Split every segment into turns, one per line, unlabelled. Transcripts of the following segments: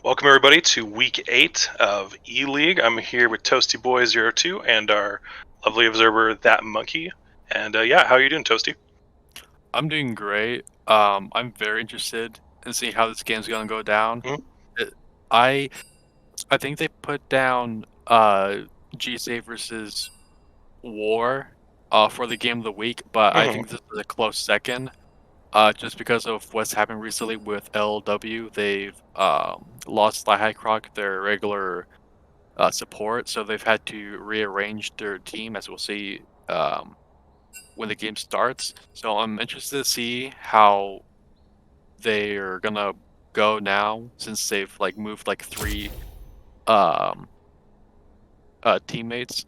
Welcome everybody to week 8 of E-League. I'm here with Toasty Boy 02 and our lovely observer That Monkey. And yeah, how are you doing, Toasty?
I'm doing great. I'm very interested in seeing how this game's gonna go down.
Mhm.
It, I I think they put down GSA versus War for the game of the week, but I
Mhm.
think this is a close second. Just because of what's happened recently with LLW, they've lost High Croc, their regular support, so they've had to rearrange their team, as we'll see when the game starts. So I'm interested to see how they're gonna go now since they've moved three um teammates.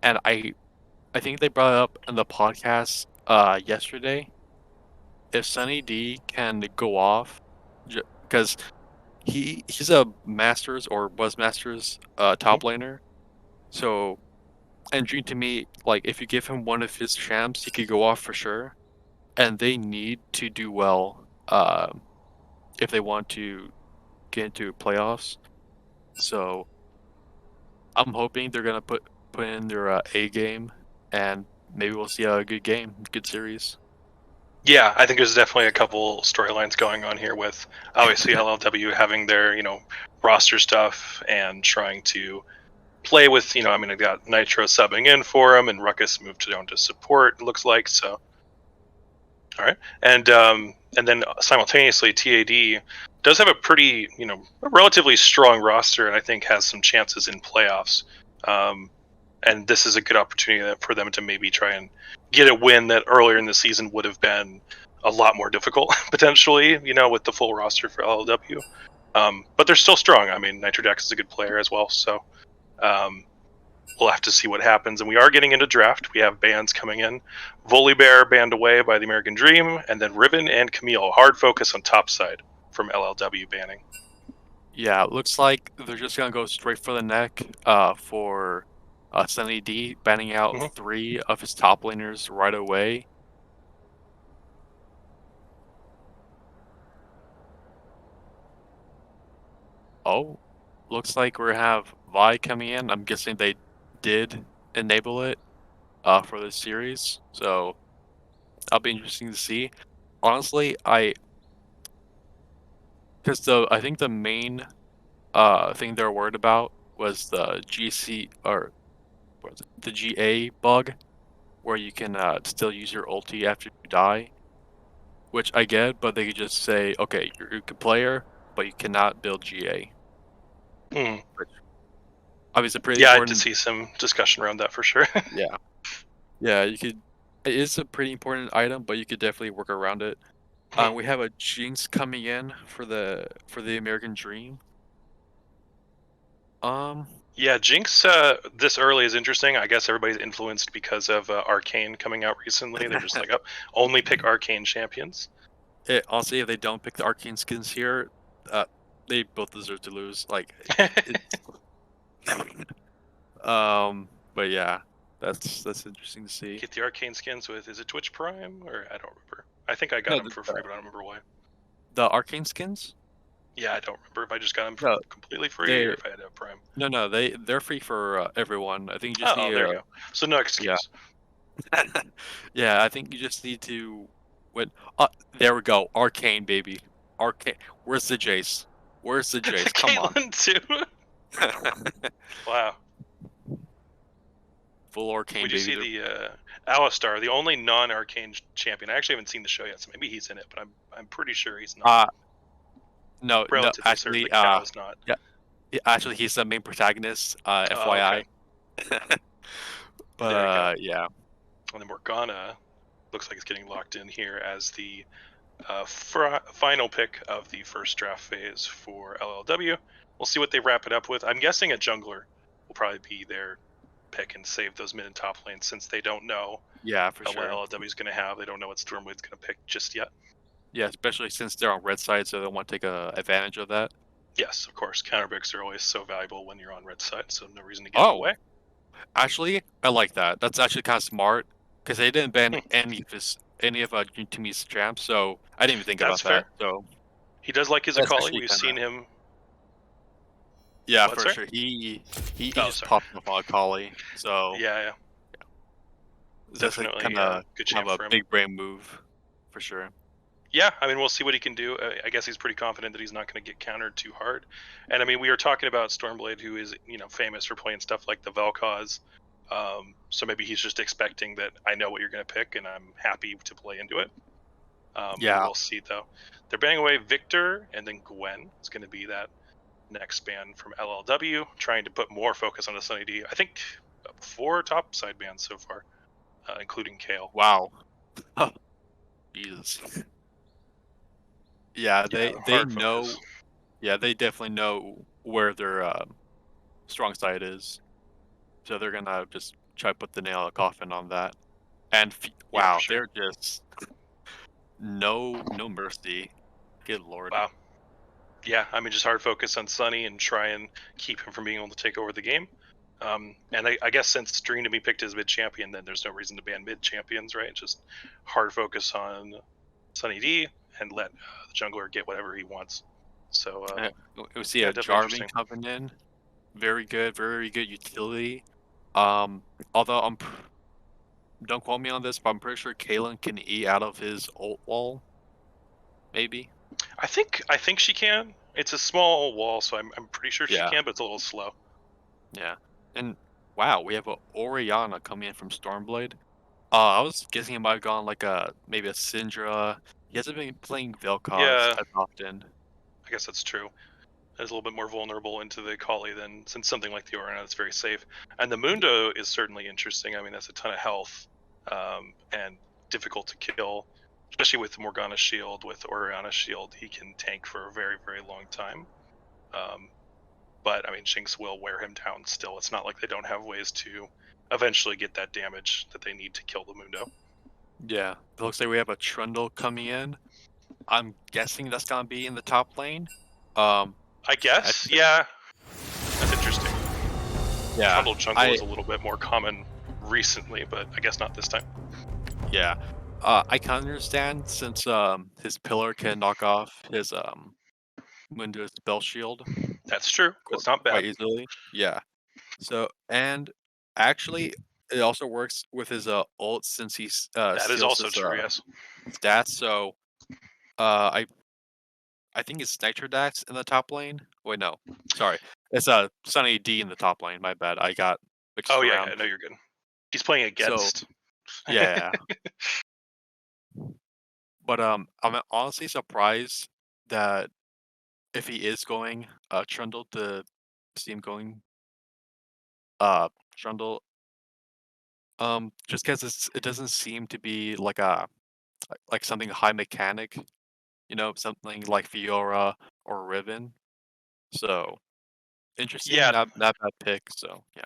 And I think they brought it up in the podcast yesterday. If Sunny D can go off, because he's a Masters or was Masters
Mhm.
top laner. So, and Dream, to me, like, if you give him one of his champs, he could go off for sure. And they need to do well if they want to get into playoffs. So I'm hoping they're gonna put in their A game, and maybe we'll see a good game, good series.
Yeah, I think there's definitely a couple storylines going on here with obviously LLW having their, roster stuff and trying to play with, I mean, I got Nitro subbing in for him and Ruckus moved down to support, it looks like. So all right, and then simultaneously, TAD does have a pretty, a relatively strong roster, and I think has some chances in playoffs. Um, and this is a good opportunity for them to maybe try and get a win that earlier in the season would have been a lot more difficult potentially, with the full roster for LLW. But they're still strong. I mean, Nitrodex is a good player as well, so um, we'll have to see what happens. And we are getting into draft. We have bands coming in. Volibear banned away by the American Dream, and then Ribbon and Camille. Hard focus on topside from LLW banning.
Yeah, looks like they're just gonna go straight for the neck for Sunny D, banning out
Mm-hmm.
three of his top laners right away. Oh, looks like we have Vi coming in. I'm guessing they did enable it for this series, so that'll be interesting to see. Honestly, I think the main thing they're worried about was the GC or what was it, the GA bug, where you can still use your ulti after you die, which I get, but they could just say, okay, you're a good player, but you cannot build GA,
Mm.
which obviously pretty
Yeah, I did
important.
see some discussion around that for sure.
Yeah, yeah, you could. It is a pretty important item, but you could definitely work around it. We have a Jinx coming in for the American Dream. Um,
Yeah, Jinx this early is interesting. I guess everybody's influenced because of Arcane coming out recently. They're just like, oh, only pick Arcane champions.
Honestly, if they don't pick the arcane skins here, uh, they both deserve to lose. Like, it's but yeah, that's interesting to see.
Get the Arcane skins with, is it Twitch Prime? Or I don't remember. I think I got
No,
them for free, but I don't remember why.
the arcane skins.
Yeah, I don't remember if I just got them
No,
completely free or
they
if I had to have Prime.
no, they're free for everyone. I think you just
Oh,
need
there you go. So no
yeah,
excuse.
yeah. I think you just need to win. There we go. Arcane, baby. Arcane. Where's the Jace? Where's the
The
Jace? Come on.
Caitlyn too. Wow.
Full
We
arcane,
do
baby.
see the Alistar, the only non-Arcane champion. I actually haven't seen the show yet, so maybe he's in it, but I'm pretty sure he's not.
Uh no,
Relatively certain
actually,
that Cal is not.
yeah, actually, he's the main protagonist.
Oh, okay.
FYI. But
There you go.
yeah,
And then Morgana looks like it's getting locked in here as the final pick of the first draft phase for LLW. We'll see what they wrap it up with. I'm guessing a jungler will probably be their pick and save those mid and top lanes since they don't know
yeah, for
what
sure.
LLW is going to have. They don't know what Stormwood's going to pick just yet.
Yeah, especially since they're on red side, so they want to take advantage of that.
Yes, of course, counter picks are always so valuable when you're on red side, so no reason to give them
Oh,
away.
actually, I like that. That's actually kind of smart because they didn't ban
Hmm,
any of Timmy's champs, so I didn't even think
that's
about that.
fair.
So
He does like his
that's
Akali.
actually
We've
kind
seen
of
him.
Yeah,
What,
for
sorry?
sure. He
Oh,
just
sorry.
popped up on Akali, so
Yeah, yeah,
that's like
definitely
kinda
good
kind
champ
of a
for him.
big brain move for sure.
Yeah, I mean, we'll see what he can do. I guess he's pretty confident that he's not going to get countered too hard. And I mean, we were talking about Stormblade, who is famous for playing stuff like the Vel'Koz. So maybe he's just expecting that I know what you're going to pick, and I'm happy to play into it. We
Yeah.
will see though. They're banning away Victor, and then Gwen is going to be that next ban from LLW, trying to put more focus on the Sunny D. I think 4 top side bans so far, including Kale.
Wow. Jesus. Yeah,
Yeah,
they
hard focus.
know. Yeah, they definitely know where their strong side is, so they're gonna just try to put the nail in the coffin on that. And
Yeah, for
wow,
sure.
they're just no mercy. Good lord.
Wow. Yeah, I mean, just hard focus on Sunny and try and keep him from being able to take over the game. And I guess since Dream to be picked as mid champion, then there's no reason to ban mid champions, right? Just hard focus on Sunny D and let the jungler get whatever he wants. So
We see
yeah,
a
definitely
Jarvan
interesting.
coming in. Very good utility. Although don't quote me on this, but I'm pretty sure Kalen can eat out of his ult wall, maybe.
I think she can. It's a small wall, so I'm pretty sure she
Yeah,
can, but it's a little slow.
yeah. And wow, we have a Orianna coming in from Stormblade. I was guessing it might have gone like maybe a Syndra. He hasn't been playing Vel'Koz
Yeah,
as often.
I guess that's true. Is a little bit more vulnerable into the Kali than since something like the Oriana is very safe. And the Mundo is certainly interesting. I mean, that's a ton of health and difficult to kill, especially with Morgana's shield. With Oriana's shield, he can tank for a very, very long time. Um, but I mean, Jinx will wear him down still. It's not like they don't have ways to eventually get that damage that they need to kill the Mundo.
Yeah, it looks like we have a Trundle coming in. I'm guessing that's gonna be in the top lane. Um,
I
I
guess, yeah, that's interesting.
yeah,
Trundle jungle
I
is a little bit more common recently, but I guess not this time.
yeah, I can understand since his pillar can knock off his Windows spell shield
That's true. That's not
quite
bad.
easily. Yeah. So and actually, it also works with his ult since he
That is
seals
also
his
true. Yes.
stats. So I think it's Nitrodax in the top lane. Wait, no, sorry, it's Sunny D in the top lane. My bad, I got mixed
Oh yeah,
around.
yeah. No, you're good. He's playing
So
against.
yeah, but I'm honestly surprised that if he is going Trundle to see him going uh Trundle just because it doesn't seem to be like a like something high mechanic, something like Fiora or Riven. So interesting,
Yeah,
not bad pick. So yeah,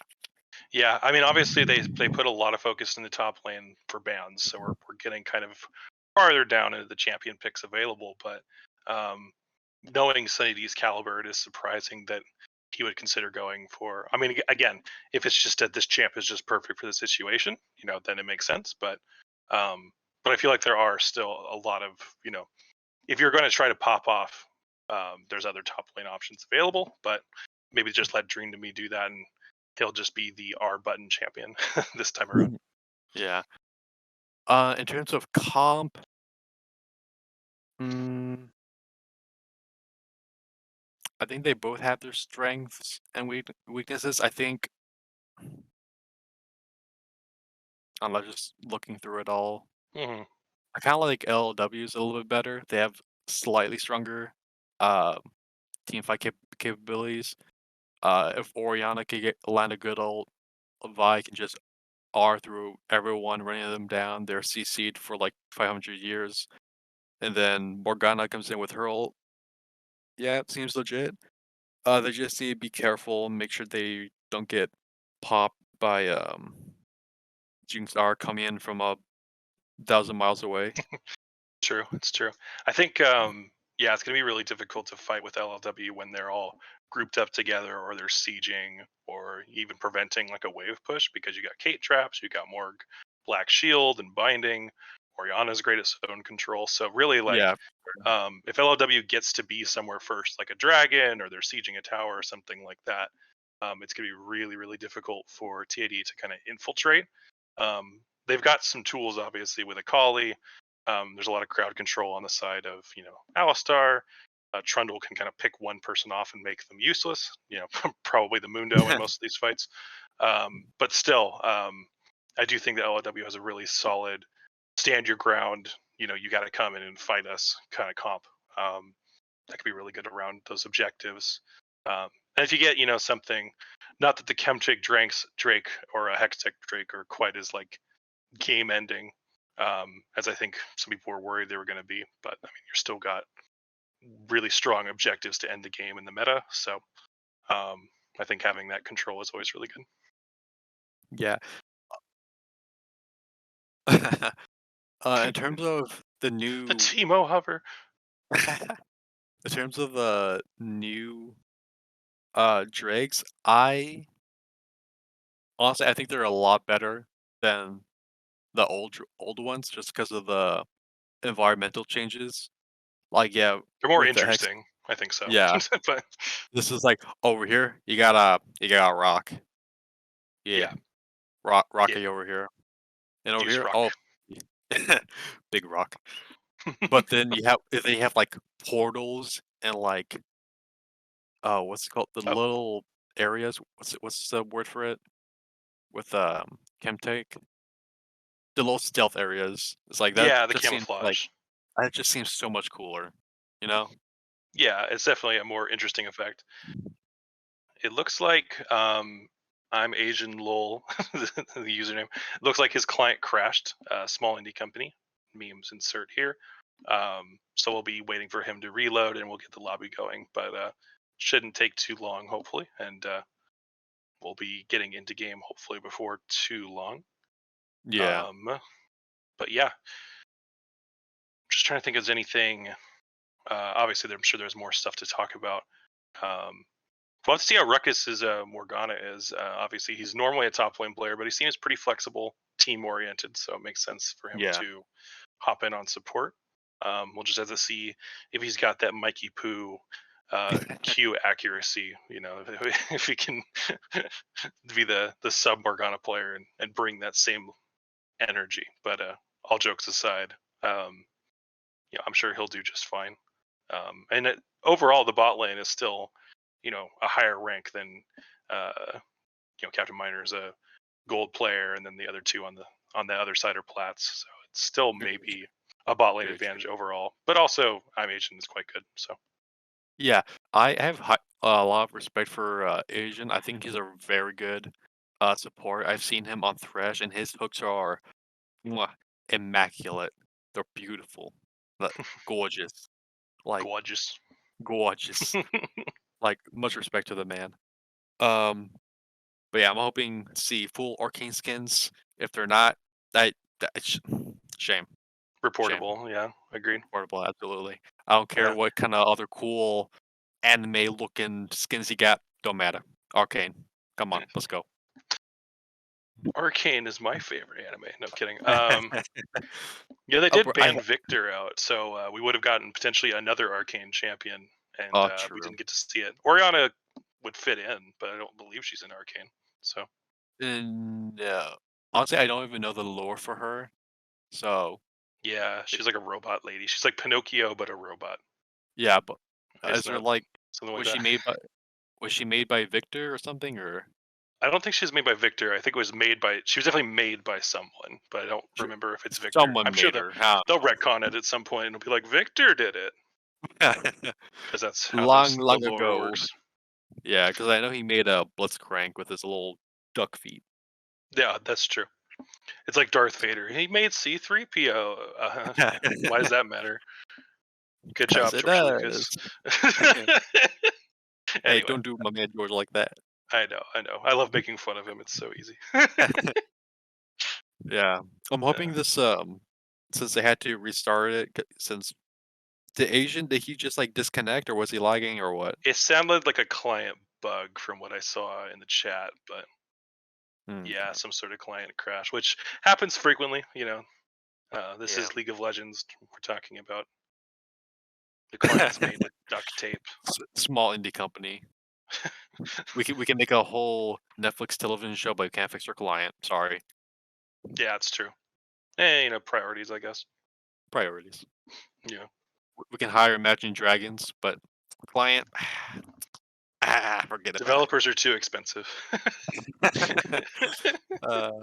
yeah. I mean, obviously they put a lot of focus in the top lane for bans, so we're getting kind of farther down into the champion picks available. But um, knowing Sunny D's caliber, it is surprising that he would consider going for. I mean, again, if it's just that this champ is just perfect for the situation, then it makes sense. Um, but I feel like there are still a lot of if you're going to try to pop off, there's other top lane options available, but maybe just let Dream to Me do that, and he'll just be the R button champion this time around.
yeah. In terms of comp, mm, I think they both have their strengths and weaknesses. I think I'm not just looking through it all.
Hmm.
I kind of like LLWs a little bit better. They have slightly stronger uh, team fight capabilities. If Oriana could land a good old Vi can just R through everyone, running them down. They're CC'd for like 500 years. And then Morgana comes in with her ult. Yeah, it seems legit. They just need to be careful and make sure they don't get popped by Jinx R coming in from 1,000 miles away.
True, it's true. I think, yeah, it's going to be really difficult to fight with LLW when they're all grouped up together, or they're sieging, or even preventing like a wave push, because you got Kate traps, you got Morg Black Shield and binding. Oriana's great at zone control, so really like
Yeah,
if LLW gets to be somewhere first, like a dragon, or they're sieging a tower or something like that, it's going to be really, really difficult for TAD to kind of infiltrate. They've got some tools, obviously, with a collie. There's a lot of crowd control on the side of Alistar. Trundle can kind of pick one person off and make them useless. Probably the Mundo in most of these fights. But still, I do think that LLW has a really solid stand your ground. You got to come in and fight us kind of comp. That could be really good around those objectives. And if you get something, not that the Chemtrig Drake or a Hextech Drake are quite as like game ending as I think some people were worried they were going to be, but I mean you're still got really strong objectives to end the game in the meta. So I think having that control is always really good.
Yeah. In terms of the
The
new,
Timo hover.
in terms of the new dregs, I honestly I think they're a lot better than the old ones, just because of the environmental changes. Like, yeah,
They're more
with the hex,
interesting, I think so.
yeah,
But
this is like over here. You got a rock. Yeah,
yeah, yeah,
rocky over here, and over
use
here,
rock.
oh, big rock. But then they have like portals and like what's it called? The
Oh,
little areas. What's the word for it? With Chemtake? The little stealth areas. It's like that
yeah, the
just seems like
camouflage.
that just seems so much cooler, you know?
Yeah, it's definitely a more interesting effect. It looks like I'm Asian lol the username. It looks like his client crashed. Small indie company. Memes insert here. So we'll be waiting for him to reload and we'll get the lobby going. But shouldn't take too long, hopefully, and we'll be getting into game hopefully before too long.
Yeah.
Um, but yeah, just trying to think if there's anything. Obviously, I'm sure there's more stuff to talk about. Um, Well, let's see how Ruckus's Morgana is. Obviously, he's normally a top lane player, but he seems pretty flexible, team oriented, so it makes sense for him
Yeah.
to hop in on support. We'll just have to see if he's got that Mikey Poo Q accuracy. If he can be the sub Morgana player and bring that same energy. But all jokes aside, I'm sure he'll do just fine. Overall, the bot lane is still, a higher rank than, Captain Miner is a gold player, and then the other two on the other side are plats. So it's still
Very
maybe
true.
a bot lane
Very
advantage
true.
overall. But also, I'm Asian is quite good. So
Yeah. I have a lot of respect for Asian. I think he's a very good support. I've seen him on Thresh, and his hooks are mwah, immaculate. They're beautiful. Like, gorgeous. Like,
gorgeous.
gorgeous. Like, much respect to the man. Um, but yeah, I'm hoping to see full arcane skins. If they're not, it's shame, shame.
Reportable. Yeah, agreed.
Portable, absolutely. I don't care
Yeah,
what kind of other cool anime looking skins you got. Don't matter. Arcane, come on, let's go.
Arcane is my favorite anime. No kidding. Yeah, they
Bro,
did ban Victor out, so we would have gotten potentially another Arcane champion, and we
true.
didn't get to see it. Oriana would fit in, but I don't believe she's in Arcane. So
And honestly, I don't even know the lore for her. So
yeah,
it-
she's like a robot lady. She's like Pinocchio, but a robot.
yeah, but is
Isn't
there
that
like
something like
was she
that?
made by was she made by Victor or something or
I don't think she was made by Victor. I think it was made by. She was definitely made by someone, but I don't
sh-
remember if it's Victor. I'm
someone
sure
made
that
her? I
they'll retcon it at some point, and it'll be like Victor did it,
don't know.
because that's how
long,
the
long
lore
ago.
works.
Yeah, because I know he made a Blitzcrank with his little duck feet.
Yeah, that's true. It's like Darth Vader. He made C-3PO. Why does that matter? Good
Because
job,
it
George Lucas.
does. Hey,
Anyway,
don't do my man George like that.
I know, I know. I love making fun of him. It's so easy.
Yeah, I'm
Uh,
hoping this since they had to restart it, since the Asian did he just like disconnect or was he lagging or what?
it sounded like a client bug from what I saw in the chat, but
Hmm,
yeah, some sort of client crash, which happens frequently. This
yeah,
is League of Legends we're talking about. The client's made with duct tape.
Small indie company. We can make a whole Netflix television show, but we can't fix our client. Sorry.
Yeah, it's true. Priorities, I guess.
Priorities.
Yeah.
We can hire Imagine Dragons, but client, forget about
Developers are too expensive.
it.
All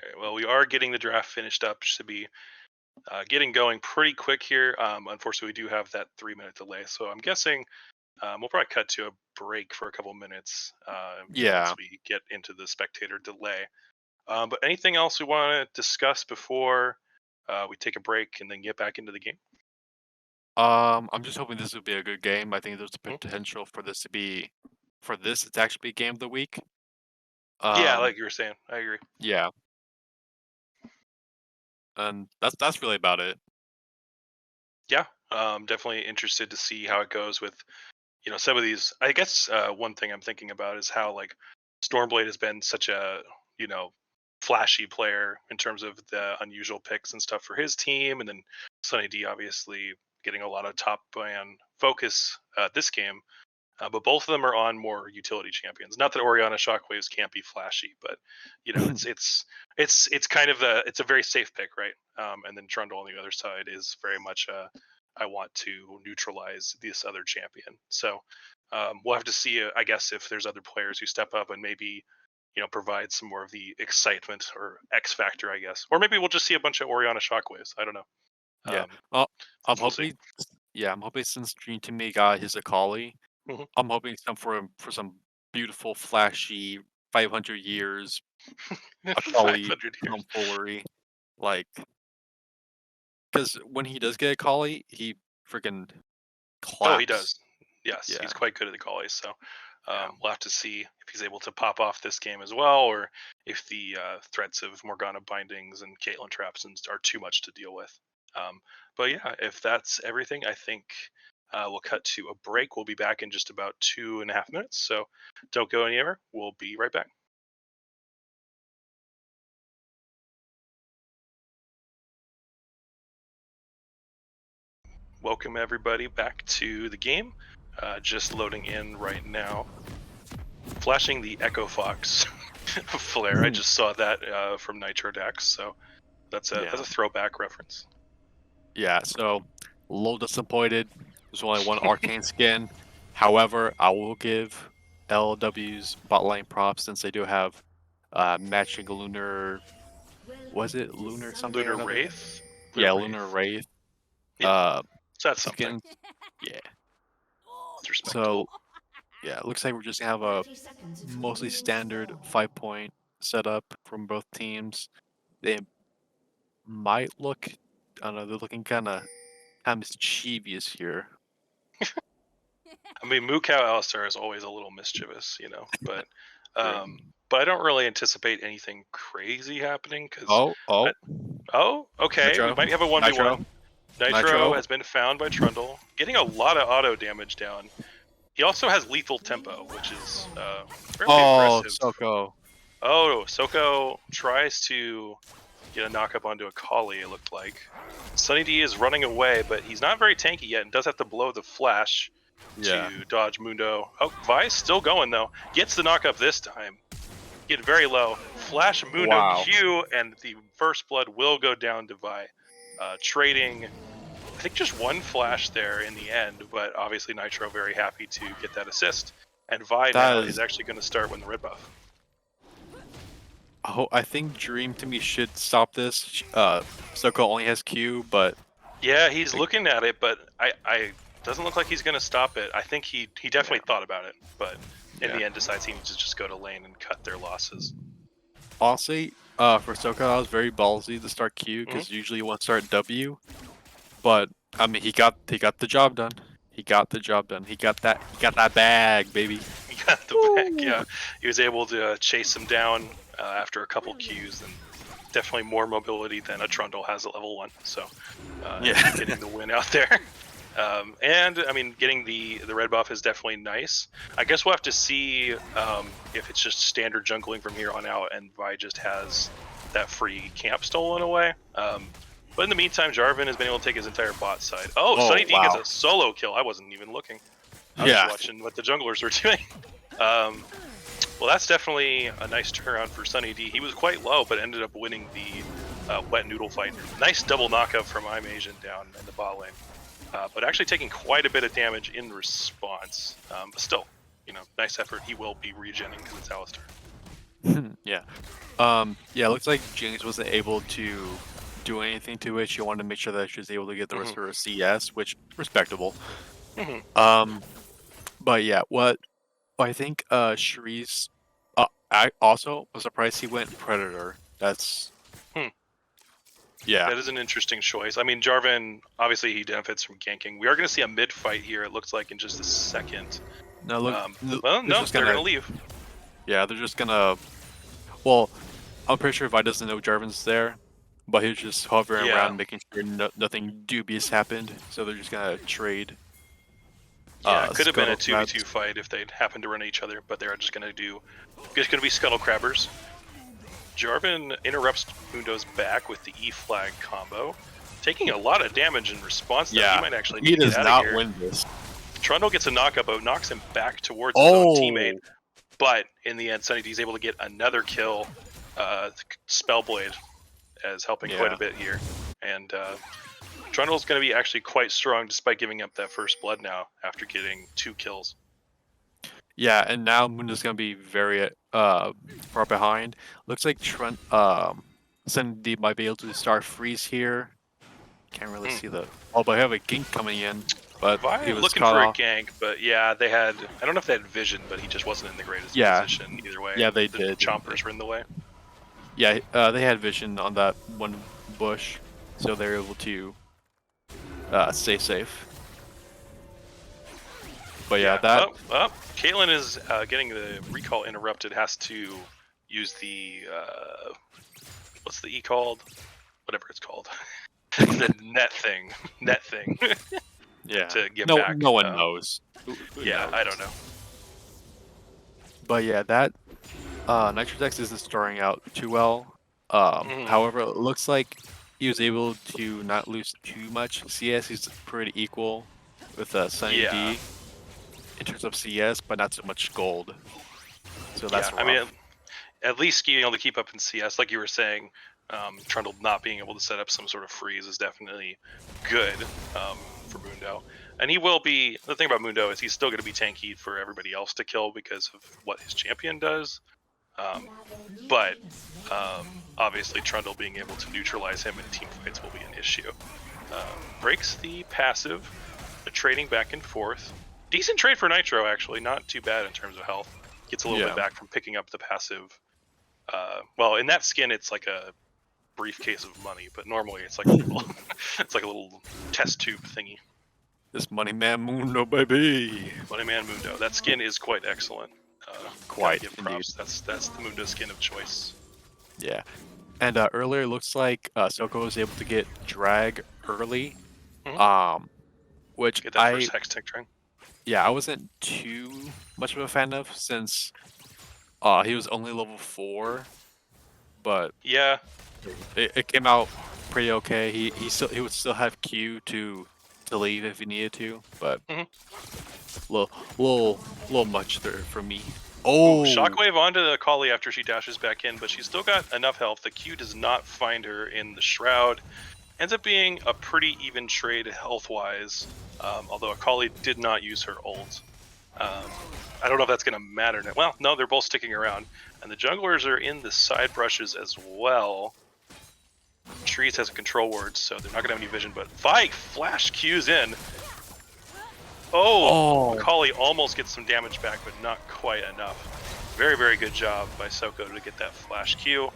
right, well, we are getting the draft finished up. Should be getting going pretty quick here. Unfortunately, we do have that 3-minute delay, so I'm guessing we'll probably cut to a break for a couple minutes
Yeah.
once we get into the spectator delay. But anything else we want to discuss before we take a break and then get back into the game?
I'm just hoping this will be a good game. I think there's a
Mhm.
potential for this to actually be game of the week.
Yeah, like you were saying, I agree.
Yeah, and that's really about it.
Yeah, definitely interested to see how it goes with some of these. I guess one thing I'm thinking about is how like Stormblade has been such a you know flashy player in terms of the unusual picks and stuff for his team, and then Sunny D obviously getting a lot of top band focus this game. But both of them are on more utility champions. Not that Oriana Shockwaves can't be flashy, but it's kind of it's a very safe pick, right? And then Trundle on the other side is very much I want to neutralize this other champion. So we'll have to see, I guess, if there's other players who step up and maybe provide some more of the excitement or X factor, I guess, or maybe we'll just see a bunch of Oriana Shockwaves. I don't know.
Yeah.
Um,
I'm
we'll see.
hoping. Yeah, I'm hoping since Dream to Me got his Akali,
Mhm.
I'm hoping for some beautiful, flashy 500 years Akali
500 years.
tomfoolery. Like, because when he does get Akali, he freaking
Oh, he
claps.
does. Yes, he's
Yeah.
quite good at the goalies. So
Yeah.
we'll have to see if he's able to pop off this game as well, or if the threats of Morgana bindings and Caitlyn traps are too much to deal with. But yeah, if that's everything, I think we'll cut to a break. We'll be back in just about 2.5 minutes. So don't go anywhere. We'll be right back. Welcome everybody back to the game. Just loading in right now. Flashing the Echo Fox flare. I just saw that from Nitro Dax, so that's a
Yeah.
throwback reference.
Yeah. So, a little disappointed. There's only one arcane skin. However, I will give LLW's botline props since they do have matching lunar. Was it lunar something or
Lunar
another?
Wraith.
Yeah, lunar wraith.
Yeah,
Uh,
so that's something.
skin. Yeah.
It's respectable.
So yeah, it looks like we're just gonna have a mostly standard 5-point setup from both teams. They might look, I don't know, they're looking kind of mischievous here.
I mean, Moo Cow Alistar is always a little mischievous, but
True.
but I don't really anticipate anything crazy happening because.
Oh,
Oh, okay. We
Nitro,
might have a 1v1. Nitro
Nitro.
has been found by Trundle, getting a lot of auto damage down. He also has lethal tempo, which is fairly
Oh,
aggressive.
Soko.
Oh, Soko tries to get a knock up onto a Kali, it looked like. Sunny D is running away, but he's not very tanky yet and does have to blow the flash
Yeah.
to dodge Mundo. Oh, Vi's still going though. Gets the knock up this time. Get very low. Flash Mundo
Wow.
Q, and the first blood will go down to Vi. Trading, I think, just one flash there in the end, but obviously Nitro very happy to get that assist. And Vi now is actually going to start with the red buff.
Oh, I think Dream to Me should stop this. Soko only has Q, but
Yeah, he's looking at it, but I doesn't look like he's going to stop it. I think he definitely thought about it, but in the end decides he needs to just go to lane and cut their losses.
honestly, for Soko, I was very ballsy to start Q because usually you want to start W. But I mean, he got the job done. He got the job done. He got that bag, baby.
He got the back. Yeah, he was able to chase him down after a couple Qs, and definitely more mobility than a Trundle has at level 1. So getting the win out there. And I mean, getting the red buff is definitely nice. I guess we'll have to see if it's just standard jungling from here on out, and Vi just has that free camp stolen away. But in the meantime, Jarvan has been able to take his entire bot side. Oh,
Oh,
Sunny D gets
wow.
a solo kill. I wasn't even looking. I was
Yeah.
just watching what the junglers were doing. Well, that's definitely a nice turnaround for Sunny D. He was quite low, but ended up winning the wet noodle fight. Nice double knockup from I'm Asian down in the bot lane. But actually taking quite a bit of damage in response. But still, nice effort. He will be regenning because it's Alistar.
Yeah. Yeah, it looks like Jinx wasn't able to do anything to it. She wanted to make sure that she was able to get the rest of her CS, which respectable. But yeah, what I think Shree's I also was surprised he went Predator. That's yeah.
That is an interesting choice. I mean, Jarvan, obviously he benefits from ganking. We are going to see a mid fight here, it looks like, in just a second.
No, look.
Well, no, they're going to leave.
Yeah, they're just gonna. Well, I'm pretty sure Vi doesn't know Jarvan's there, but he's just hovering around, making sure nothing dubious happened. So they're just gonna trade.
Yeah, it could have been a 2v2 fight if they'd happened to run at each other, but they're just going to be scuttle crabbers. Jarvan interrupts Mundo's back with the E flag combo, taking a lot of damage in response.
Yeah,
he might actually
he does not
here.
win this.
Trundle gets a knockup, but knocks him back towards his own teammate. But in the end, Sunny D is able to get another kill. Spellblade as helping quite a bit here, and Trundle's going to be actually quite strong despite giving up that first blood now after getting 2 kills.
Yeah, and now Mundo's going to be very far behind. Looks like Sunny D might be able to start freeze here. Can't really see the. Oh, but I have a gank coming in. But he was
looking for a gank, but yeah, they had. I don't know if they had vision, but he just wasn't in the greatest position either way.
Yeah, they
the
did.
Chompers were in the way.
Yeah, they had vision on that one bush, so they were able to stay safe. But yeah, that.
Caitlyn is getting the recall interrupted. Has to use the what's the E called? Whatever it's called. The net thing.
Yeah.
To get back.
No one knows. Who knows?
I don't know.
But yeah, that Nitrodex isn't starting out too well. However, it looks like he was able to not lose too much CS. He's pretty equal with Sunny D in terms of CS, but not so much gold. So that's rough.
I mean, at least being able to keep up in CS, like you were saying. Trundle not being able to set up some sort of freeze is definitely good for Mundo. And he will be, the thing about Mundo is he's still going to be tanky for everybody else to kill because of what his champion does. But obviously Trundle being able to neutralize him in team fights will be an issue. Breaks the passive, trading back and forth. Decent trade for Nitro, actually. Not too bad in terms of health. Gets a little bit back from picking up the passive. Well, in that skin, it's like a briefcase of money, but normally it's like a little, it's like a little test tube thingy.
This Money Man Mundo, baby.
Money Man Mundo. That skin is quite excellent.
Quite
give props. That's the Mundo skin of choice.
Yeah, and earlier it looks like Soko was able to get drag early, which
get that first hex tech train.
Yeah, I wasn't too much of a fan of since he was only level 4, but
yeah,
it came out pretty okay. He would still have Q to leave if he needed to, but little much there for me. Oh,
Shockwave onto the Akali after she dashes back in, but she's still got enough health. The Q does not find her in the Shroud. Ends up being a pretty even trade health-wise, although Akali did not use her ult. I don't know if that's going to matter. Well, no, they're both sticking around. And the junglers are in the side brushes as well. Trees has a control ward, so they're not going to have any vision, but Vi flash Q's in. Oh, Akali almost gets some damage back, but not quite enough. Very, very good job by Soko to get that flash Q.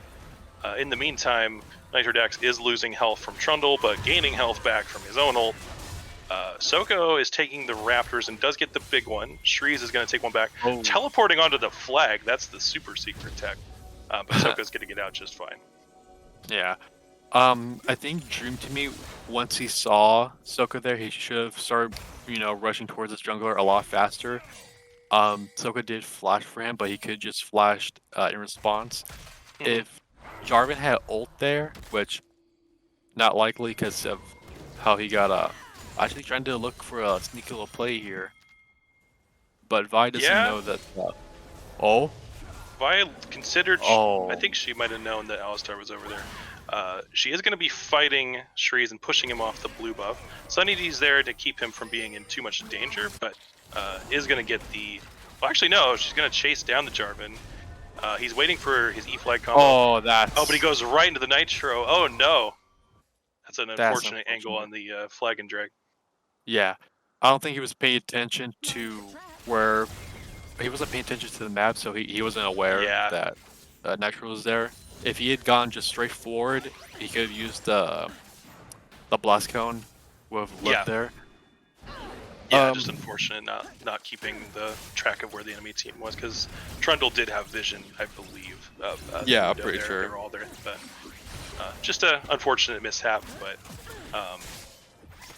In the meantime, Nitrodex is losing health from Trundle, but gaining health back from his own ult. Soko is taking the Raptors and does get the big one. Shreeze is going to take one back. Teleporting onto the flag, that's the super secret tech. But Soko's going to get out just fine.
Yeah. I think Dream to me, once he saw Soko there, he should have started, rushing towards his jungler a lot faster. Soko did flash for him, but he could just flashed in response. If Jarvan had ult there, which not likely because of how he got actually trying to look for a sneaky little play here, but Vi doesn't
Yeah,
know that. Oh,
Vi considered. I
oh,
think she might have known that Alistar was over there. She is going to be fighting Shreeze and pushing him off the blue buff. Sunny D's there to keep him from being in too much danger, but is going to get the. Well, actually, no. She's going to chase down the Jarvan. He's waiting for his E flag combo.
oh,
Oh, but he goes right into the Nitro. Oh no, that's an
that's
unfortunate angle
unfortunate.
on the flag and drag.
Yeah, I don't think he was paying attention to where he wasn't paying attention to the map, so he wasn't aware
Yeah,
that Nitro was there. If he had gone just straight forward, he could have used the blast cone would have lived
yeah,
there.
yeah. Just unfortunate not keeping the track of where the enemy team was, because Trundle did have vision, I believe, of
Yeah, I'm
Mundo
pretty
there.
sure.
They were all there, but just a unfortunate mishap. But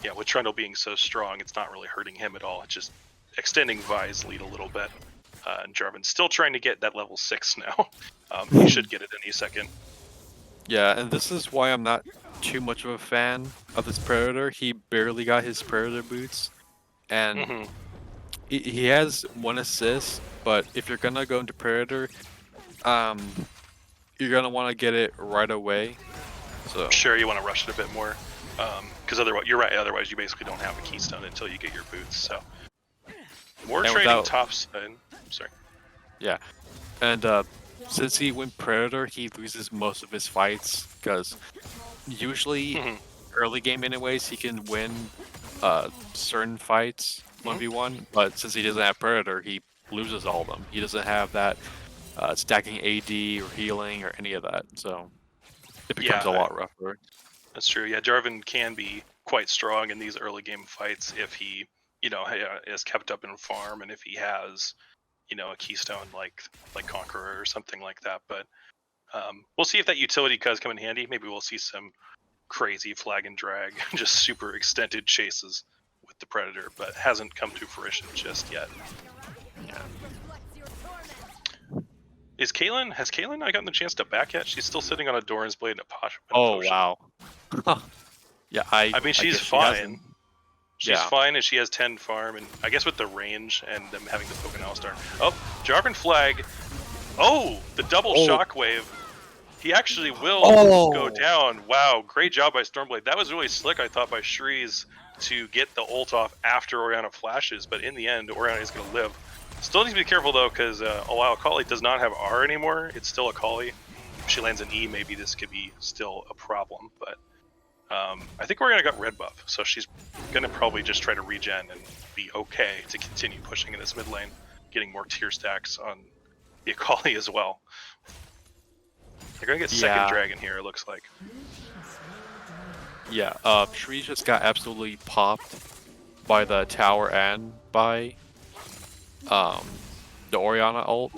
yeah, with Trundle being so strong, it's not really hurting him at all. It's just extending Vi's lead a little bit. And Jarvan's still trying to get that level 6 now. He should get it any second.
Yeah, and this is why I'm not too much of a fan of this Predator. He barely got his Predator boots, and
Hmm.
he has one assist. But if you're gonna go into Predator, um, you're gonna want to get it right away. So
Sure, you want to rush it a bit more. Because otherwise, you're right. Otherwise, you basically don't have a keystone until you get your boots. So more
and
trading
without
topside. Sorry.
yeah, and since he went Predator, he loses most of his fights because usually
Hmm.
early game anyways he can win certain fights
Hmm.
1v1, but since he doesn't have Predator, he loses all of them. He doesn't have that stacking AD or healing or any of that, so it becomes
Yeah,
a lot rougher.
that's true. Yeah, Jarvan can be quite strong in these early game fights if he, is kept up in farm, and if he has, a keystone like Conqueror or something like that. But we'll see if that utility does come in handy. Maybe we'll see some crazy flag and drag, just super extended chases with the Predator, but hasn't come to fruition just yet.
Yeah.
Has Caitlyn not gotten the chance to back yet? She's still sitting on a Doran's Blade and a
Oh
potion.
wow. Yeah, I
I mean,
I
she's
guess she hasn't.
fine. She's
Yeah.
fine, and she has 10 farm, and I guess with the range and them having the Pokken Alistar. Oh, Jarvan flag. Oh, the double
Oh.
shockwave. He actually will go
Oh.
down. Wow, great job by Stormblade. That was really slick, I thought, by Shreeze to get the ult off after Orianna flashes, but in the end, Orianna is going to live. Still needs to be careful, though, because while Akali does not have R anymore, it's still Akali. If she lands an E, maybe this could be still a problem, but I think Orianna got red buff, so she's going to probably just try to regen and be okay to continue pushing in this mid lane, getting more tier stacks on the Akali as well. They're going to get second
Yeah.
dragon here, it looks like.
Yeah. Shreeze just got absolutely popped by the tower and by the Orianna ult.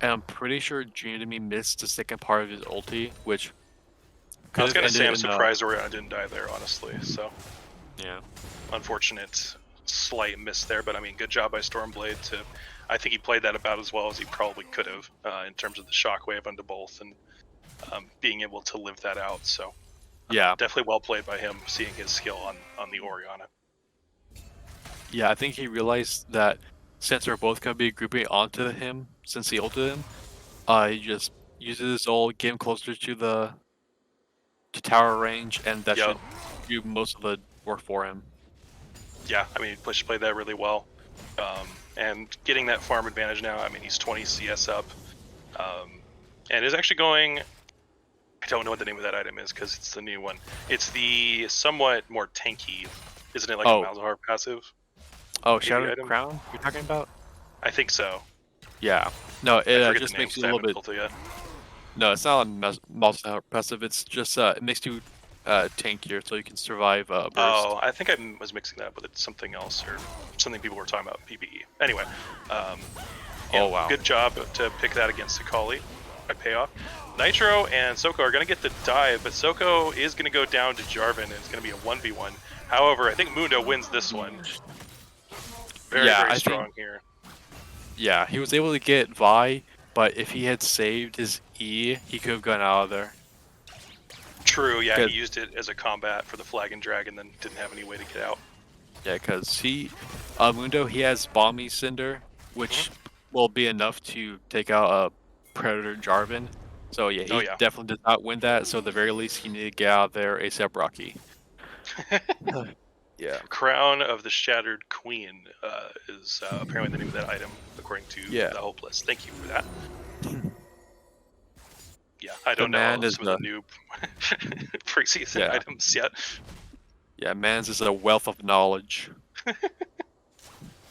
And I'm pretty sure Jinami missed the second part of his ulti, which
I
could
was
have
going to say
ended
I'm
in
surprised Orianna didn't die there, honestly, so
yeah.
unfortunate slight miss there, but I mean, good job by Stormblade to... I think he played that about as well as he probably could have in terms of the shockwave onto both and being able to live that out, so...
Yeah.
Definitely well played by him, seeing his skill on the Orianna.
Yeah, I think he realized that since they're both gonna be grouping onto him since he ulted him, he just uses his ult, get him closer to the tower range, and that
Yep.
should do most of the work for him.
Yeah, I mean, Push played that really well. And getting that farm advantage now, I mean, he's 20 CS up. And is actually going... I don't know what the name of that item is because it's the new one. It's the somewhat more tanky, isn't it, like a Malzahar passive?
Oh,
Maybe
Shattered
item?
Crown you're talking about?
I think so.
Yeah. No,
I
it
forget
just
the name
makes
'cause
you
I
a little
haven't
bit...
built it yet.
No, it's not most impressive. It's just it makes you tankier, so you can survive burst.
Oh, I think I was mixing that up with something else or something people were talking about, PvE. Anyway, yeah,
Oh wow.
good job to pick that against Akali by payoff. Nitro and Soko are going to get the dive, but Soko is going to go down to Jarvan, and it's going to be a 1v1. However, I think Mundo wins this one. Very,
Yeah,
very
I
strong
think
here.
yeah, he was able to get Vi, but if he had saved his E, he could have gone out of there.
True, yeah, he used it as a combat for the Flag and Dragon, then didn't have any way to get out.
Yeah, because Mundo, he has Balmy Cinder, which will be enough to take out a Predator Jarvan. So yeah,
Oh
he
yeah.
definitely did not win that. So at the very least, he needed to get out of there ASAP Rocky. Yeah.
Crown of the Shattered Queen is apparently the name of that item, according to
Yeah.
the Hopeless. Thank you for that. Yeah, I
The
don't
man
know
is
some of the noob preseason items yet.
Yeah, Mans is a wealth of knowledge.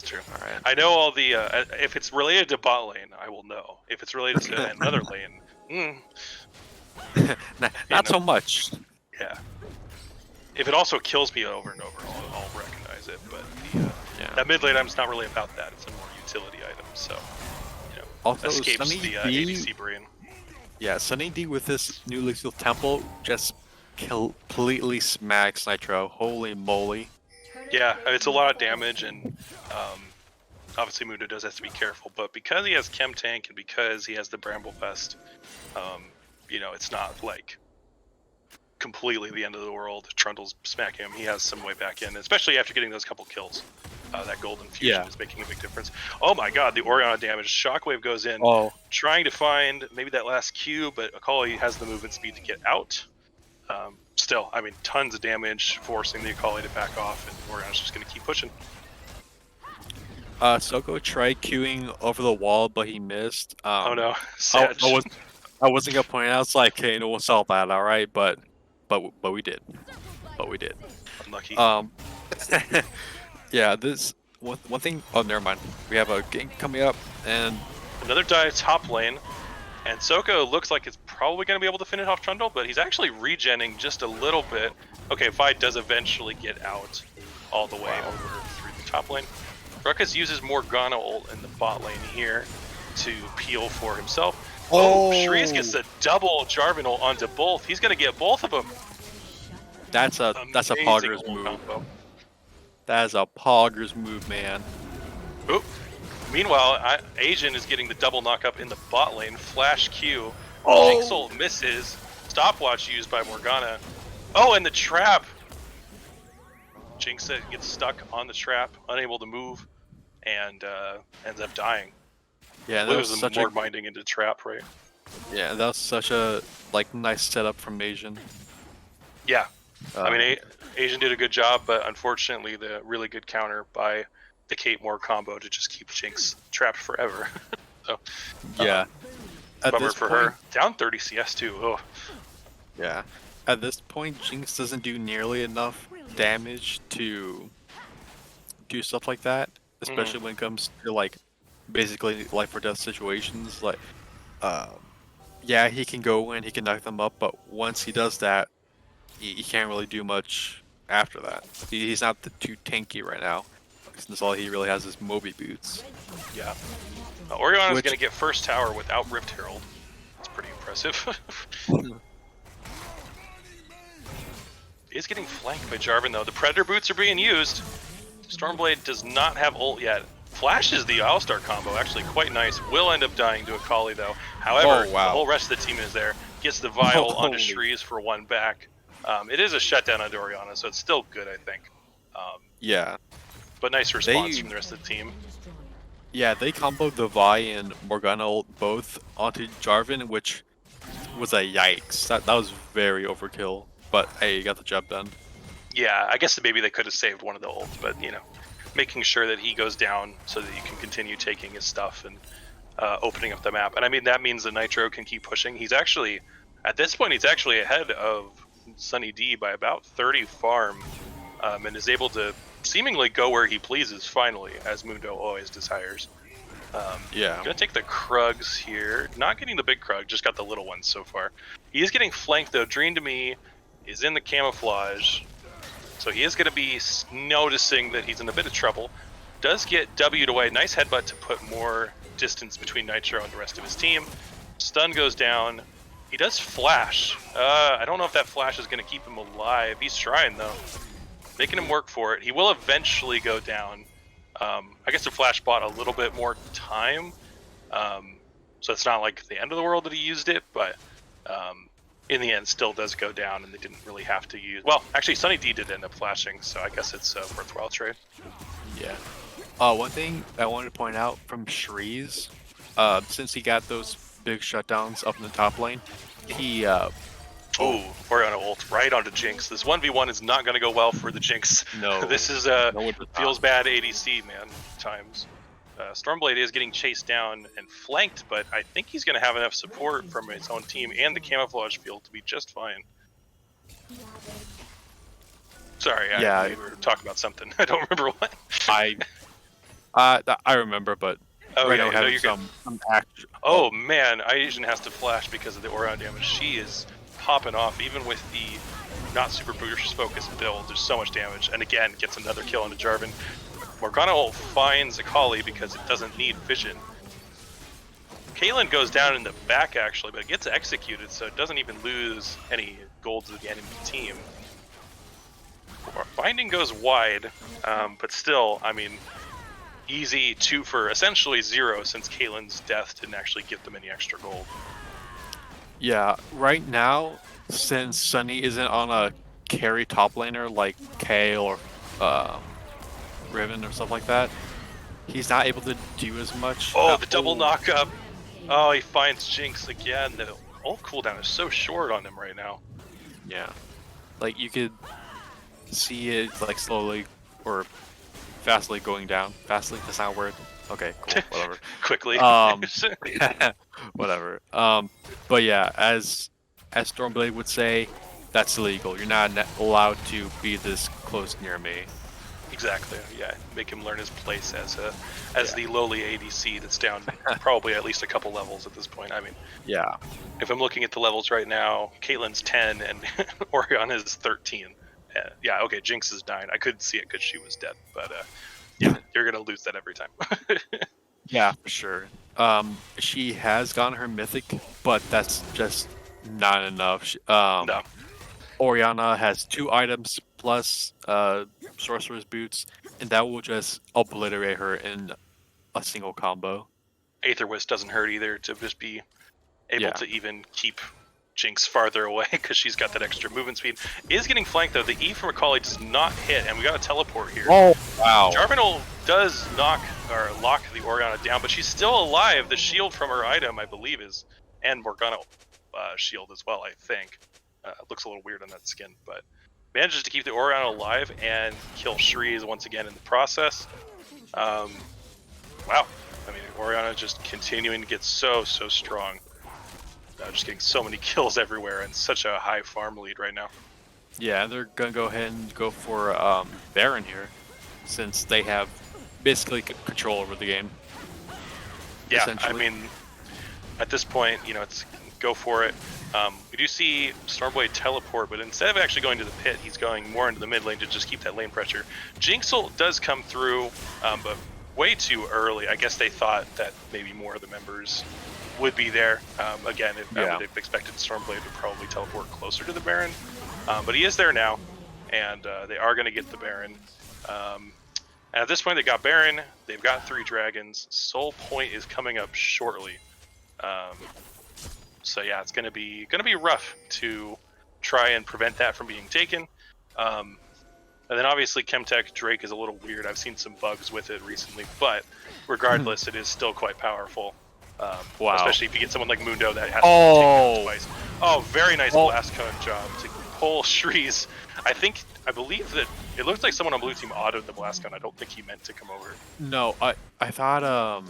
True.
All right.
I know all the. If it's related to bot lane, I will know. If it's related to another lane,
not so much.
Yeah. If it also kills me over and over, I'll recognize it. But that mid lane item's not really about that. It's a more utility item, so
also,
escapes
Sunny
the
D,
ADC brain.
Yeah, Sunny D with this new Lethal Temple just completely smacks Nitro. Holy moly!
Yeah, it's a lot of damage, and obviously Mundo does have to be careful. But because he has Chem Tank and because he has the Bramble Fest, it's not like completely the end of the world. Trundle's smacking him. He has some way back in, especially after getting those couple kills. That golden fusion is making a big difference. Oh my god, the Orianna damage. Shockwave goes in, trying to find maybe that last Q, but Akali has the movement speed to get out. Still, I mean, tons of damage, forcing the Akali to back off, and Orianna's just going to keep pushing.
Soko tried queuing over the wall, but he missed.
Oh no,
I wasn't gonna point out. It's like, hey, no one saw that, all right, but we did. But we did.
Unlucky.
Yeah, this one thing. Oh, never mind. We have a game coming up, and
another dive top lane, and Soko looks like it's probably going to be able to finish off Trundle, but he's actually regenning just a little bit. Okay, Vi does eventually get out all the way over through the top lane. Ruckus uses Morgana ult in the bot lane here to peel for himself. Oh, Shreeze gets a double Jarvan ult onto both. He's going to get both of them.
That's a Pogger's move. Combo. That is a Pogger's move, man.
Oop. Meanwhile, Asian is getting the double knock up in the bot lane. Flash Q. Jinx ult misses. Stopwatch used by Morgana. Oh, and the trap. Jinx gets stuck on the trap, unable to move, and ends up dying.
Yeah, that was such
more binding into trap, right?
Yeah, that was such a nice setup from Asian.
Yeah, I mean, Asian did a good job, but unfortunately, the really good counter by the Kate Moore combo to just keep Jinx trapped forever. So,
yeah,
bummer for her. Down 30 CS too. Oh.
Yeah, at this point, Jinx doesn't do nearly enough damage to do stuff like that, especially when it comes to basically life or death situations. Yeah, he can go in, he can knock them up, but once he does that, he can't really do much after that. He's not too tanky right now, since all he really has is Moby boots.
Yeah. Orianna is going to get first tower without Rift Herald. That's pretty impressive. Is getting flanked by Jarvan though. The Predator boots are being used. Stormblade does not have ult yet. Flashes the All-Star combo, actually quite nice. Will end up dying to Akali though. However, the whole rest of the team is there. Gets the Vial onto Shreeze for one back. It is a shutdown on Orianna, so it's still good, I think.
Yeah.
But nice response from the rest of the team.
Yeah, they comboed the Vi and Morgana ult both onto Jarvan, which was a yikes. That was very overkill. But hey, you got the job done.
Yeah, I guess maybe they could have saved one of the ults, but making sure that he goes down so that you can continue taking his stuff and opening up the map. And I mean, that means the Nitro can keep pushing. He's actually, at this point, he's actually ahead of Sunny D by about 30 farm and is able to seemingly go where he pleases finally, as Mundo always desires.
Yeah.
Gonna take the Krugs here. Not getting the big Krug, just got the little ones so far. He is getting flanked though. Dream to Me is in the camouflage. So he is going to be noticing that he's in a bit of trouble. Does get W'd away. Nice headbutt to put more distance between Nitro and the rest of his team. Stun goes down. He does flash. I don't know if that flash is going to keep him alive. He's trying though. Making him work for it. He will eventually go down. I guess the flash bought a little bit more time. So it's not like the end of the world that he used it, but in the end still does go down, and they didn't really have to use. Well, actually, Sunny D did end up flashing, so I guess it's a worthwhile trade.
Yeah. One thing I wanted to point out from Shreeze, since he got those big shutdowns up in the top lane, he
Ooh, Orianna ult right onto Jinx. This 1v1 is not going to go well for the Jinx.
No.
This is feels bad ADC, man, times. Stormblade is getting chased down and flanked, but I think he's going to have enough support from his own team and the camouflage field to be just fine. Sorry, we were talking about something. I don't remember what.
I remember, but
right now
having some action.
Oh man, Asian has to flash because of the Orianna damage. She is popping off, even with the not super Booster's focus build. There's so much damage, and again gets another kill into Jarvan. Morgana ult finds Akali because it doesn't need vision. Caitlyn goes down in the back actually, but it gets executed, so it doesn't even lose any gold to the enemy team. Binding goes wide, but still, I mean, easy 2 for essentially 0 since Caitlyn's death didn't actually give them any extra gold.
Yeah, right now, since Sunny isn't on a carry top laner like Kale or Riven or stuff like that, he's not able to do as much.
Oh, the double knock up. Oh, he finds Jinx again. The ult cooldown is so short on him right now.
Yeah, like you could see it like slowly or fastly going down. Fastly, that's not a word. Okay, cool, whatever.
Quickly.
Whatever. But yeah, as Stormblade would say, that's illegal. You're not allowed to be this close near me.
Exactly. Yeah, make him learn his place as the lowly ADC that's down probably at least a couple levels at this point. I mean,
yeah.
If I'm looking at the levels right now, Caitlyn's 10 and Orianna's 13. Yeah, okay, Jinx is 9. I couldn't see it because she was dead, but yeah, you're gonna lose that every time.
Yeah, for sure. She has gotten her mythic, but that's just not enough.
No.
Orianna has 2 items plus Sorcerer's Boots, and that will just obliterate her in a single combo.
Aether Wisp doesn't hurt either to just be able to even keep Jinx farther away because she's got that extra movement speed. Is getting flanked though. The E from Akali does not hit, and we got a teleport here.
Oh wow!
Jarvan does knock or lock the Orianna down, but she's still alive. The shield from her item, I believe, and Morgana shield as well. I think looks a little weird on that skin, but manages to keep the Orianna alive and kill Shreeze once again in the process. Wow. I mean, Orianna just continuing to get so strong. Just getting so many kills everywhere and such a high farm lead right now.
Yeah, they're gonna go ahead and go for Baron here, since they have basically control over the game.
Yeah, I mean, at this point, it's go for it. We do see Stormblade teleport, but instead of actually going to the pit, he's going more into the mid lane to just keep that lane pressure. Jinxel does come through, but way too early. I guess they thought that maybe more of the members would be there. Again, I would have expected Stormblade to probably teleport closer to the Baron, but he is there now, and they are going to get the Baron. And at this point, they got Baron. They've got 3 dragons. Soul Point is coming up shortly. So yeah, it's gonna be rough to try and prevent that from being taken. And then obviously Chemtech Drake is a little weird. I've seen some bugs with it recently, but regardless, it is still quite powerful. Wow. Especially if you get someone like Mundo that has to take it twice. Oh, very nice blast cone job to pull Shreeze. I believe that it looks like someone on blue team autoed the blast cone. I don't think he meant to come over.
No, I thought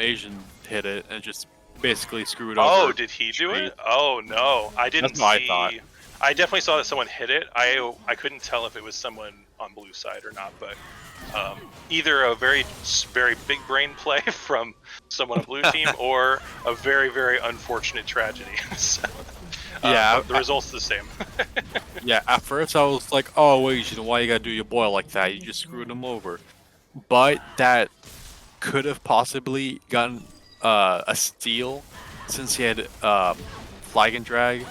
Asian hit it and just basically screwed over.
Oh, did he do it? Oh no, I didn't see.
I thought.
I definitely saw that someone hit it. I couldn't tell if it was someone on blue side or not, but either a very big brain play from someone on blue team or a very unfortunate tragedy. So,
yeah,
the result's the same.
Yeah, at first I was like, oh wait, why you gotta do your boy like that? You just screwed him over. But that could have possibly gotten a steal since he had flag and drag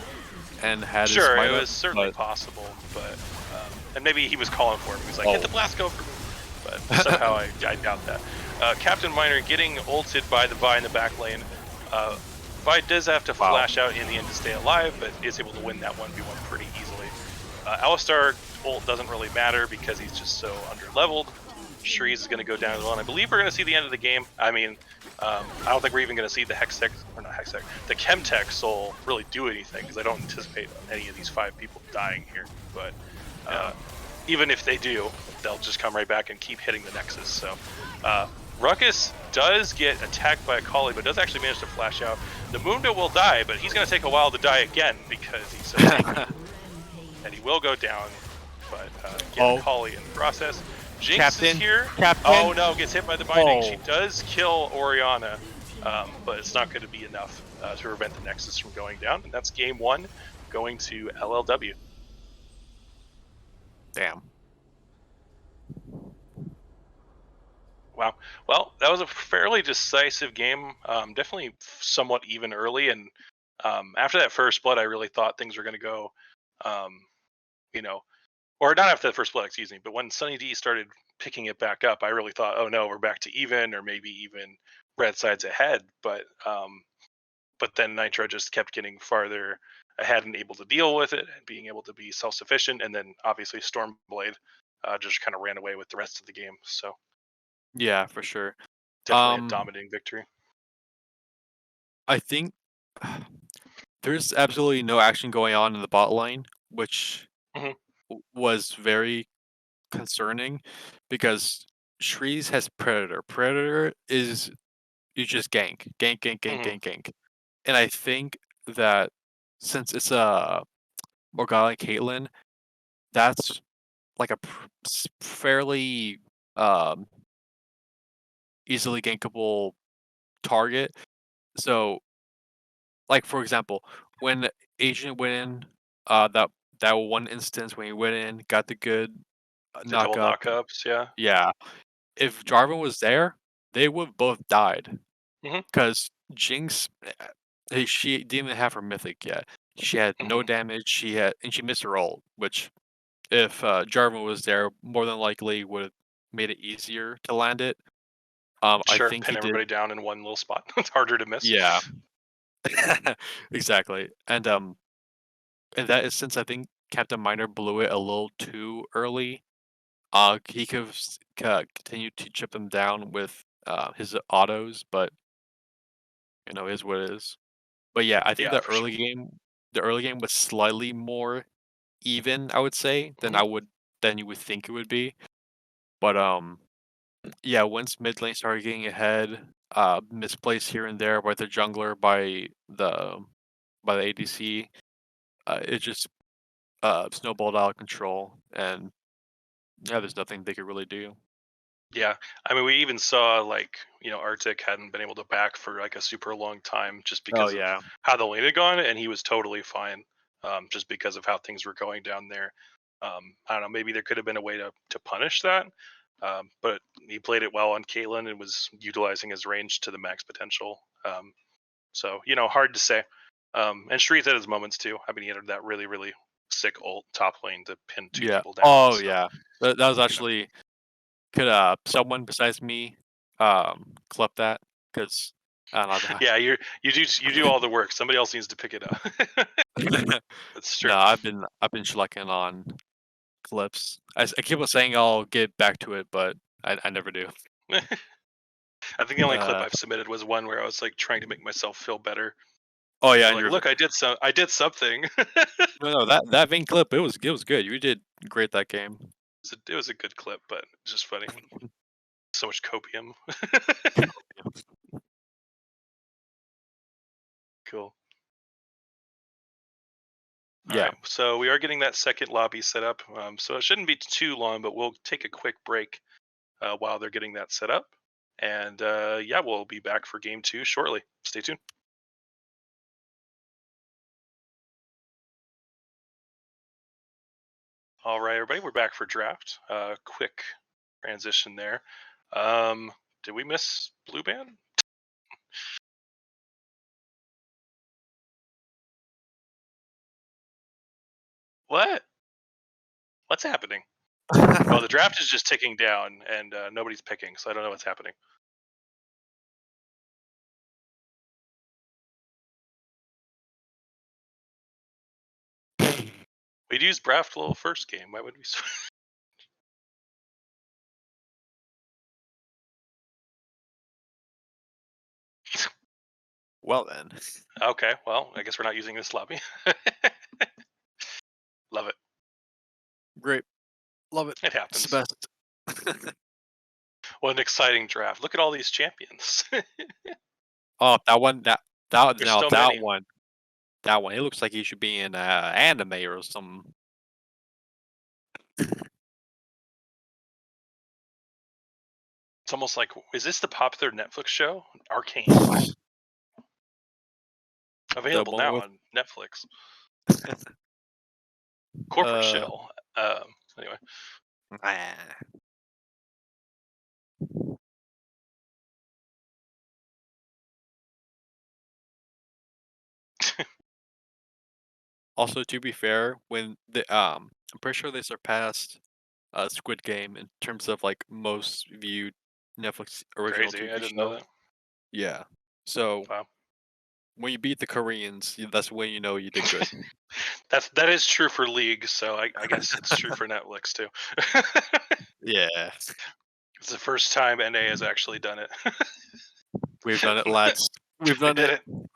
and had his
it was certainly possible, but and maybe he was calling for him. He was like, hit the blast go for me. But somehow I doubt that. Captain Miner getting ulted by the Vi in the back lane. Bide does have to
Wow.
flash out in the end to stay alive, but is able to win that 1v1 pretty easily. Alistar ult doesn't really matter because he's just so under-leveled. Shreeze is going to go down as well, and I believe we're going to see the end of the game. I mean, I don't think we're even going to see the Hextech, or not Hextech, the Chemtech Soul really do anything, because I don't anticipate any of these 5 people dying here. But even if they do, they'll just come right back and keep hitting the Nexus. So Ruckus does get attacked by a Kali, but does actually manage to flash out. The Mundo will die, but he's going to take a while to die again because he's so tanky. And he will go down, but get a Kali in the process. Jinx
Captain,
is here.
Captain.
Oh no, gets hit by the binding.
Oh.
She does kill Orianna, but it's not going to be enough to prevent the Nexus from going down. And that's game 1 going to LLW.
Damn.
Wow. Well, that was a fairly decisive game. Definitely somewhat even early, and after that first blood, I really thought things were going to go, you know, or not after the first blood, excuse me. But when Sunny D started picking it back up, I really thought, oh no, we're back to even, or maybe even red side's ahead. But then Nitro just kept getting farther ahead and able to deal with it and being able to be self-sufficient. And then obviously Stormblade just kind of ran away with the rest of the game. So
Yeah, for sure.
definitely a dominating victory.
I think there's absolutely no action going on in the bot lane, which
Mhm.
was very concerning because Shreeze has Predator. Predator is you just gank, gank, gank, gank,
Mhm.
gank, gank. And I think that since it's a Morgana Caitlyn, that's like a fairly um, easily gankable target. So, like for example, when Agent went in, that one instance when he went in, got the good
The
knock
double
up.
knockups, yeah.
Yeah, if Jarvan was there, they would have both died.
Mhm.
Because Jinx, she didn't even have her mythic yet. She had no
Mhm.
damage. And she missed her ult, which if Jarvan was there, more than likely would have made it easier to land it. I
Sure,
think
pin
he did.
everybody down in one little spot. It's harder to miss.
Yeah, exactly. And that is since I think Captain Miner blew it a little too early. He could have continued to chip them down with his autos, but is what it is. But yeah, I think
Yeah, for sure.
the early game was slightly more even, I would say,
Mhm.
than you would think it would be. But yeah, once mid lane started getting ahead, misplaced here and there by the jungler, by the ADC, it just snowballed out of control, and yeah, there's nothing they could really do.
Yeah, I mean, we even saw like Arctic hadn't been able to back for like a super long time just
Oh
because of
yeah,
how the lane had gone, and he was totally fine, just because of how things were going down there. I don't know, maybe there could have been a way to punish that, but he played it well on Caitlyn and was utilizing his range to the max potential. So hard to say. And Shreeze had his moments too. I mean, he had that really really sick ult top lane to pin 2
yeah.
people down.
Oh
So
yeah, that was
you know.
actually could someone besides me clip that because I don't know.
Yeah, you do all the work. Somebody else needs to pick it up. That's
No,
true.
I've been slacking on clips. I keep on saying I'll get back to it, but I never do.
I think the only clip
Uh,
I've submitted was one where I was like trying to make myself feel better.
oh yeah,
Or
and
like, look, I did something.
no, that Vayne clip it was good. You did great that game.
It was a good clip, but it's just funny. So much copium. Cool. All
Yeah.
right, so we are getting that second lobby set up. So it shouldn't be too long, but we'll take a quick break while they're getting that set up. And yeah, we'll be back for game 2 shortly. Stay tuned. All right, everybody, we're back for draft. Quick transition there. Did we miss Blue Band? What? What's happening? Well, the draft is just ticking down, and nobody's picking, so I don't know what's happening. We'd use Braftwell first game. Why would we switch?
Well then,
Okay, well, I guess we're not using this lobby. Love it.
great, love it.
It
It's the
happens.
best.
What an exciting draft. Look at all these champions.
Oh, that one, that
There's
now
so many.
that one. It looks like he should be in anime or some.
It's almost like, is this the popular Netflix show? Arcane.
The
Available
one
now
with.
on Netflix. Corporate
uh,
shill. Anyway.
nah. Also, to be fair, when I'm pretty sure they surpassed Squid Game in terms of like most viewed Netflix original
Crazy. I
TV
didn't know
show.
that.
Yeah. So
Wow.
when you beat the Koreans, that's when you know you did good.
That is true for League, so I guess it's true for Netflix too.
Yeah.
It's the first time NA has actually done it.
We've done it, lads. We've
We
done
did
it.
it.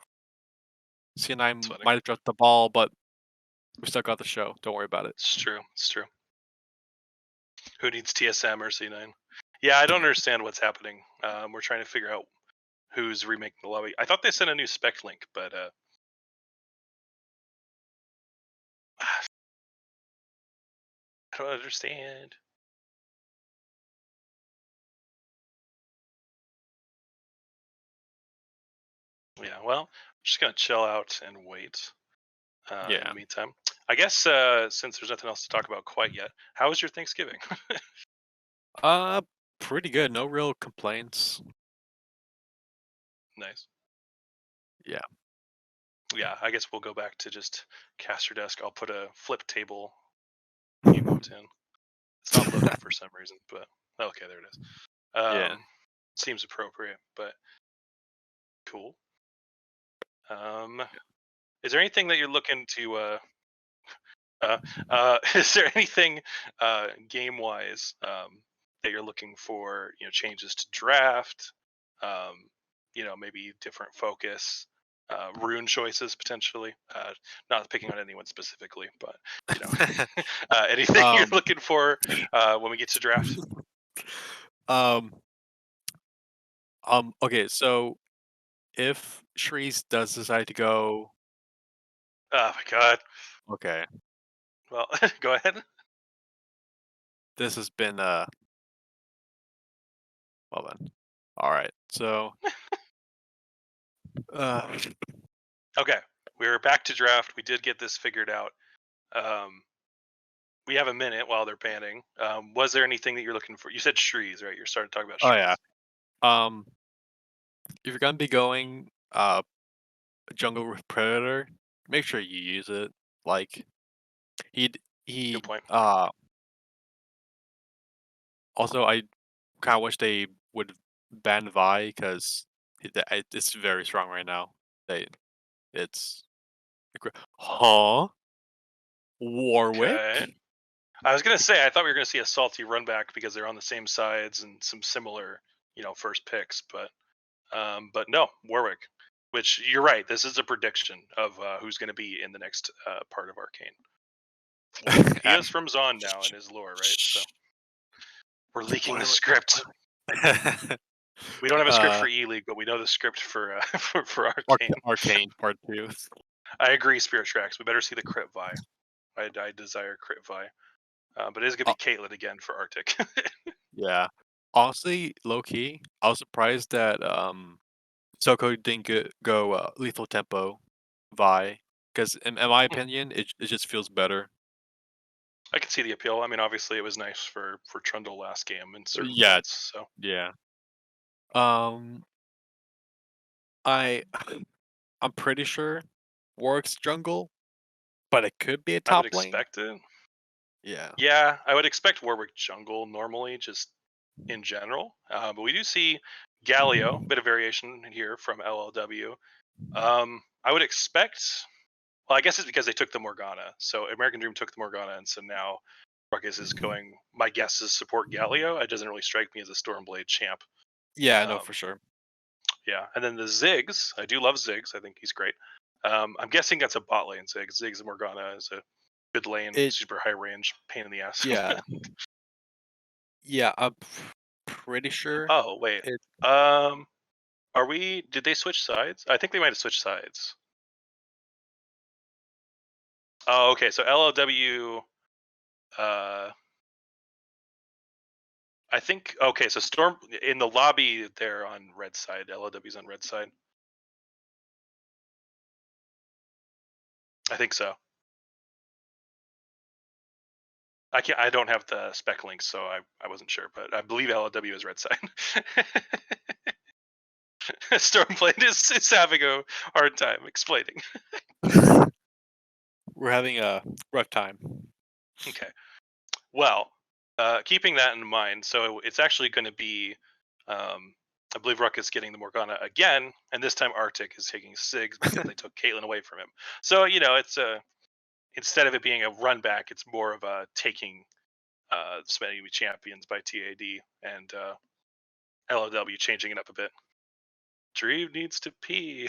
C&I
It's funny.
might have dropped the ball, but we still got the show. Don't worry about it.
It's true. It's true. Who needs TSM or C9? Yeah, I don't understand what's happening. We're trying to figure out who's remaking the lobby. I thought they sent a new spec link, but I don't understand. Yeah, well, I'm just gonna chill out and wait. In
Yeah.
the meantime, I guess since there's nothing else to talk about quite yet, how was your Thanksgiving?
Uh, pretty good. No real complaints.
Nice.
Yeah.
Yeah, I guess we'll go back to just caster desk. I'll put a flip table emote in. It's not loading for some reason, but okay, there it is.
Yeah.
Seems appropriate, but cool. Um, is there anything that you're looking to is there anything game wise that you're looking for, changes to draft, um, maybe different focus, rune choices potentially, not picking on anyone specifically, but you know anything you're
Um.
looking for when we get to draft?
um. Okay. So if Shreeze does decide to go,
Oh my god.
okay,
Well, go ahead.
this has been well then. All right. So uh,
Okay, we're back to draft. We did get this figured out. um, we have a minute while they're panning. Was there anything that you're looking for? You said Shrees, right? You're starting to talk about
oh yeah.
Shrees.
Um, if you're gonna be going jungle with Predator, make sure you use it. Like he
Good
he
point.
also I kind of wish they would ban Vi because it's very strong right now. They it's huh
Okay.
Warwick.
I was gonna say I thought we were gonna see a salty run back because they're on the same sides and some similar, first picks, but no, Warwick. Which you're right. This is a prediction of who's going to be in the next part of Arcane. Well, he is from Zon now in his lore, right? So we're leaking the
Spoiler,
script.
spoiler.
We don't have a script
uh,
for E League, but we know the script for for Arcane.
Arcane Part 2.
I agree, Spirit Tracks. We better see the crit Vi. I desire crit Vi. But it is gonna
Uh,
be Caitlyn again for Arctic.
yeah. Honestly, low key, I was surprised that Soko didn't go lethal tempo Vi because in my opinion, it just feels better.
I can see the appeal. I mean, obviously, it was nice for Trundle last game in certain
Yeah,
points. So
yeah. Um, I I'm pretty sure Warwick's jungle, but it could be a
I would
top lane.
expect it.
Yeah.
Yeah, I would expect Warwick jungle normally, just in general. But we do see Galio, bit of variation here from LLW. I would expect Well, I guess it's because they took the Morgana. So American Dream took the Morgana, and so now Ruckus is going. My guess is support Galio. It doesn't really strike me as a Stormblade champ.
Yeah, I know
Um,
for sure.
yeah, and then the Ziggs. I do love Ziggs. I think he's great. I'm guessing that's a bot lane Ziggs. Ziggs and Morgana is a good lane,
It
super high range, pain in the ass.
yeah. Yeah, pretty sure
Oh wait,
it
um, are we? Did they switch sides? I think they might have switched sides. Oh, okay. So LLW. Uh, I think okay. So Storm in the lobby, they're on red side. LLW's on red side. I think so. I can't. I don't have the spec links, so I wasn't sure, but I believe LLW is red side. Stormblade is having a hard time explaining.
we're having a rough time.
Okay. Well, keeping that in mind, so it's actually going to be, I believe Ruck is getting the Morgana again, and this time Arctic is taking Sigs because they took Caitlyn away from him. So it's a instead of it being a run back, it's more of a taking spending champions by TAD and LOW changing it up a bit. Dream needs to pee.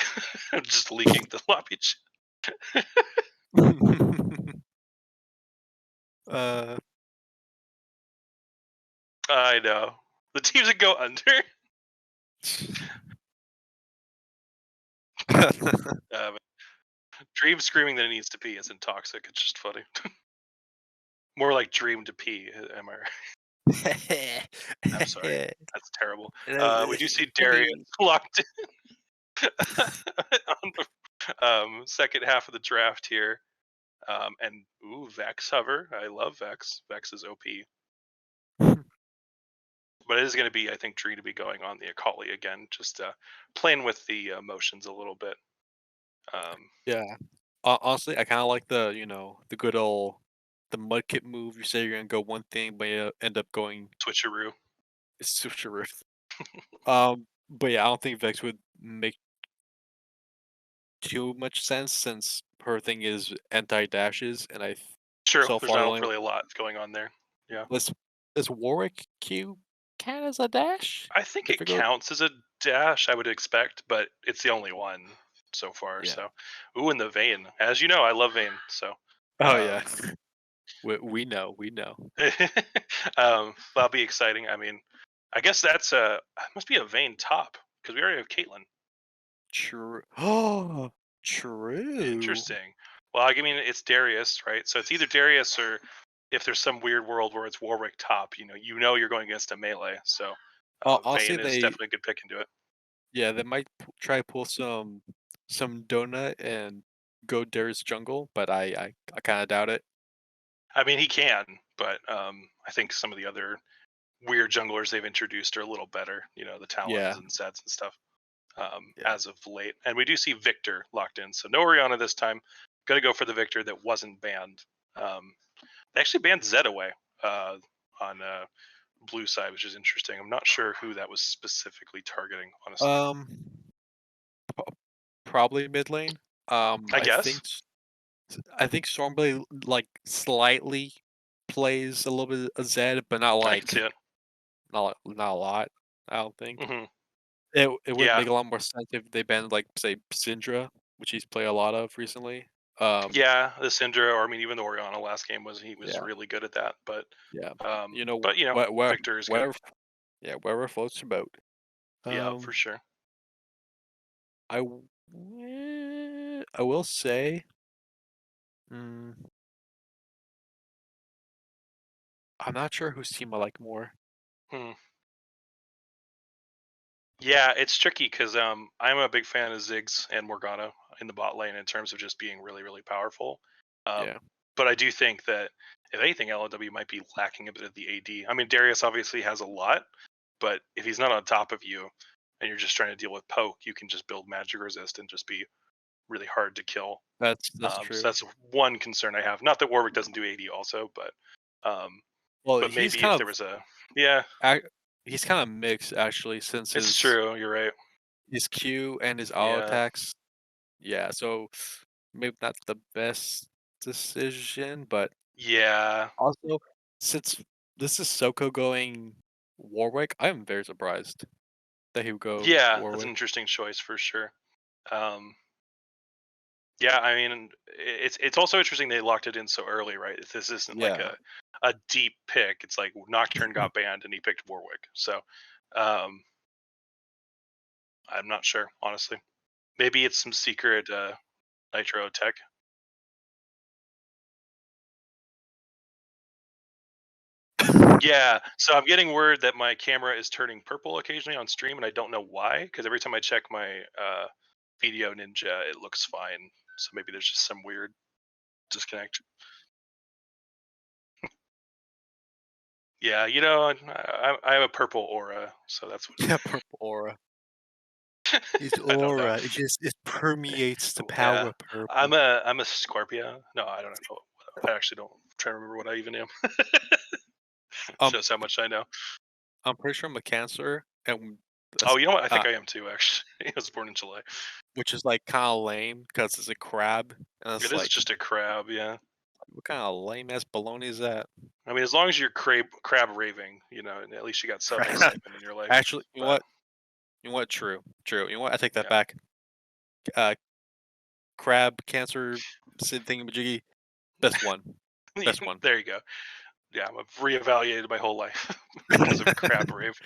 Just leaking the lobby.
uh
I know the teams that go under. Uh, Dream screaming that it needs to pee isn't toxic. It's just funny. More like dream to pee. Am I right? I'm sorry. That's terrible. We do see Darius locked in on the second half of the draft here. And Vex hover. I love Vex. Vex is OP. But it is going to be, I think, Tree to be going on the Akali again, just playing with the motions a little bit.
Yeah. Honestly, I kind of like the good old the mudkip move. You say you're gonna go one thing, but you end up going
Switcheroo.
switcheroo. But yeah, I don't think Vex would make too much sense since her thing is anti dashes, and
True.
so
There's
far the
not
only
really a lot going on there. Yeah.
this this Warwick Q count as a dash.
I think
If
it
it goes,
counts as a dash, I would expect, but it's the only one so far.
yeah.
So, in the vein. As you know, I love vein. So,
Oh yeah,
um,
we know.
that'll be exciting. I mean, I guess that's must be a vein top because we already have Caitlyn.
True. Oh, true.
Interesting. Well, I mean, it's Darius, right? So it's either Darius or if there's some weird world where it's Warwick top, you're going against a melee. So
Honestly,
Vayne is definitely a good pick into it.
they might try pull some donut and go Darius jungle, but I kind of doubt it.
I mean, he can, but I think some of the other weird junglers they've introduced are a little better. The Talons
Yeah,
and Zeds and stuff
yeah.
as of late. And we do see Victor locked in. So no Oriana this time. Going to go for the Victor that wasn't banned. They actually banned Zed away on blue side, which is interesting. I'm not sure who that was specifically targeting, honestly.
Um, Probably mid lane.
I guess
I think Stormblade like slightly plays a little bit of Zed, but not
I can see
like
it.
not a lot. I don't think
Hmm.
it would
Yeah,
make a lot more sense if they banned like say Syndra, which he's played a lot of recently. Um,
yeah. The Syndra, or I mean, even the Oriana last game he was
yeah,
really good at that. But
yeah.
um,
You know
but Victor is good.
whatever, yeah, wherever floats your boat.
Yeah, for
Um,
sure.
I will say, mm, I'm not sure whose team I like more.
Hmm. Yeah, it's tricky because I'm a big fan of Ziggs and Morgana in the bot lane in terms of just being really, really powerful.
Yeah,
But I do think that if anything, LLW might be lacking a bit of the AD. I mean, Darius obviously has a lot, but if he's not on top of you and you're just trying to deal with poke, you can just build magic resist and just be really hard to kill.
that's
So
true.
that's one concern I have. Not that Warwick doesn't do AD also, um,
Well,
but maybe if there was a yeah,
ac he's kind of mixed actually since
it's true. You're right.
his Q and his auto
Yeah,
attacks. Yeah, so maybe not the best decision, but
Yeah,
also since this is Soko going Warwick, I'm very surprised that he would go
yeah, that's an
Warwick.
interesting choice for sure. Um, yeah, I mean, it's also interesting they locked it in so early, right? If this isn't like
Yeah.
a deep pick, it's like Nocturne got banned and he picked Warwick. So, um, I'm not sure, honestly. Maybe it's some secret Nitro tech. Yeah, so I'm getting word that my camera is turning purple occasionally on stream, and I don't know why. Because every time I check my Video Ninja, it looks fine. So maybe there's just some weird disconnect. Yeah, I have a purple aura, so that's what
Yeah, purple aura. His
I don't know.
aura, it permeates the
Yeah,
power purple.
I'm a Scorpio. No, I don't know. I actually don't try to remember what I even am.
Um,
Shows how much I know.
I'm pretty sure I'm a Cancer, and
Oh,
that's
you know what? I think I am too. Actually, I was born in July.
which is like kind of lame because it's a crab, and
It
it's
is
like,
just a crab. Yeah.
what kind of lame ass baloney is that?
I mean, as long as you're crab raving, at least you got some
Crab.
excitement in your life.
Actually, you know
But
what? You know what? True, true. You know what? I take that
yeah,
back. Uh, crab, Cancer, Sid thingamajiggy, best one, best one.
there you go. Yeah, I've reevaluated my whole life because of crab rave.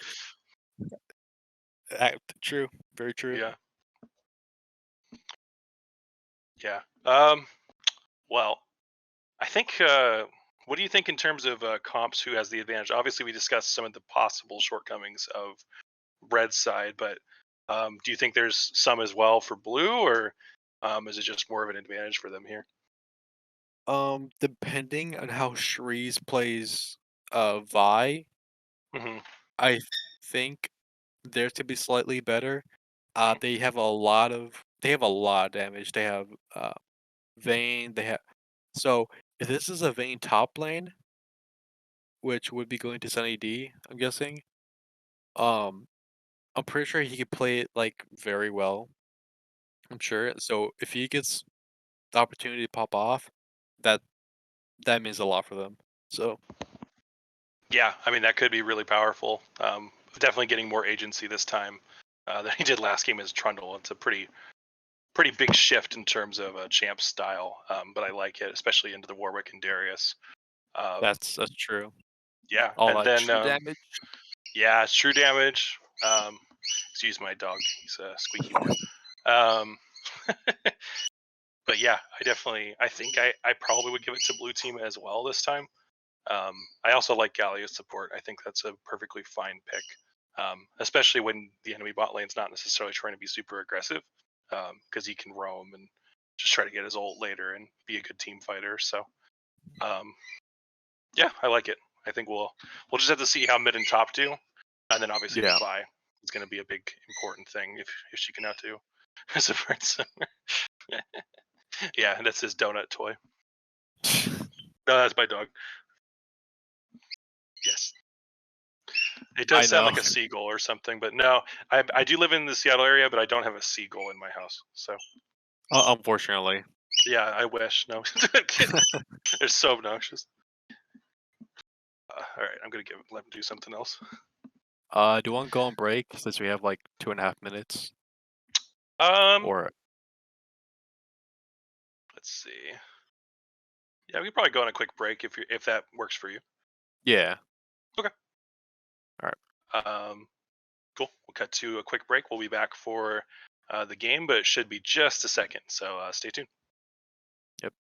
True, very true.
Yeah, yeah. Well, I think. What do you think in terms of comps? Who has the advantage? Obviously, we discussed some of the possible shortcomings of red side, but do you think there's some as well for blue, or is it just more of an advantage for them here?
Depending on how Shreeze plays, Vi,
Hmm.
I think theirs to be slightly better.
Hmm.
They have a lot of damage. They have Vayne. So if this is a Vayne top lane, which would be going to Sunny D, I'm guessing. Um, I'm pretty sure he could play it like very well. I'm sure. So if he gets the opportunity to pop off, that that means a lot for them. So
Yeah, I mean that could be really powerful. Definitely getting more agency this time than he did last game as Trundle. It's a pretty big shift in terms of champ style, but I like it, especially into the Warwick and Darius. Um,
that's true.
yeah,
All
and
that
then
true damage.
yeah, it's true damage. Excuse my dog; he's squeaky more. Um, but yeah, I think I probably would give it to blue team as well this time. I also like Galio's support. I think that's a perfectly fine pick, especially when the enemy bot lane's not necessarily trying to be super aggressive, because he can roam and just try to get his ult later and be a good team fighter. So, um, yeah, I like it. I think we'll just have to see how mid and top do, and then obviously with
Yeah.
Vi, it's going to be a big important thing if she can outdo as a friend. Yeah, and that's his donut toy. No, that's my dog. Yes. It does
I
sound
know.
like a seagull or something, but no, I do live in the Seattle area, but I don't have a seagull in my house. So
Unfortunately.
yeah, I wish. No, they're so obnoxious. All right, I'm gonna let him do something else.
Do you want to go on break since we have like 2.5 minutes?
Um,
Or
let's see. Yeah, we could probably go on a quick break if that works for you.
yeah.
Okay.
All right.
Cool. We'll cut to a quick break. We'll be back for the game, but it should be just a second. So stay tuned.
Yep.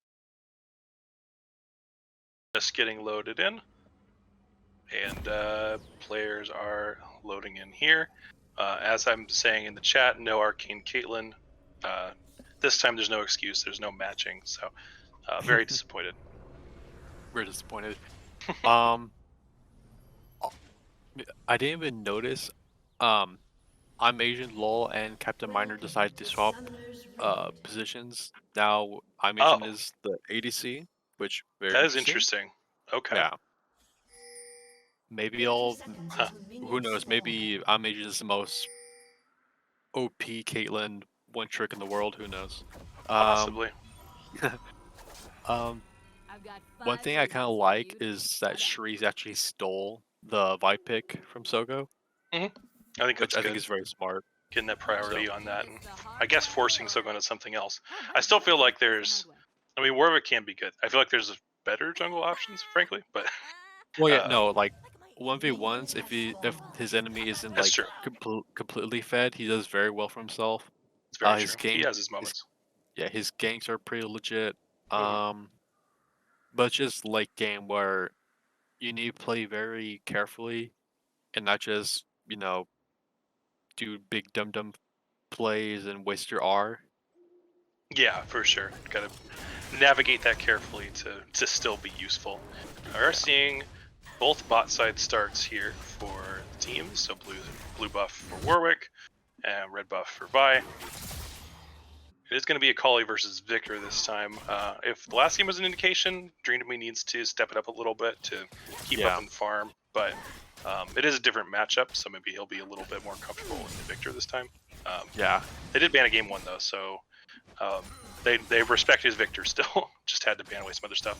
Just getting loaded in. And players are loading in here. As I'm saying in the chat, no Arcane Caitlyn. This time there's no excuse. There's no matching. So very disappointed.
We're disappointed. Um, uh, I didn't even notice. Um, I'm Asian LOL and Captain Miner
Welcome
decided to
to
swap
Summoner's Rift.
positions. Now I'm Asian
Oh,
is the ADC, which very
that is
interesting.
interesting. Okay.
Yeah. Maybe
30
I'll
seconds
Huh.
until
who
minions
knows,
spawn.
maybe I'm Asian is the most OP Caitlyn one trick in the world, who knows. Um
Possibly.
Um, One thing I kind of like is that Shreeze actually stole the Vi pick from Soko,
Hmm. I think
which
that's
I think
good.
is very smart.
Getting that
So
priority on that, and I guess forcing Soko into something else. I still feel like there's. I mean, Warwick can be good. I feel like there's better jungle options, frankly, but
well, yeah,
uh,
no, like 1v1s, if his enemy isn't
that's
like
true.
completely fed, he does very well for himself.
It's very
His
true. He
gang,
has his
his
moments.
yeah, his ganks are pretty legit.
Hmm.
But it's just like game where you need to play very carefully and not just do big dumb plays and waste your R.
Yeah, for sure. Got to navigate that carefully to still be useful. We are
Yeah,
seeing both bot side starts here for the teams. So blue buff for Warwick and red buff for Vi. It is going to be a Kali versus Victor this time. If the last game was an indication, Dream to Me needs to step it up a little bit to keep up
yeah,
and farm. But it is a different matchup, so maybe he'll be a little bit more comfortable in the Victor this time. Um,
yeah,
they did ban a game 1 though, so um, they respect his Victor still. Just had to ban away some other stuff.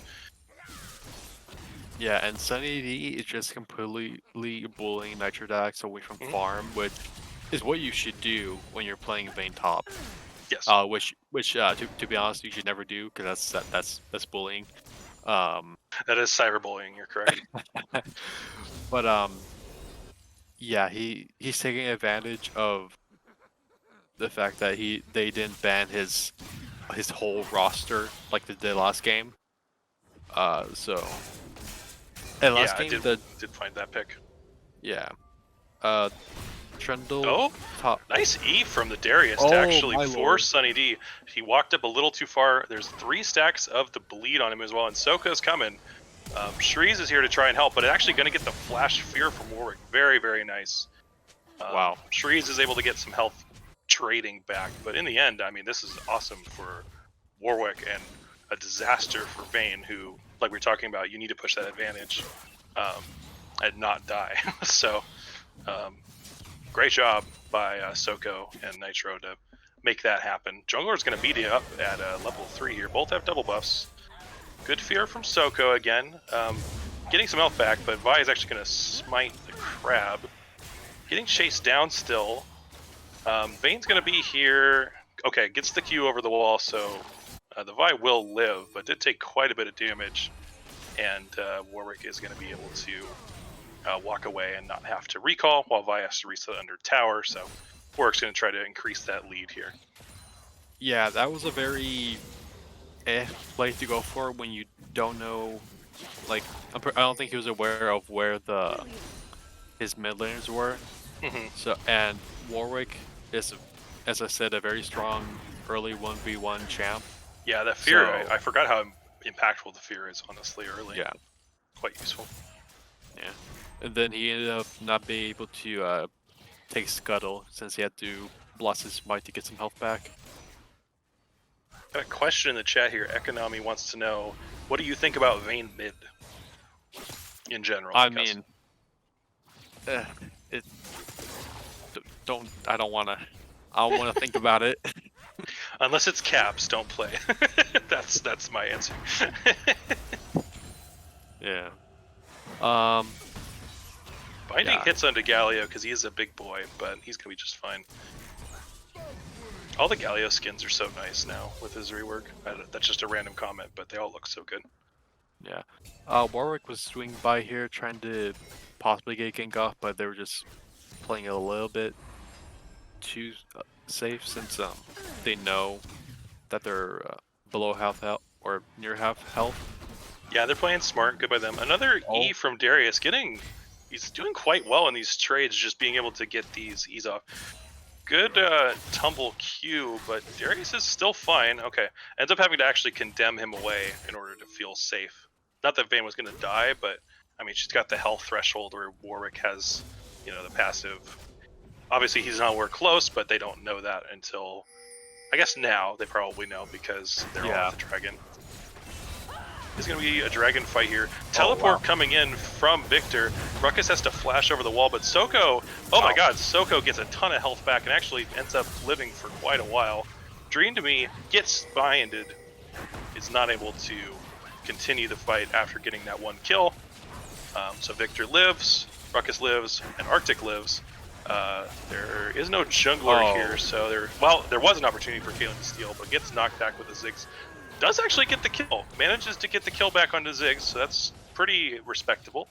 yeah. And Sunny D is just completely bullying Nitrodax away from
Mhm.
farm, which is what you should do when you're playing Vayne top.
Yes,
Which to be honest, you should never do because that's bullying. Um,
that is cyberbullying. You're correct.
but yeah, he's taking advantage of the fact that they didn't ban his whole roster like they did last game. So and
Yeah,
last
I
game the
did find that pick.
yeah uh Trundle
Oh,
top.
nice E from the Darius to
Oh
actually
my lord!
force Sunny D. He walked up a little too far. There's 3 stacks of the bleed on him as well, and Soka's coming. Shreeze is here to try and help, but actually going to get the flash fear from Warwick. Very, very nice.
Wow.
Shreeze is able to get some health trading back, but in the end, I mean, this is awesome for Warwick and a disaster for Vayne, who, like we are talking about, you need to push that advantage and not die. So, great job by Soko and Nitro to make that happen. Jungler is going to beat you up at level 3 here. Both have double buffs. Good fear from Soko again. Getting some health back, but Vi is actually going to smite the crab. Getting chased down still. Vayne's going to be here. Okay, gets the Q over the wall, so the Vi will live, but did take quite a bit of damage. And Warwick is going to be able to walk away and not have to recall, while Vi has to reset under tower, so Warwick's going to try to increase that lead here.
Yeah, that was a very play to go for when you don't know. Like I don't think he was aware of where his mid laners were.
Mm-hmm.
So and Warwick is, as I said, a very strong early 1v1 champ.
Yeah, that fear,
So
I forgot how impactful the fear is, honestly, early.
yeah,
Quite useful.
yeah. And then he ended up not being able to take Scuttle since he had to blast his might to get some health back.
Got a question in the chat here. Economy wants to know, what do you think about Vayne mid in general?
I mean, it I don't want to think about it.
Unless it's caps, don't play. That's my answer.
Yeah.
Binding
Yeah.
hits onto Galio because he is a big boy, but he's gonna be just fine. All the Galio skins are so nice now with his rework. That's just a random comment, but they all look so good.
Yeah. Warwick was swinging by here trying to possibly get gank off, but they were just playing a little bit too safe since they know that they're below half health or near half health.
Yeah, they're playing smart. Good by them. Another E from Darius. He's doing quite well in these trades, just being able to get these E's off. Good tumble Q, but Darius is still fine. Okay, ends up having to actually condemn him away in order to feel safe. Not that Vayne was going to die, but I mean, she's got the health threshold where Warwick has, the passive. Obviously, he's nowhere close, but they don't know that until, I guess now they probably know because they're all at the dragon. There's going to be a dragon fight here. Teleport coming in from Victor. Ruckus has to flash over the wall, but Soko, my god, Soko gets a ton of health back and actually ends up living for quite a while. Dream to Me gets binded. is not able to continue the fight after getting that one kill. So Victor lives, Ruckus lives, and Arctic lives. There is no jungler here, so there was an opportunity for Caitlyn to steal, but gets knocked back with the Ziggs. Does actually get the kill, manages to get the kill back onto Ziggs, so that's pretty respectable,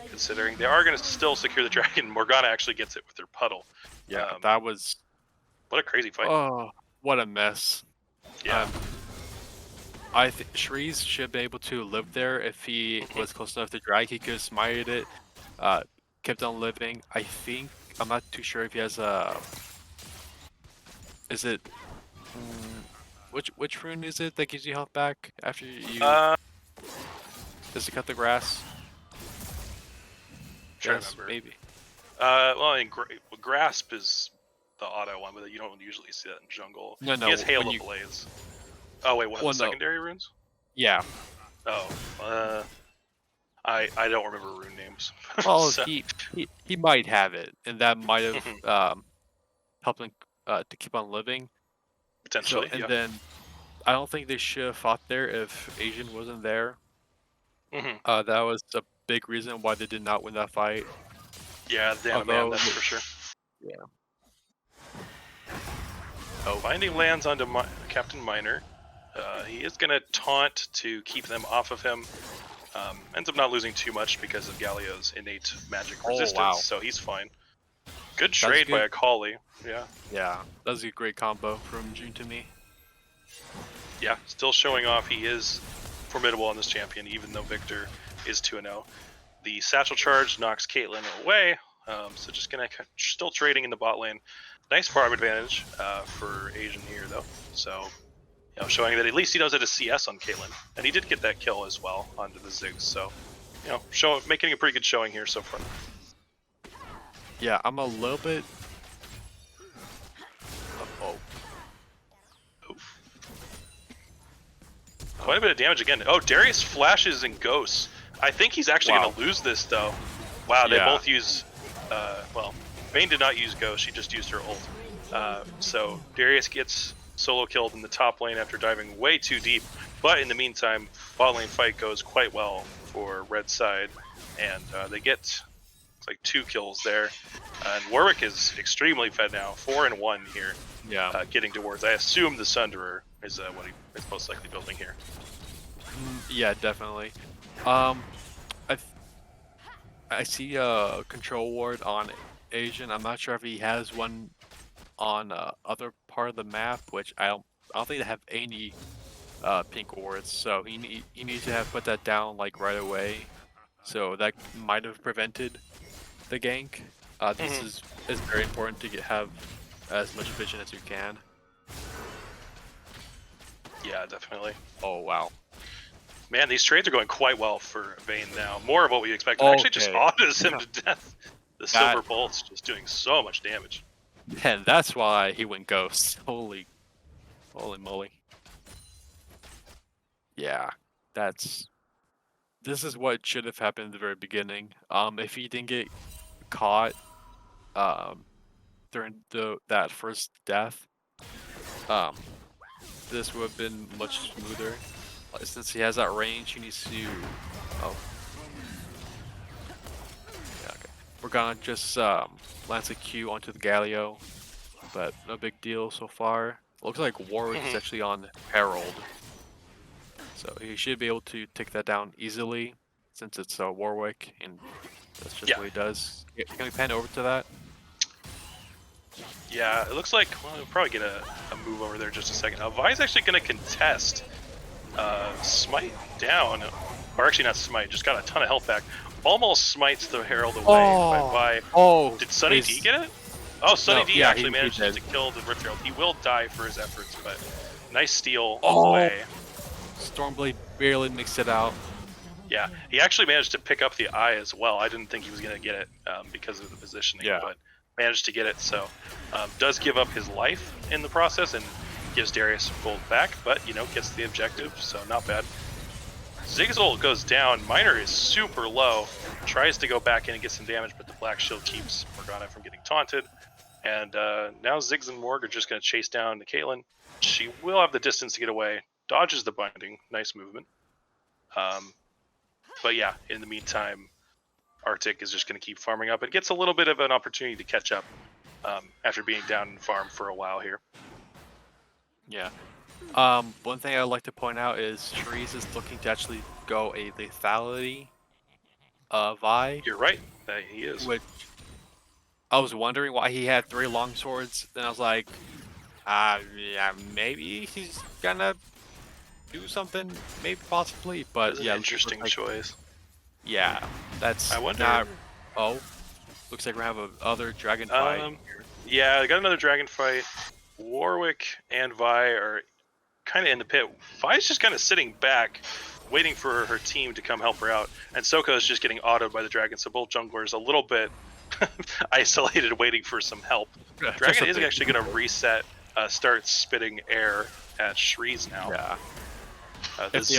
considering they are going to still secure the dragon. Morgana actually gets it with her puddle.
Yeah, that was...
What a crazy fight.
Oh, what a mess.
Yeah.
I think Shreeze should be able to live there if he was close enough to drag. He could have smited it, kept on living. I think, I'm not too sure if he has a... Is it... Which rune is it that gives you health back after you... Does it cut the grass?
Yes,
maybe.
Well, I mean, Grasp is the auto one, but you don't usually see that in jungle.
No,
he has Hail of Blaze. Oh wait, what? Secondary runes?
Yeah.
Oh, I don't remember rune names.
Well, so. he might have it, and that might have helped him to keep on living.
Potentially.
So, and then I don't think they should have fought there if Asian wasn't there. That was a big reason why they did not win that fight.
Yeah, damn man, that's for sure.
Yeah.
Binding lands onto Captain Miner. He is going to taunt to keep them off of him. Ends up not losing too much because of Galio's innate magic resistance, so he's fine. Good trade by Akali. Yeah.
Yeah, that was a great combo from June to me.
Yeah, still showing off he is formidable on this champion, even though Victor is 2-0. The Satchel Charge knocks Caitlyn away, so just gonna still trading in the bot lane. Nice farm advantage for Asian here, though. So, you know, showing that at least he knows how to CS on Caitlyn, and he did get that kill as well onto the Ziggs. So, you know, making a pretty good showing here so far.
Yeah, I'm a little bit.
Quite a bit of damage again. Oh, Darius flashes and ghosts. I think he's actually going to lose this, though. Wow, they both use... well, Vayne did not use ghost, she just used her ult. So Darius gets solo killed in the top lane after diving way too deep. But in the meantime, bot lane fight goes quite well for red side. And they get like 2 kills there. And Warwick is extremely fed now. 4-1 here.
Yeah.
Getting towards, I assume the Sunderer is what he is most likely building here.
Yeah, definitely. I see a control ward on Asian. I'm not sure if he has one on other part of the map, which I don't think they have any pink wards. So he needs to have put that down like right away. So that might have prevented the gank. This is very important to have as much vision as you can.
Yeah, definitely.
Oh wow.
Man, these trades are going quite well for Vayne now. More of what we expected. Actually just autos him to death. The Silver Bolt's just doing so much damage.
And that's why he went ghost. Holy moly. Yeah, this is what should have happened in the very beginning. If he didn't get caught during that first death, this would have been much smoother. Since he has that range, he needs to... Oh. Yeah, okay. We're gonna just lance a Q onto the Galio, but no big deal so far. Looks like Warwick is actually on Herald, so he should be able to take that down easily since it's Warwick, and that's just what he does. Can we pan over to that?
Yeah, it looks like we'll probably get a move over there in just a second. Vi's actually going to contest Smite down, or actually not Smite, just got a ton of health back. Almost smites the Herald away by Vi. Did Sunny D get it? Oh, Sunny D actually managed to kill the Rift Herald. He will die for his efforts, but nice steal away.
Stormblade barely mixed it out.
Yeah, he actually managed to pick up the eye as well. I didn't think he was going to get it because of the positioning, but managed to get it. So does give up his life in the process and gives Darius gold back, but you know, gets the objective, so not bad. Ziggs ult goes down. Miner is super low. Tries to go back in and get some damage, but the Black Shield keeps Morgana from getting taunted. And now Ziggs and Morg are just going to chase down the Caitlyn. She will have the distance to get away. dodges the binding. Nice movement. But yeah, in the meantime, Arctic is just going to keep farming up. It gets a little bit of an opportunity to catch up after being down in farm for a while here.
Yeah. One thing I'd like to point out is Trees is looking to actually go a lethality Vi,
You're right, he is.
which I was wondering why he had 3 long swords. Then I was like, yeah, maybe he's gonna do something, maybe possibly. But
That's
yeah,
an interesting choice.
Yeah, that's
I wonder.
not. Oh, looks like we have a other dragon fight.
Yeah, I got another dragon fight. Warwick and Vi are kind of in the pit. Vi's just kind of sitting back, waiting for her team to come help her out. And Soko is just getting autoed by the dragon, so both junglers a little bit isolated, waiting for some help. Dragon is actually going to reset, start spitting air at Shrees now.
Yeah.
If
they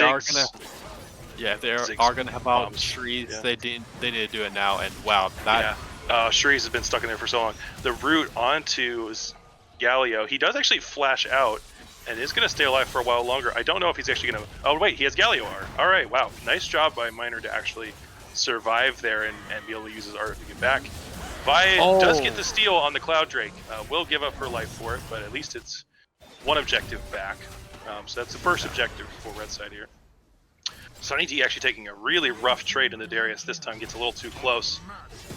are gonna have out Shrees,
yeah.
they need to do it now. And wow, that
Shrees has been stuck in there for so long. The route onto Galio, he does actually flash out and is going to stay alive for a while longer. I don't know if he's actually going to... Oh, wait, he has Galio R. All right, wow. Nice job by Miner to actually survive there and be able to use his art to get back. Vi does get the steal on the Cloud Drake. Will give up her life for it, but at least it's one objective back. So that's the first objective for Red Side here. Sunny D actually taking a really rough trade in the Darius. This time gets a little too close.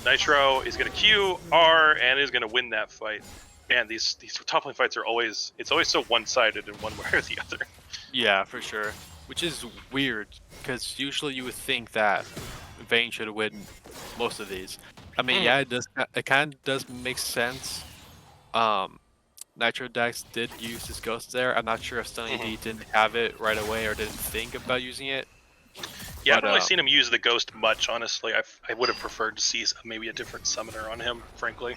Nitro is going to Q, R, and is going to win that fight. Man, these top lane fights are always so one-sided in one way or the other.
Yeah, for sure. Which is weird, because usually you would think that Vayne should win most of these. I mean, yeah, it kind of does make sense. Nitro Dex did use his ghost there. I'm not sure if Sunny D didn't have it right away or didn't think about using it.
Yeah, I haven't really seen him use the ghost much, honestly. I would have preferred to see maybe a different summoner on him, frankly.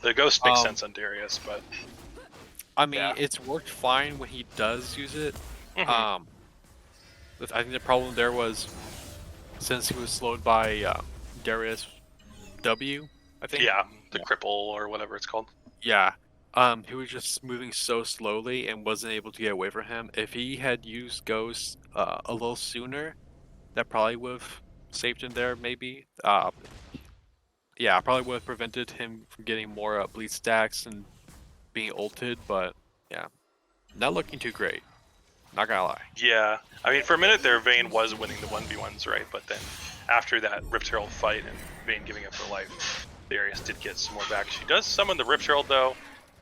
The ghost makes sense on Darius, but...
I mean, it's worked fine when he does use it. I think the problem there was, since he was slowed by Darius W, I think?
Yeah, the cripple or whatever it's called.
Yeah. He was just moving so slowly and wasn't able to get away from him. If he had used Ghost a little sooner, that probably would have saved him there, maybe. Yeah, probably would have prevented him from getting more bleed stacks and being ulted, but yeah. Not looking too great. Not gonna lie.
Yeah, I mean, for a minute there, Vayne was winning the 1v1s, right? But then after that Rift Herald fight and Vayne giving up her life, Darius did get some more back. She does summon the Rift Herald, though.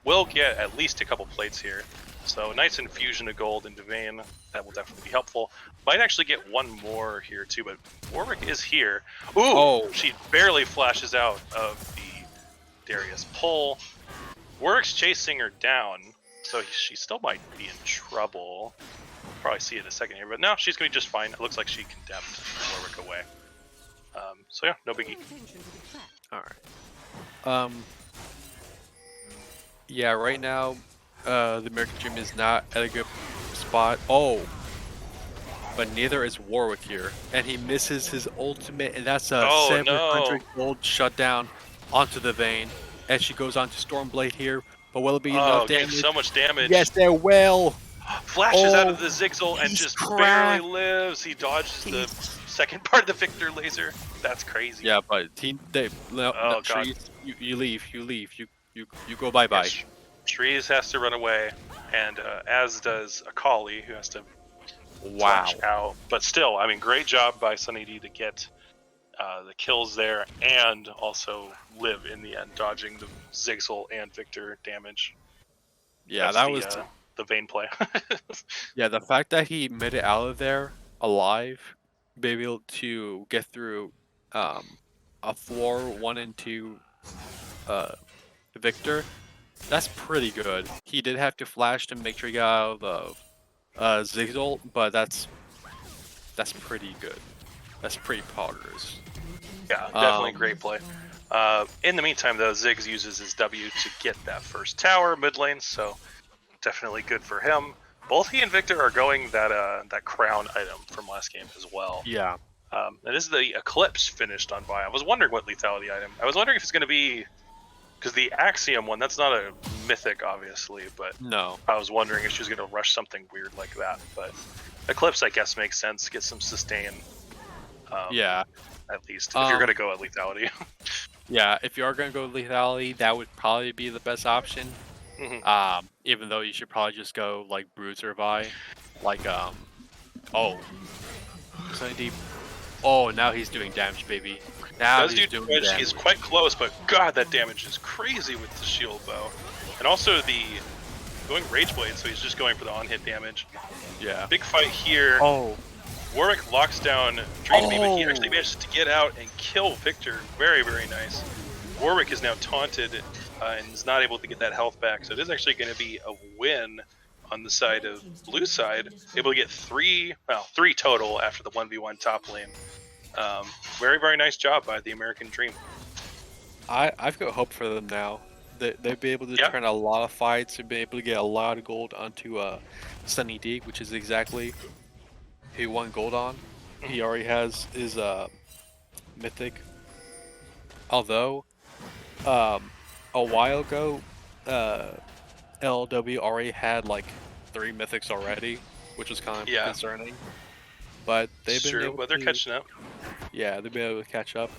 Will get at least a couple plates here. So nice infusion of gold into Vayne. That will definitely be helpful. Might actually get one more here, too, but Warwick is here. Ooh! She barely flashes out of the Darius pull. Warwick's chasing her down, so she still might be in trouble. We'll probably see it in a second here, but no, she's going to be just fine. It looks like she condemned Warwick away. So yeah, no biggie.
Alright. Yeah, right now, the American Dream is not at a good spot. But neither is Warwick here. And he misses his ultimate, and that's a 700 gold shutdown onto the Vayne. And she goes on to Stormblade here. But will it be enough damage?
So much damage.
Yes, there will.
Flashes out of the Zigzal and just barely lives. He dodges the second part of the Victor laser. That's crazy.
Yeah, but Trees, you leave. You go bye-bye.
Yes, Trees has to run away, and as does Akali, who has to flash out. But still, I mean, great job by Sunny D to get the kills there and also live in the end, dodging the Zigzal and Victor damage.
Yeah,
that was the Vayne play.
Yeah, the fact that he made it out of there alive, be able to get through a 4-1 and 2 Victor, that's pretty good. He did have to flash to make sure he got out of Zigzal, but that's pretty good. That's pretty poggers.
Yeah, definitely great play. In the meantime, though, Ziggs uses his W to get that first tower mid lane, so definitely good for him. Both he and Victor are going that crown item from last game as well.
Yeah.
And this is the Eclipse finished on Vi. I was wondering what lethality item. I was wondering if it's going to be Because the Axiom one, that's not a mythic, obviously, but
No.
I was wondering if she was going to rush something weird like that. But Eclipse, I guess, makes sense. Get some sustain.
Yeah.
At least if you're going to go at lethality.
Yeah, if you are gonna go lethality, that would probably be the best option. Even though you should probably just go like Bruiser Vi, like oh, Sunny Deep. Oh, now he's doing damage, baby. Now
Does
he's
do
doing
damage.
damage.
He's quite close, but God, that damage is crazy with the shield bow, and also the going Rage Blade. So he's just going for the on-hit damage.
Yeah.
Big fight here.
Oh.
Warwick locks down Dream Me, but he actually manages to get out and kill Victor. Very, very nice. Warwick is now taunted and is not able to get that health back, so it is actually going to be a win on the side of blue side. Able to get three total after the 1v1 top lane. Very, very nice job by the American Dream.
I've got hope for them now. They'll be able to turn a lot of fights and be able to get a lot of gold onto Sunny D, which is exactly who he won gold on. He already has his mythic. Although, a while ago, LLW already had like 3 mythics already, which was kind of concerning. But they've been able
but they're catching up.
Yeah, they've been able to catch up.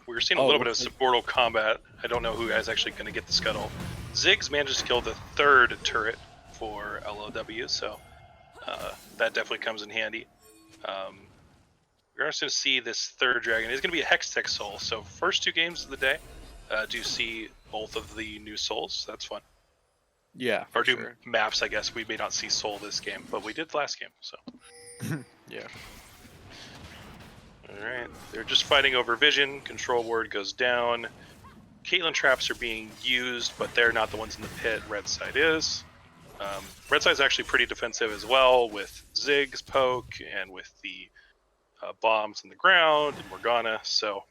We were seeing a little bit of supportal combat. I don't know who is actually going to get the scuttle. Ziggs manages to kill the 3rd turret for LLW, so that definitely comes in handy. We're also going to see this 3rd dragon. It's going to be a Hextech soul, so first 2 games of the day do see both of the new souls. That's fun.
Yeah,
or do maps, I guess. We may not see soul this game, but we did last game, so.
Yeah.
Alright, they're just fighting over vision. Control ward goes down. Caitlyn traps are being used, but they're not the ones in the pit. Red side is. Red side's actually pretty defensive as well, with Ziggs poke and with the bombs in the ground and Morgana. So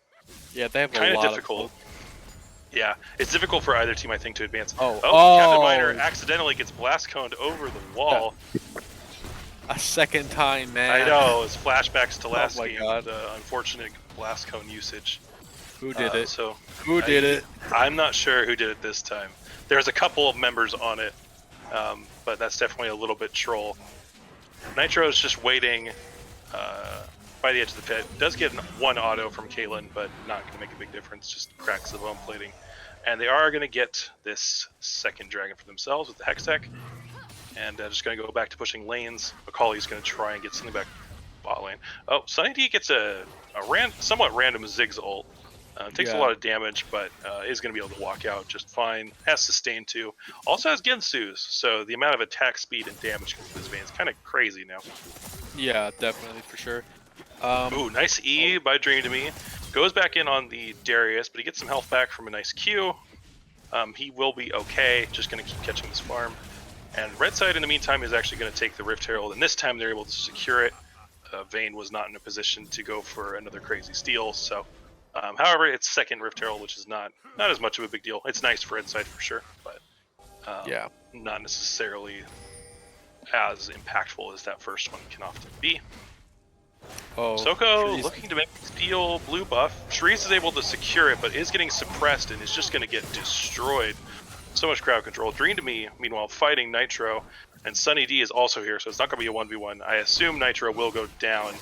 yeah, they have
kind
of
difficult. Yeah, it's difficult for either team, I think, to advance.
Captain
Miner accidentally gets blast coned over the wall.
A second time, man.
I know, it's flashbacks to last game.
God.
The unfortunate blast cone usage.
Who did it?
So
who did it?
I'm not sure who did it this time. There's a couple of members on it, but that's definitely a little bit troll. Nitro is just waiting by the edge of the pit. Does get 1 auto from Caitlyn, but not going to make a big difference. Just cracks the bone plating. And they are going to get this 2nd dragon for themselves with the Hextech. And just going to go back to pushing lanes. Macaulay's going to try and get something back bot lane. Oh, Sunny D gets a somewhat random Ziggs ult. Takes a lot of damage, but is going to be able to walk out just fine. Has sustain too. Also has Gensu's, so the amount of attack speed and damage coming from this vein is kind of crazy now.
Yeah, definitely, for sure.
Ooh, nice E by Dream to Me. Goes back in on the Darius, but he gets some health back from a nice Q. He will be okay, just going to keep catching this farm. And Red side, in the meantime, is actually going to take the Rift Herald, and this time they're able to secure it. Vayne was not in a position to go for another crazy steal, so... however, it's 2nd Rift Herald, which is not as much of a big deal. It's nice for Red side for sure, but not necessarily as impactful as that first one can often be. Soko looking to make steal blue buff. Shreeze is able to secure it, but is getting suppressed and is just going to get destroyed. So much crowd control. Dream to Me, meanwhile, fighting Nitro, and Sunny D is also here, so it's not going to be a 1v1. I assume Nitro will go down.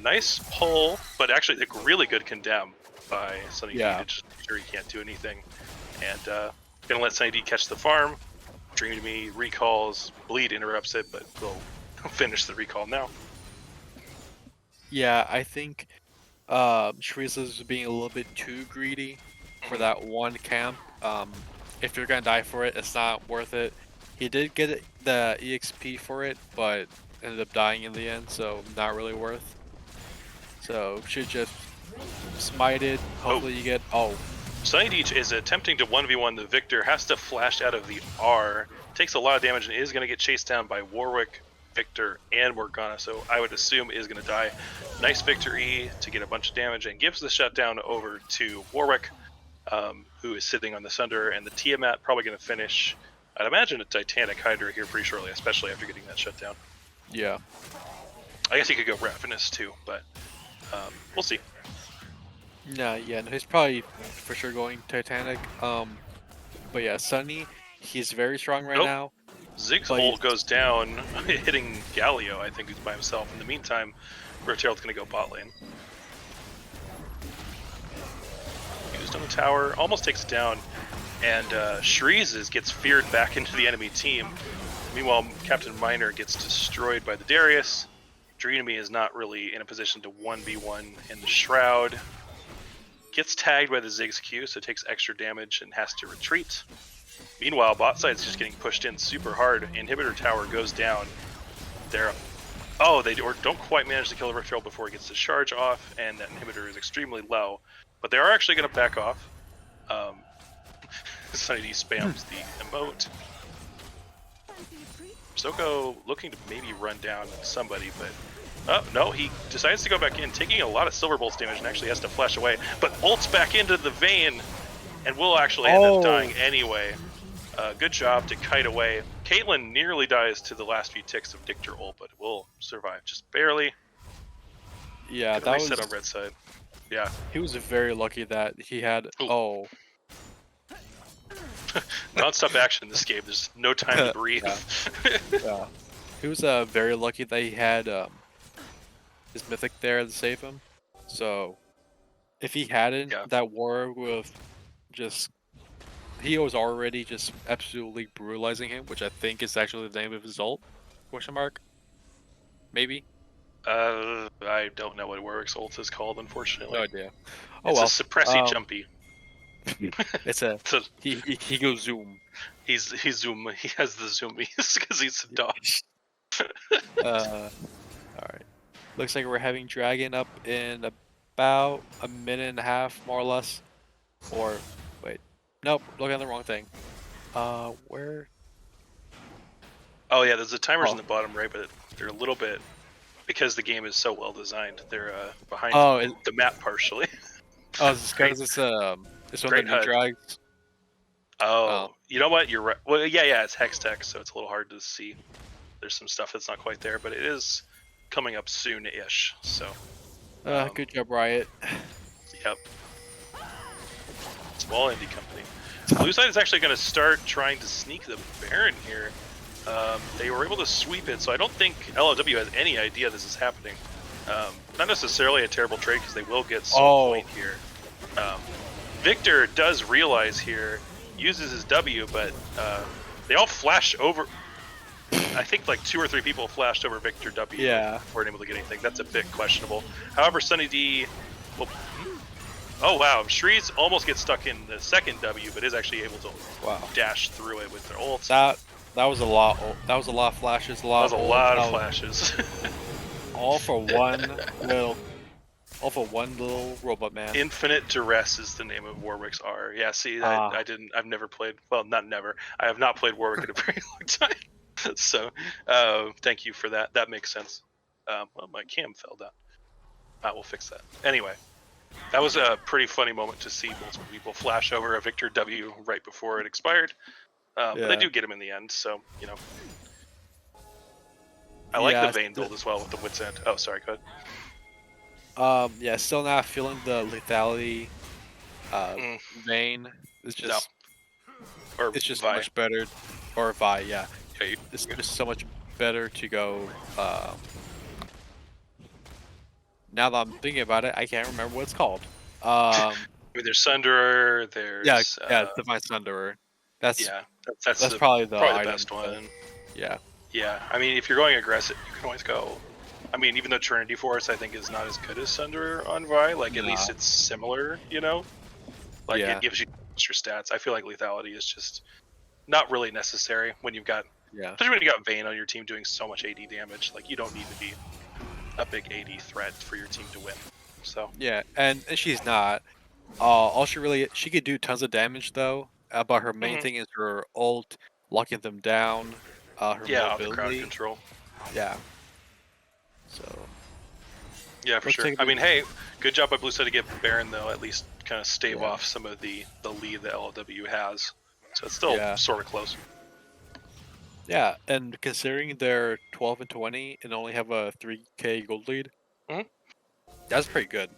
Nice pull, but actually a really good condemn by Sunny D to just make sure he can't do anything. And gonna let Sunny D catch the farm. Dream to Me recalls, Bleed interrupts it, but we'll finish the recall now.
Yeah, I think Shreeza's being a little bit too greedy for that one camp. If you're gonna die for it, it's not worth it. He did get the EXP for it, but ended up dying in the end, so not really worth. So should just smite it. Hopefully you get
Sunny D is attempting to 1v1 the Victor, has to flash out of the R, takes a lot of damage and is going to get chased down by Warwick, Victor, and Morgana, so I would assume is going to die. Nice Victor E to get a bunch of damage and gives the shutdown over to Warwick, who is sitting on the Sunder, and the Tiamat probably going to finish, I'd imagine, a Titanic Hydra here pretty shortly, especially after getting that shutdown.
Yeah.
I guess he could go Ravenous too, but we'll see.
No, he's probably for sure going Titanic. But yeah, Sunny, he's very strong right
Nope.
now.
Zig's
But
ult goes down, hitting Galio. I think he's by himself. In the meantime, Rift Herald's going to go bot lane. Used on the tower, almost takes it down, and Shreeze gets feared back into the enemy team. Meanwhile, Captain Miner gets destroyed by the Darius. Dreamy is not really in a position to 1v1 in the Shroud. Gets tagged by the Ziggs Q, so takes extra damage and has to retreat. Meanwhile, bot side's just getting pushed in super hard. Inhibitor tower goes down. They're they don't quite manage to kill the Rift Herald before he gets the charge off, and that inhibitor is extremely low. But they are actually going to back off. Sunny D spams the emote. Soko looking to maybe run down somebody, but no, he decides to go back in, taking a lot of Silver Bolt's damage and actually has to flash away. But ults back into the Vayne and will actually end up dying anyway. Good job to kite away. Caitlyn nearly dies to the last few ticks of Dictor ult, but will survive just barely.
yeah,
that reset on red side. Yeah.
He was very lucky that he had.
Ooh. Non-stop action in this game. There's no time to breathe.
Yeah. He was very lucky that he had his mythic there to save him. So if he hadn't, that war with just he was already just absolutely brutalizing him, which I think is actually the name of his ult. Question mark? Maybe.
I don't know what Warwick's ult is called, unfortunately.
No idea.
It's a suppressy jumpy.
It's a he goes zoom.
He's zoom. He has the zoomies because he's a dog.
All right. Looks like we're having Dragon up in about a minute and a half, more or less. Or wait, nope, looking at the wrong thing. Where?
Oh yeah, there's the timers in the bottom right, but they're a little bit because the game is so well designed. They're behind the map partially.
Oh, it's because it's one of the new drags.
Oh, you know what? You're right. Well, yeah, it's hex text, so it's a little hard to see. There's some stuff that's not quite there, but it is coming up soon-ish. So.
Good job, Riot.
Yep. Small indie company. Blue side is actually going to start trying to sneak the Baron here. They were able to sweep it, so I don't think LLW has any idea this is happening. Not necessarily a terrible trade because they will get some point here. Victor does realize here, uses his W, but they all flash over. I think like 2 or 3 people flashed over Victor W.
Yeah.
Weren't able to get anything. That's a bit questionable. However, Sunny D will. Oh wow, Shreeze almost gets stuck in the second W, but is actually able to dash through it with their ults.
That was a lot. That was a lot of flashes.
That was a lot of flashes.
all for one little robot man.
Infinite Duress is the name of Warwick's R. Yeah, see, I've never played. Well, not never. I have not played Warwick in a very long time. So, thank you for that. That makes sense. Well, my cam fell down. We'll fix that. Anyway, that was a pretty funny moment to see multiple people flash over a Victor W right before it expired. But they do get him in the end, so, you know. I like the Vayne build as well with the Wit's End. Oh, sorry, go
ahead. Yeah, still not feeling the lethality Vayne. It's just it's just
Vi.
much better. Or Vi, yeah. It's just so much better to go. Now that I'm thinking about it, I can't remember what it's called.
I mean, there's Sunderer. There's
Divine Sunderer. That's
probably the
item,
best one.
Yeah.
Yeah, I mean, if you're going aggressive, you can always go. I mean, even though Trinity Force I think is not as good as Sunderer on Vi, like at least it's similar, you know. Like it gives you extra stats. I feel like lethality is just not really necessary when you've got.
Yeah.
Especially when you got Vayne on your team doing so much AD damage, like you don't need to be a big AD threat for your team to win. So.
Yeah, and she's not. She could do tons of damage though. But her main thing is her ult, locking them down. Her mobility.
The crowd control.
Yeah. So.
Yeah, for sure. I mean, hey, good job by Blue Side to get Baron though. At least kind of stave off some of the lead that LLW has. So it's still sort of close.
Yeah, and considering they're 12 and 20 and only have a 3K gold lead, that's pretty good.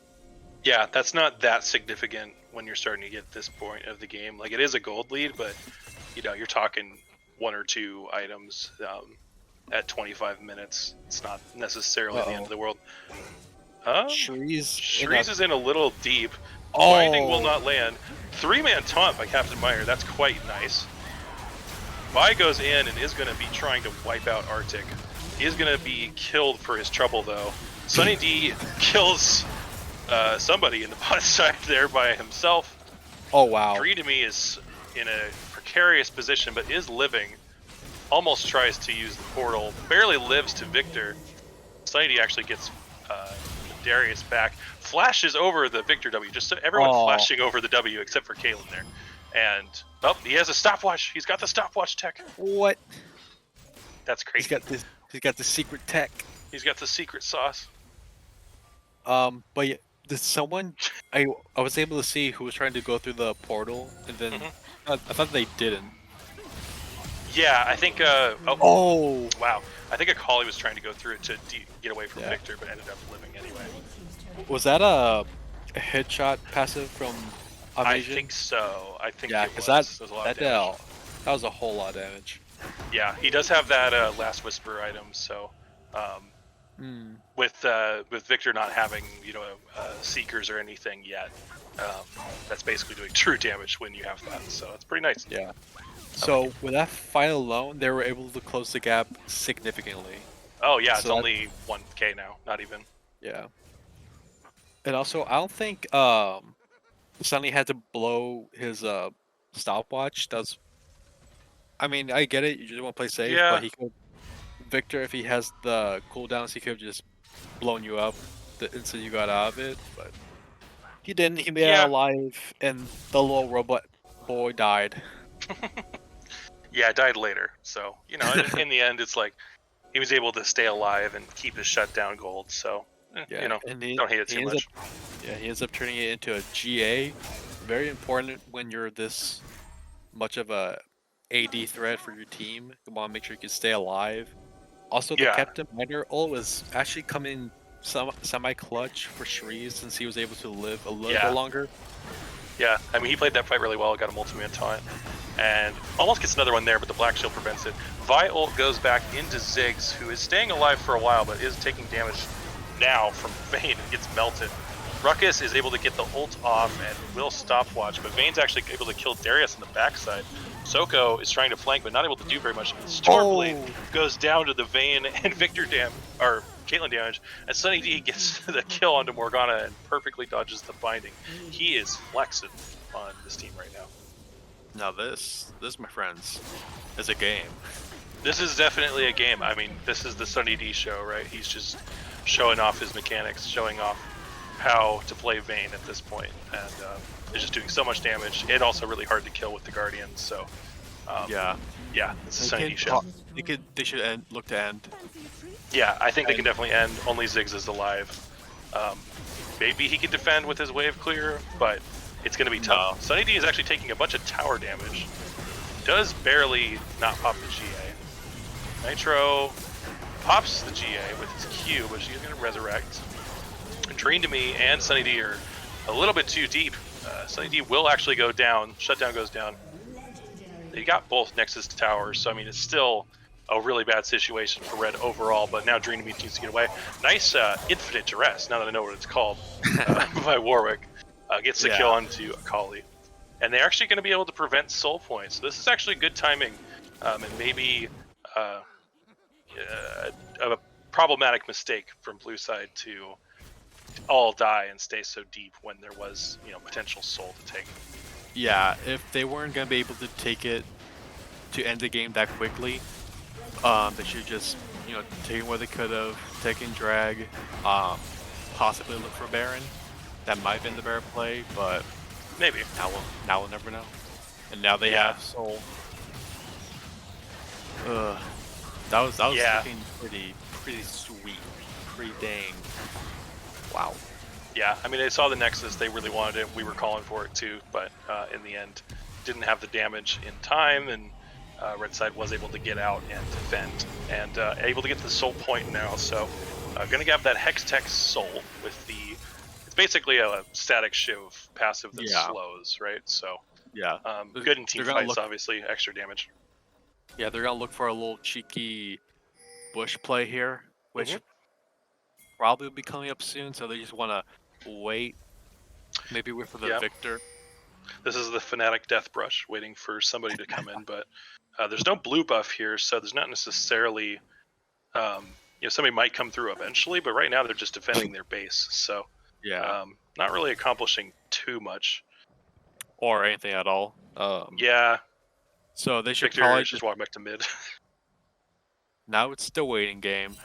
Yeah, that's not that significant when you're starting to get this point of the game. Like, it is a gold lead, but you're talking one or two items at 25 minutes. It's not necessarily the end
Uh-oh.
of the world.
Shree's in a...
Shreeze is in a little deep. Binding will
Oh!
not land. 3-man taunt by Captain Meyer. That's quite nice. Vi goes in and is going to be trying to wipe out Arctic. He is going to be killed for his trouble, though. Sunny D kills somebody in the bot side there by himself.
Oh, wow.
Green to me is in a precarious position, but is living. Almost tries to use the portal. Barely lives to Victor. Sunny D actually gets Darius back. Flashes over the Victor W. Just so everyone flashing over the W except for Kalen there. And, he has a stopwatch. He's got the stopwatch tech.
What?
That's crazy.
He's got the secret tech.
He's got the secret sauce.
But yeah, did someone... I was able to see who was trying to go through the portal, and then I thought they didn't.
Yeah, I think...
Oh!
Wow. I think Akali was trying to go through it to get away from Victor, but ended up living anyway.
Was that a headshot passive from Evasion?
I think so. I think
yeah,
because
that was a whole lot of damage.
Yeah, he does have that Last Whisper item, so with Victor not having Seekers or anything yet, that's basically doing true damage when you have that, so it's pretty nice.
Yeah. So with that fight alone, they were able to close the gap significantly.
Oh yeah, it's only 1k now, not even.
Yeah. And also, I don't think Sunny had to blow his stopwatch. I mean, I get it. You just want to play safe, but he could. Victor, if he has the cooldowns, he could have just blown you up the instant you got out of it. But he didn't. He made it alive, and the little robot boy died.
Yeah, died later. So in the end, it's like he was able to stay alive and keep his shutdown gold. So don't hate it too much.
He ends up turning it into a GA. Very important when you're this much of a AD threat for your team. You want to make sure you can stay alive. Also, the Captain Miner ult was actually coming semi-clutch for Shreeze since he was able to live a little bit longer.
Yeah, I mean, he played that fight really well, got a multi-man taunt, and almost gets another one there, but the Black Shield prevents it. Vi ult goes back into Ziggs, who is staying alive for a while, but is taking damage now from Vayne and gets melted. Ruckus is able to get the ult off and will stopwatch, but Vayne's actually able to kill Darius on the backside. Soko is trying to flank, but not able to do very much. Stormblade goes down to the Vayne and Victor Caitlyn damage, and Sunny D gets the kill onto Morgana and perfectly dodges the binding. He is flexing on this team right now.
Now this, my friends, is a game.
This is definitely a game. I mean, this is the Sunny D show, right? He's just showing off his mechanics, showing off how to play Vayne at this point, and it's just doing so much damage. And also really hard to kill with the Guardians. So it's a Sunny D show.
They should look to end.
Yeah, I think they can definitely end. Only Ziggs is alive. Maybe he can defend with his wave clear, but it's going to be tough. Sunny D is actually taking a bunch of tower damage. Does barely not pop the GA. Nitro pops the GA with his Q, but she's going to resurrect. Dream to me and Sunny D are a little bit too deep. Sunny D will actually go down. Shutdown goes down. They got both Nexus towers, so I mean, it's still a really bad situation for Red overall, but now Dream to me needs to get away. Nice Infinite Duress, now that I know what it's called, by Warwick. Gets the kill onto Akali. And they're actually going to be able to prevent soul points. So this is actually good timing, and maybe a problematic mistake from blue side to all die and stay so deep when there was potential soul to take.
Yeah, if they weren't going to be able to take it to end the game that quickly, they should just take what they could have, taken drag, possibly look for Baron. That might have been the better play, but
maybe
now we'll never know. And now they have soul. That was looking pretty sweet, pretty dang. Wow.
Yeah, I mean, they saw the Nexus, they really wanted it, we were calling for it too, but in the end, didn't have the damage in time, and Red side was able to get out and defend, and able to get to the soul point now, so gonna have that Hex Tech soul with the, it's basically a static shiv passive that
Yeah.
slows, right? So
Yeah.
good in team
They're gonna
fights,
look.
obviously, extra damage.
Yeah, they're gonna look for a little cheeky bush play here, which probably will be coming up soon. So they just want to wait. Maybe wait for the
Yeah.
victor.
This is the Fnatic Death Brush, waiting for somebody to come in, but there's no blue buff here, so there's not necessarily, somebody might come through eventually, but right now they're just defending their base, so
Yeah.
not really accomplishing too much.
Or anything at all.
Yeah,
So they should
Victor
probably
is just walking back to mid.
now it's still waiting game.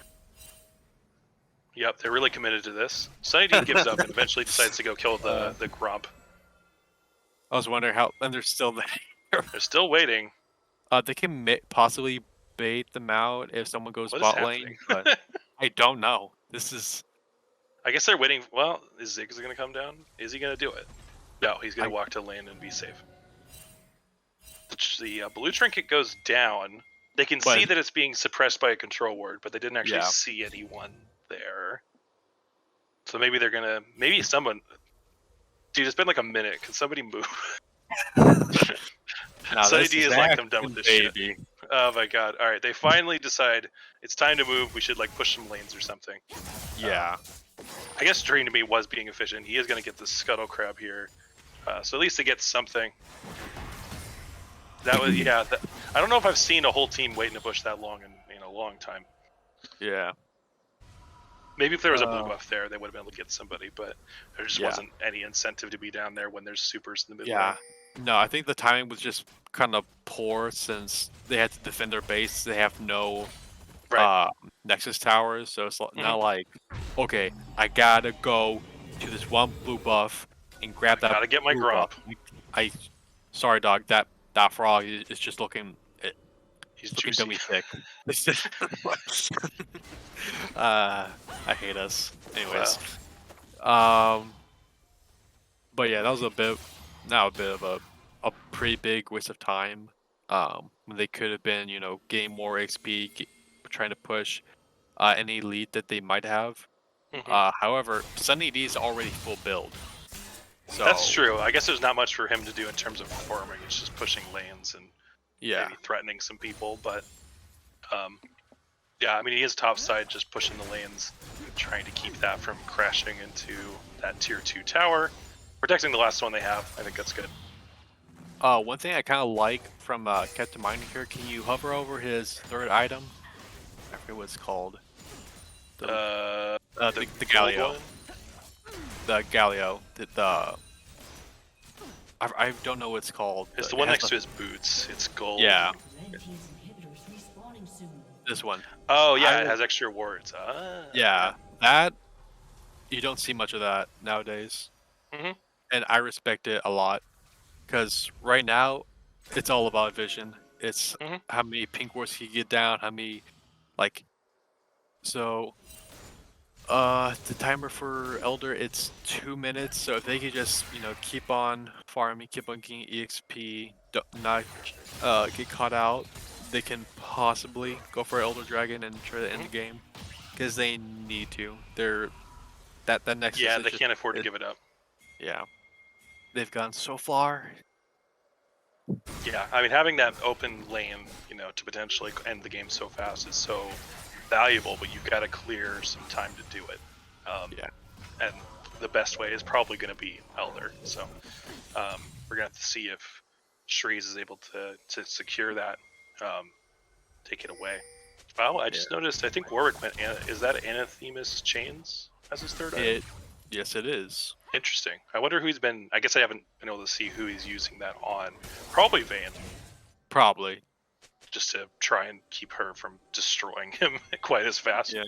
Yep, they're really committed to this. Sunny D gives up and eventually decides to go kill the Gromp.
I was wondering how, and they're still there.
They're still waiting.
They can possibly bait them out if someone goes
What is
bot
happening?
lane, but I don't know. This is.
I guess they're waiting. Well, is Ziggs going to come down? Is he going to do it? No, he's going to walk to lane and be safe. The blue trinket goes down. They can see that it's being suppressed by a control ward, but they didn't actually see anyone there. So maybe they're going to... Maybe someone... Dude, it's been like a minute. Can somebody move? Sunny D is like, I'm done with this shit. Oh my god. Alright, they finally decide it's time to move. We should like push some lanes or something.
Yeah.
I guess Dream to me was being efficient. He is going to get the Scuttle Crab here. So at least they get something. That was, I don't know if I've seen a whole team wait in a bush that long in a long time.
Yeah.
Maybe if there was a blue buff there, they would have been able to get somebody, but there just wasn't any incentive to be down there when there's supers in the middle.
Yeah. No, I think the timing was just kind of poor since they had to defend their base. They have no Nexus towers, so it's not like, okay, I gotta go to this one blue buff and grab that.
Gotta get my Gromp.
Sorry, dog. That frog is just looking.
He's
looking
juicy.
dummy thick. I hate us. Anyways, but yeah, that was a bit of a pretty big waste of time. When they could have been, getting more XP, trying to push any lead that they might have. However, Sunny D is already full build. So
that's true. I guess there's not much for him to do in terms of farming. It's just pushing lanes and maybe threatening some people. But I mean, he is top side, just pushing the lanes, trying to keep that from crashing into that tier 2 tower, protecting the last one they have. I think that's good.
One thing I kind of like from Captain Mining here, can you hover over his third item? I forget what it's called. The Galio. The Galio. I don't know what it's called.
It's the one next to his boots. It's gold.
Yeah. This one.
Oh yeah, it has extra wards.
Yeah, that you don't see much of that nowadays, and I respect it a lot because right now it's all about vision. It's how many pink wards he get down, how many so. The timer for Elder, it's 2 minutes, so if they could just, keep on farming, keep on getting EXP, not get caught out, they can possibly go for Elder Dragon and try to end the game, because they need to. They're that next.
Yeah, they can't afford to give it up.
Yeah, they've gone so far.
Yeah, I mean, having that open lane, to potentially end the game so fast is so valuable, but you've got to clear some time to do it. And the best way is probably going to be Elder. So we're going to have to see if Shreeze is able to secure that, take it away. Oh, I just noticed, I think Warwick went, is that Anathemus Chains as his third item?
Yes, it is.
Interesting. I wonder who he's been, I guess I haven't been able to see who he's using that on. Probably Vayne.
Probably.
Just to try and keep her from destroying him quite as fast.
Yeah.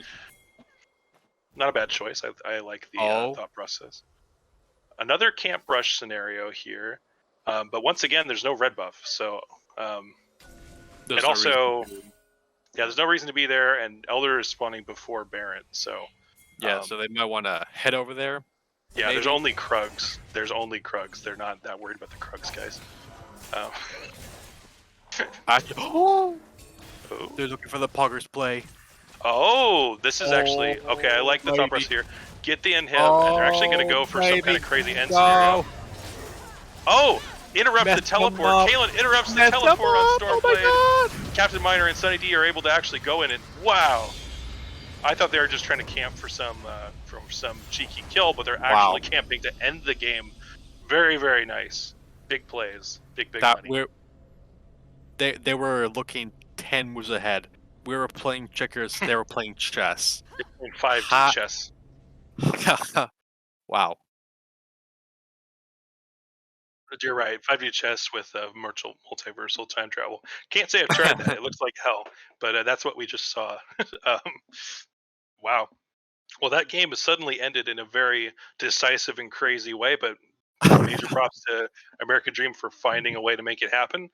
Not a bad choice. I like the thought process. Another camp rush scenario here, but once again, there's no red buff. So, there's no reason to be there, and Elder is spawning before Baron. So,
so they might want to head over there.
Yeah, maybe. There's only Krugs. They're not that worried about the Krugs guys.
They're looking for the Poggers play.
Oh, this is actually okay. I like the thought process here. get the inhib, and they're actually going to go for some kind of crazy end scenario. Oh, interrupt the teleport. Kalen interrupts the teleport on
Oh my
Stormblade.
god!
Captain Miner and Sunny D are able to actually go in, and wow. I thought they were just trying to camp for some cheeky kill, but they're actually camping to end the game. Very, very nice. Big plays. Big money.
They were looking 10 moves ahead. We were playing checkers, they were playing chess.
In 5D chess.
Wow.
You're right. 5D chess with multiversal time travel. Can't say I've tried that. It looks like hell, but that's what we just saw. um, wow. Well, that game has suddenly ended in a very decisive and crazy way, but major props to American Dream for finding a way to make it happen.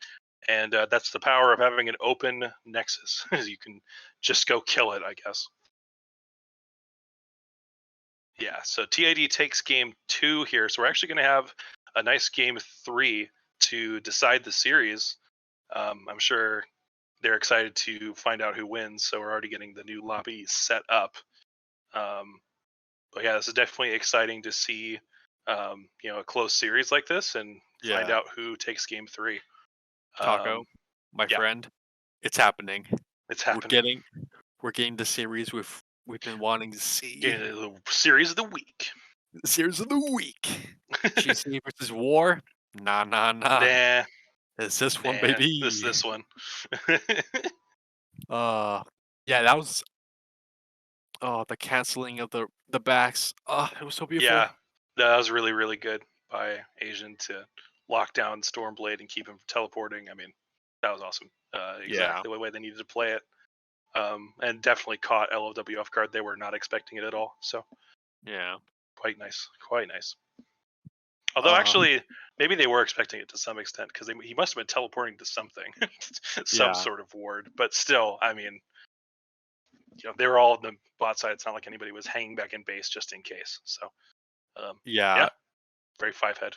And that's the power of having an open nexus. You can just go kill it, I guess. Yeah, so TID takes game 2 here. So we're actually going to have a nice game 3 to decide the series. I'm sure they're excited to find out who wins. So we're already getting the new lobby set up. But yeah, this is definitely exciting to see, a close series like this and find out who takes game 3.
Taco, my friend, it's happening.
It's happening.
We're getting the series we've been wanting to see.
Getting the series of the week.
The series of the week. GC versus War. Nah.
Nah.
It's this one, baby.
This one.
Yeah, that was the canceling of the backs. It was so beautiful.
Yeah, that was really, really good by Asian to lock down Stormblade and keep him teleporting. I mean, that was awesome. Exactly the way they needed to play it. And definitely caught LLW off guard. They were not expecting it at all. So
yeah,
quite nice. Although actually, maybe they were expecting it to some extent because he must have been teleporting to something, some sort of ward. But still, I mean, they were all on the bot side. It's not like anybody was hanging back in base just in case. So yeah, very 5-head.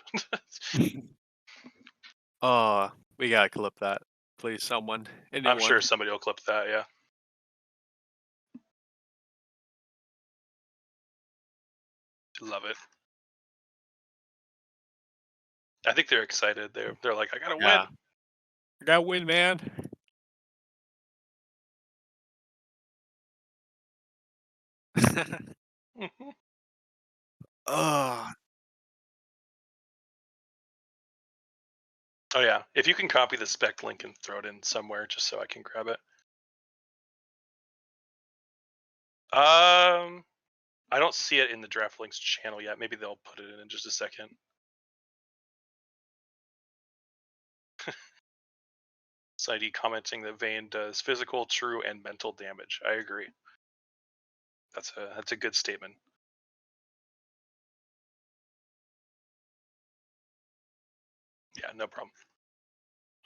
We gotta clip that, please, someone. Anyone.
I'm sure somebody will clip that. Yeah. Love it. I think they're excited. They're like, I gotta win.
I gotta win, man.
Mm-hmm. Oh yeah, if you can copy the spec link and throw it in somewhere, just so I can grab it. I don't see it in the Draft Links channel yet. Maybe they'll put it in just a second. Sidey commenting that Vayne does physical, true, and mental damage. I agree. That's a good statement. Yeah, no problem.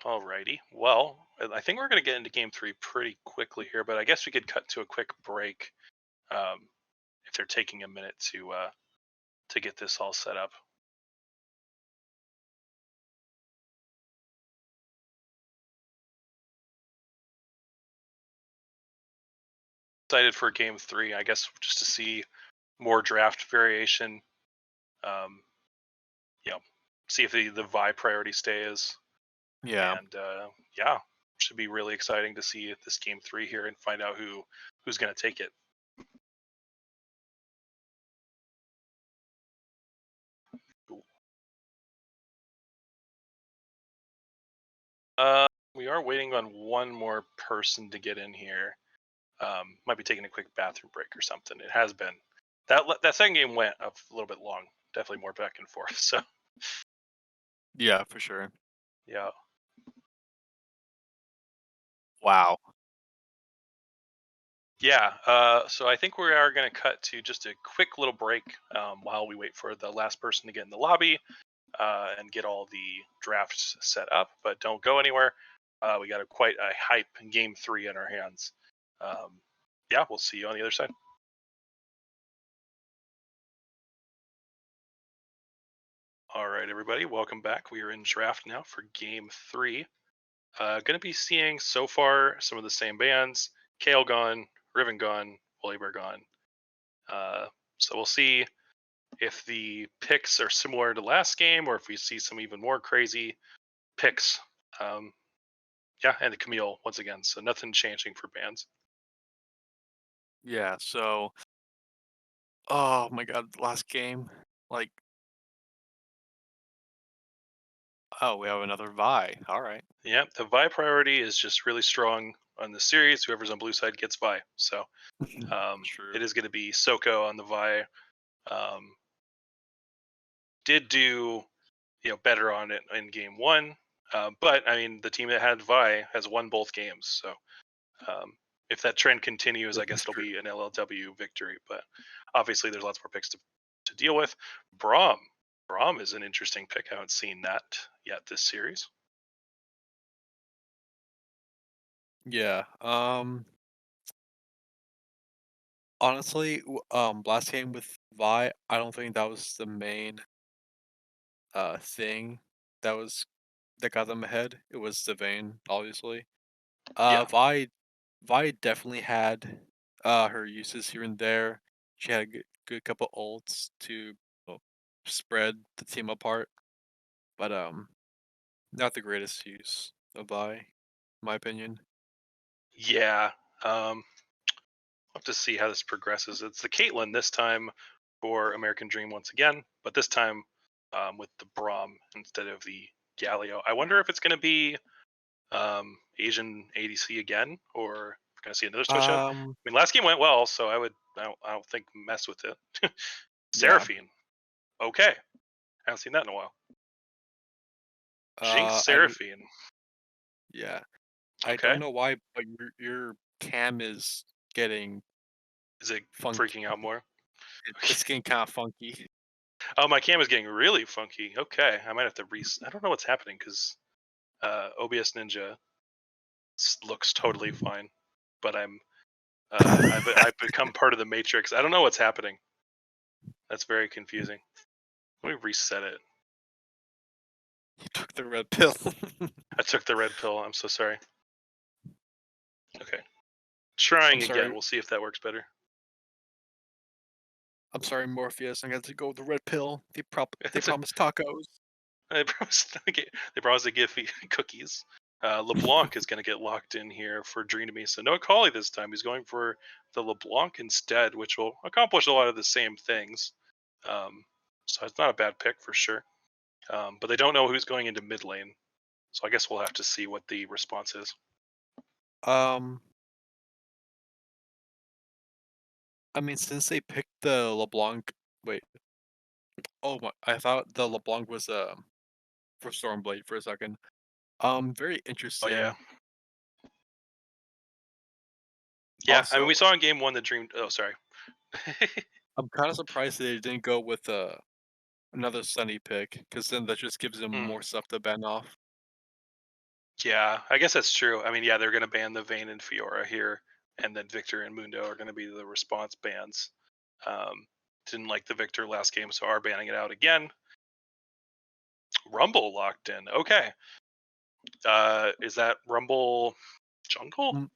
Alrighty. Well, I think we're going to get into game 3 pretty quickly here, but I guess we could cut to a quick break if they're taking a minute to get this all set up. Excited for game 3, I guess, just to see more draft variation. See if the Vi priority stays.
Yeah.
And should be really exciting to see this game 3 here and find out who's going to take it. Cool. We are waiting on one more person to get in here. Might be taking a quick bathroom break or something. It has been. That second game went a little bit long. Definitely more back and forth. So.
Yeah, for sure.
Yeah.
Wow.
Yeah. So I think we are going to cut to just a quick little break while we wait for the last person to get in the lobby and get all the drafts set up. But don't go anywhere. We got quite a hype game 3 in our hands. We'll see you on the other side. All right, everybody, welcome back. We are in draft now for game 3. Going to be seeing so far some of the same bands: Kale gone, Riven gone, Woliber gone. So we'll see if the picks are similar to last game or if we see some even more crazy picks. Um, yeah, and the Camille once again. So nothing changing for bands.
Yeah, so oh my god, last game. Like, oh, we have another Vi. All right.
Yeah, the Vi priority is just really strong on the series. Whoever's on blue side gets Vi. So
True.
it is going to be Soko on the Vi. Um, did do better on it in game one, but I mean the team that had Vi has won both games. So um, if that trend continues, I
This
guess
is
it'll
true.
be an LLW victory. But obviously, there's lots more picks to deal with. Braum. Braum is an interesting pick. I haven't seen that yet this series.
Yeah. Honestly, last game with Vi, I don't think that was the main thing that was that got them ahead. It was the Vayne, obviously.
Yeah.
Vi definitely had her uses here and there. She had a good couple ults to well, spread the team apart, but not the greatest use of Vi, in my opinion.
Yeah. We'll have to see how this progresses. It's the Caitlyn this time for American Dream once again, but this time with the Braum instead of the Galio. I wonder if it's going to be Asian ADC again, or if we're going to see another switch up.
Um,
I mean, last game went well, so I don't think mess with it.
yeah.
Seraphine. Okay. I haven't seen that in a while. Jinx
I
Seraphine.
yeah. I don't
Okay.
know why, but your cam is getting
Is it
funky.
freaking out more?
It's getting kind of funky.
Oh, my cam is getting really funky. Okay. I might have to I don't know what's happening because OBS Ninja looks totally fine, but I've become part of the matrix. I don't know what's happening. That's very confusing. Let me reset it.
You took the red pill.
I took the red pill. I'm so sorry. Okay.
I'm
Trying again.
sorry.
We'll see if that works better.
I'm sorry, Morpheus. I got to go with the red pill. They
It's a,
promised tacos.
they promised to give me cookies. LeBlanc is going to get locked in here for Dream to Me. So no Akali this time. He's going for the LeBlanc instead, which will accomplish a lot of the same things. So it's not a bad pick for sure. But they don't know who's going into mid lane. So I guess we'll have to see what the response is.
Um, I mean, since they picked the LeBlanc, wait. Oh my! I thought the LeBlanc was for Stormblade for a second. Very
Oh yeah,
interesting.
yeah. I mean,
Also,
we saw in game one the Dream. Oh, sorry.
I'm kind of surprised they didn't go with another Sunny pick, because then that just gives them
Hmm.
more stuff to ban off.
Yeah, I guess that's true. I mean, yeah, they're going to ban the Vayne and Fiora here, and then Victor and Mundo are going to be the response bans. Um, didn't like the Victor last game, so are banning it out again. Rumble locked in. Okay. Is that Rumble jungle?
M-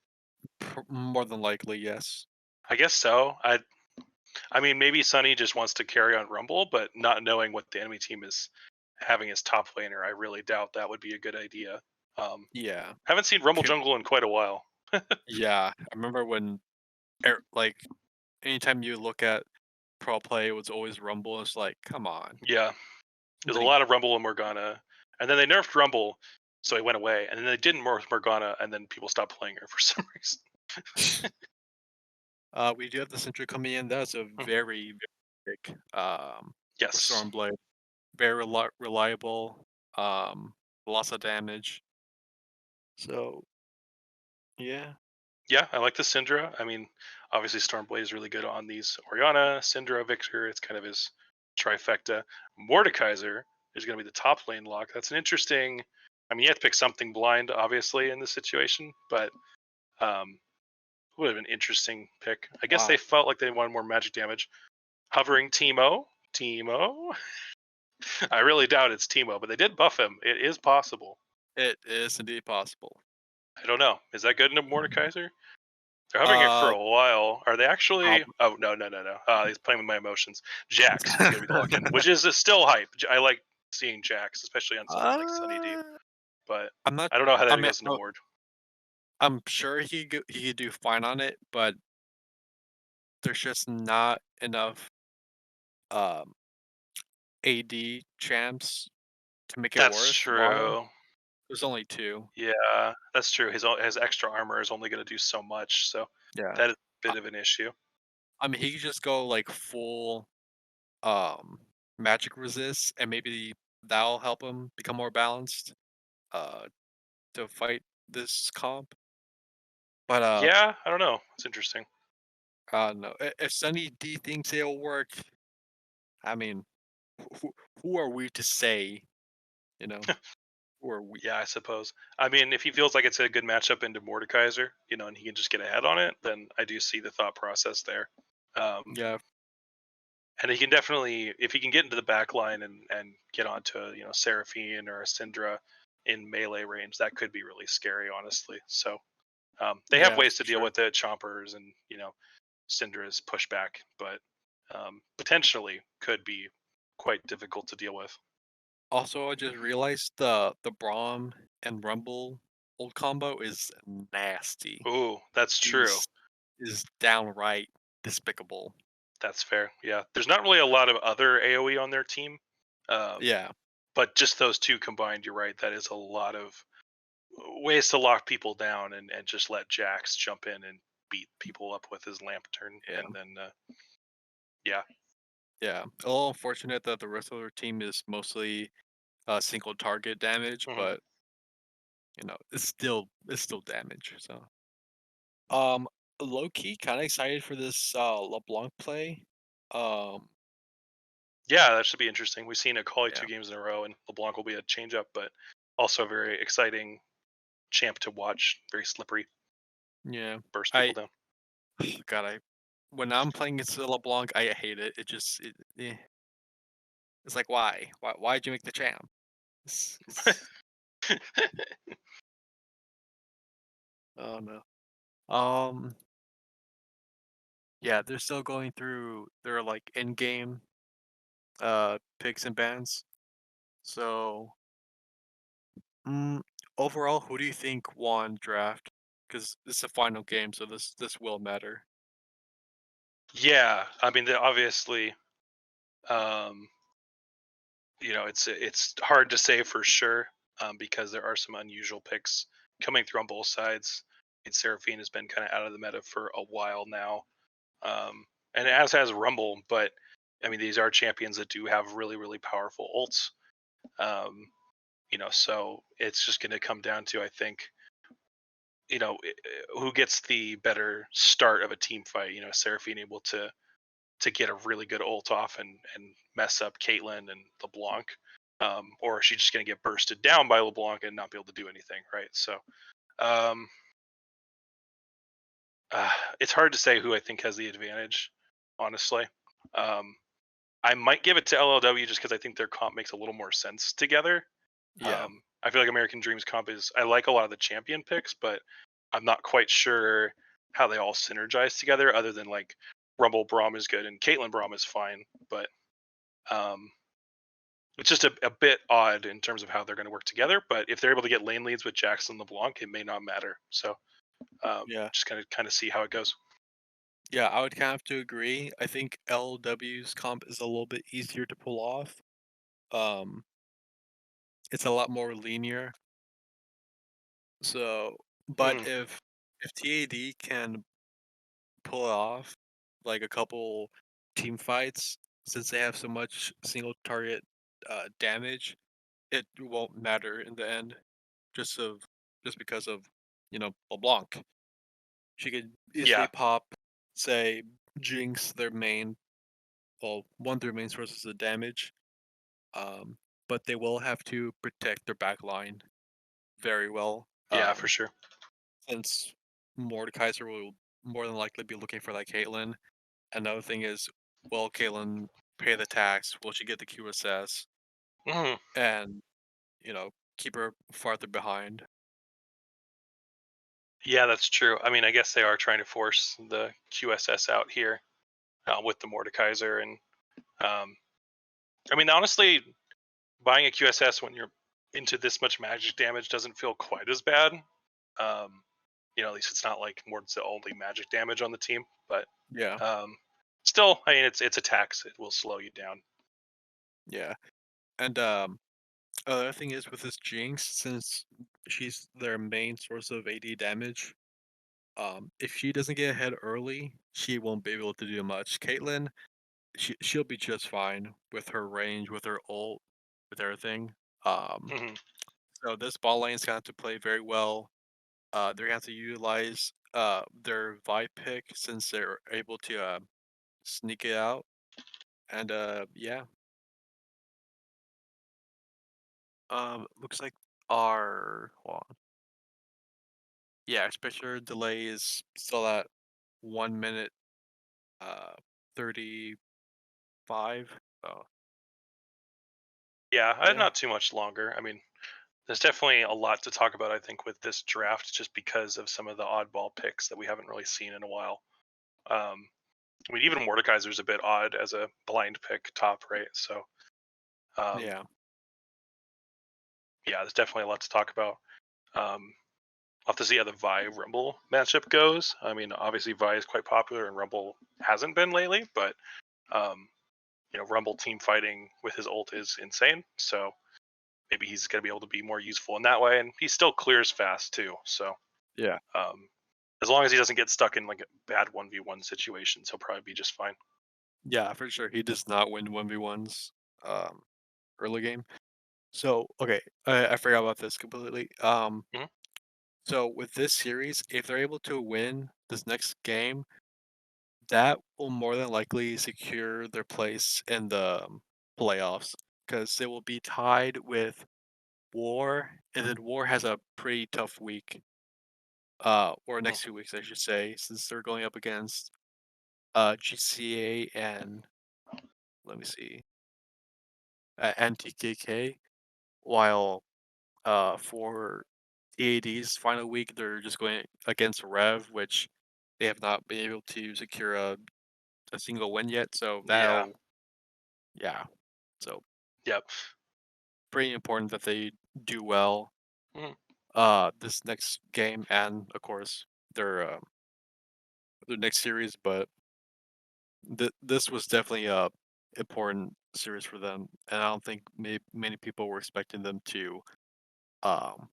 More than likely, yes.
I guess so. I mean, maybe Sunny just wants to carry on Rumble, but not knowing what the enemy team is having as top laner, I really doubt that would be a good idea. Um,
Yeah.
haven't seen Rumble
Could,
jungle in quite a while.
yeah. I remember when, like, anytime you look at pro play, it was always Rumble. It's like, come on.
Yeah, there's a
Like,
lot of Rumble and Morgana, and then they nerfed Rumble, so he went away, and then they didn't nerf Morgana, and then people stopped playing her for some reason.
we do have the Sentry coming in. That's a
Hmm.
very, very big for
Yes,
Stormblade. Very reliable. Lots of damage. So yeah.
yeah, I like the Syndra. I mean, obviously Stormblade is really good on these Oriana, Syndra, Victor. It's kind of his trifecta. Mordekaiser is going to be the top lane lock. That's an interesting. I mean, you have to pick something blind, obviously, in this situation, but um, would have been an interesting pick. I guess they
Wow.
felt like they wanted more magic damage. Hovering Teemo. Teemo. I really doubt it's Teemo, but they did buff him. It is possible.
It is indeed possible.
I don't know. Is that good in a Mordekaiser? They're having it for
Uh,
a while. Are they actually?
prob-
Oh no, no, no, no. He's playing with my emotions. Jax is going to be the lock-in, which is still hype. I like seeing Jax, especially on something like Sunny D.
uh,
But
I'm not.
I don't know how
I
that
mean,
goes into Ward.
I'm sure he could do fine on it, but there's just not enough um AD champs to make it
That's
worthwhile.
true.
There's only two.
Yeah, that's true. His extra armor is only going to do so much, so
Yeah.
that is a
I,
bit of an issue.
I mean, he could just go like full um magic resist, and maybe that'll help him become more balanced uh to fight this comp. But
Yeah, I don't know. It's interesting.
no, if Sunny D thinks it'll work, I mean, who, who are we to say? You know, who are we?
Yeah, I suppose. I mean, if he feels like it's a good matchup into Mordekaiser, and he can just get ahead on it, then I do see the thought process there. Um,
Yeah,
and he can definitely, if he can get into the back line and get onto Seraphine or a Syndra in melee range, that could be really scary, honestly. So they have
yeah,
ways
for
to deal
sure.
with it, Chompers and Syndra's pushback, but potentially could be quite difficult to deal with.
Also, I just realized the Braum and Rumble old combo is nasty.
Ooh, that's true.
Is downright despicable.
That's fair. Yeah, there's not really a lot of other AOE on their team, um,
Yeah,
but just those two combined, you're right. That is a lot of ways to lock people down and just let Jax jump in and beat people up with his lamp turn,
yeah,
and then yeah.
yeah. A little unfortunate that the rest of their team is mostly single target damage,
Mhm.
but it's still damage. So low key, kind of excited for this LeBlanc play. Um,
Yeah, that should be interesting. We've seen it call it
yeah,
2 games in a row, and LeBlanc will be a change up, but also a very exciting champ to watch. Very slippery,
yeah.
burst people
I
down.
God, I when I'm playing against LeBlanc, I hate it. It's like why'd you make the champ? It's oh no. Um, yeah, they're still going through their like end game picks and bans. So, mm, overall, who do you think won draft? Because it's a final game, so this will matter.
Yeah, I mean, obviously, um, it's hard to say for sure because there are some unusual picks coming through on both sides. And Seraphine has been kind of out of the meta for a while now, and as has Rumble. But I mean, these are champions that do have really, really powerful ults. Um, so it's just going to come down to, I think, who gets the better start of a team fight. Seraphine able to get a really good ult off and mess up Caitlyn and LeBlanc, or is she just going to get bursted down by LeBlanc and not be able to do anything, right? So um, uh, it's hard to say who I think has the advantage, honestly. Um, I might give it to LLW just because I think their comp makes a little more sense together.
Yeah,
I feel like American Dreams comp is, I like a lot of the champion picks, but I'm not quite sure how they all synergize together. Other than like Rumble Braum is good and Caitlyn Braum is fine, but um, it's just a bit odd in terms of how they're going to work together. But if they're able to get lane leads with Jackson LeBlanc, it may not matter. So
yeah,
just kind of see how it goes.
yeah. I would kind of have to agree. I think LW's comp is a little bit easier to pull off. Um, it's a lot more linear. So, but
Mhm.
if TAD can pull it off like a couple team fights, since they have so much single target damage, it won't matter in the end. Just of just because of LeBlanc. She could easily
Yeah,
pop, say, Jinx, their main, well, one of their main sources of damage. Um, but they will have to protect their back line very well.
yeah, for sure.
Since Mordekaiser will more than likely be looking for like Caitlyn. Another thing is, will Caitlyn pay the tax? Will she get the QSS?
Mhm.
And keep her farther behind.
Yeah, that's true. I mean, I guess they are trying to force the QSS out here with the Mordekaiser, and um, I mean, honestly, buying a QSS when you're into this much magic damage doesn't feel quite as bad. Um, at least it's not like Mord's the only magic damage on the team, but
Yeah,
um, still, I mean, it's a tax. It will slow you down.
yeah. And other thing is with this Jinx, since she's their main source of AD damage, if she doesn't get ahead early, she won't be able to do much. Caitlyn, she'll be just fine with her range, with her ult, with everything. Um,
Hmm.
so this ball lane's gonna have to play very well. They're gonna have to utilize their Vi pick since they're able to sneak it out. And yeah, looks like our hold on. Yeah, special delay is still at 1 minute 35. So
Yeah,
yeah,
not too much longer. I mean, there's definitely a lot to talk about. I think with this draft, just because of some of the oddball picks that we haven't really seen in a while. Um, I mean, even Mordekaiser's a bit odd as a blind pick top, right? So, um,
yeah,
yeah, there's definitely a lot to talk about. I'll have to see how the Vi Rumble matchup goes. I mean, obviously Vi is quite popular and Rumble hasn't been lately, but um, Rumble team fighting with his ult is insane. So maybe he's going to be able to be more useful in that way, and he still clears fast too. So
yeah,
um, as long as he doesn't get stuck in like bad 1v1 situations, he'll probably be just fine.
yeah, for sure. He does not win 1v1s um early game. So okay, I forgot about this completely.
Hmm.
So with this series, if they're able to win this next game, that will more than likely secure their place in the playoffs because they will be tied with War, and then War has a pretty tough week, or next 2 weeks, I should say, since they're going up against GCA and let me see, and TKK. While for EAD's final week, they're just going against Rev, which they have not been able to secure a single win yet. So
Yeah.
yeah, so
Yep.
pretty important that they do well
Mhm.
this next game and of course their next series. But this was definitely a important series for them, and I don't think many people were expecting them to um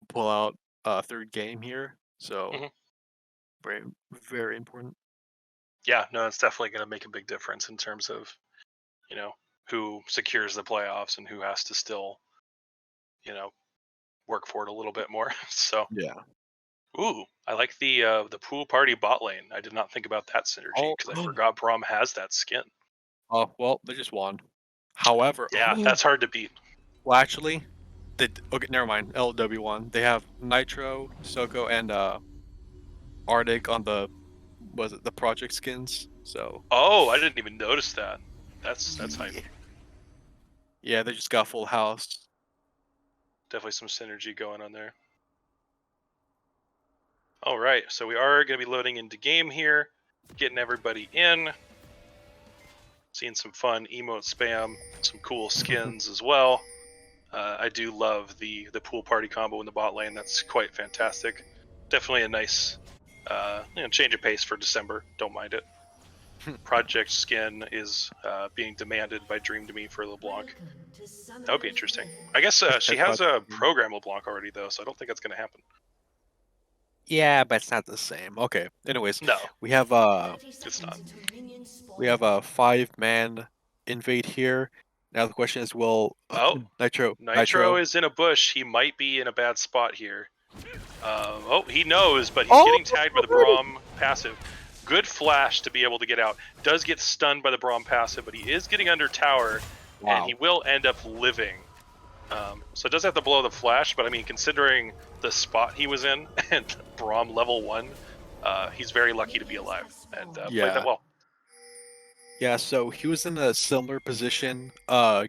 pull out a third game here. So
Mhm.
very very important.
Yeah. No, it's definitely going to make a big difference in terms of you know who secures the playoffs and who has to still you know work for it a little bit more. So,
Yeah.
ooh, I like the pool party bot lane. I did not think about that synergy
Oh,
because I forgot Brom has that skin.
oh well, they just won. However,
Yeah, that's hard to beat.
well, actually, okay, never mind. LLW won. They have Nitro, Soko, and Arctic on the was it the project skins? So
Oh, I didn't even notice that. That's hype.
yeah, yeah, they just got full house.
Definitely some synergy going on there. All right, so we are going to be loading into game here, getting everybody in, seeing some fun emote spam, some cool skins as well. I do love the pool party combo in the bot lane. That's quite fantastic. Definitely a nice change of pace for December. Don't mind it. Project skin is being demanded by Dream to Me for LeBlanc. That would be interesting. I guess
That's
she
that
has
project
a
skin.
program LeBlanc already though, so I don't think that's going to happen.
Yeah, but it's not the same. Okay. Anyways,
No,
we have
it's not.
a 5-man invade here. Now the question is, will
Oh, Nitro
Nitro?
is in a bush. He might be in a bad spot here. Oh, he knows, but he's
Oh,
getting tagged by the Braum passive. Good flash to be able to get out. Does get stunned by the Braum passive, but he is getting under tower, and he
wow.
will end up living. So it does have to blow the flash, but I mean, considering the spot he was in and Braum level 1, he's very lucky to be alive and played that
Yeah.
well.
Yeah, so he was in a similar position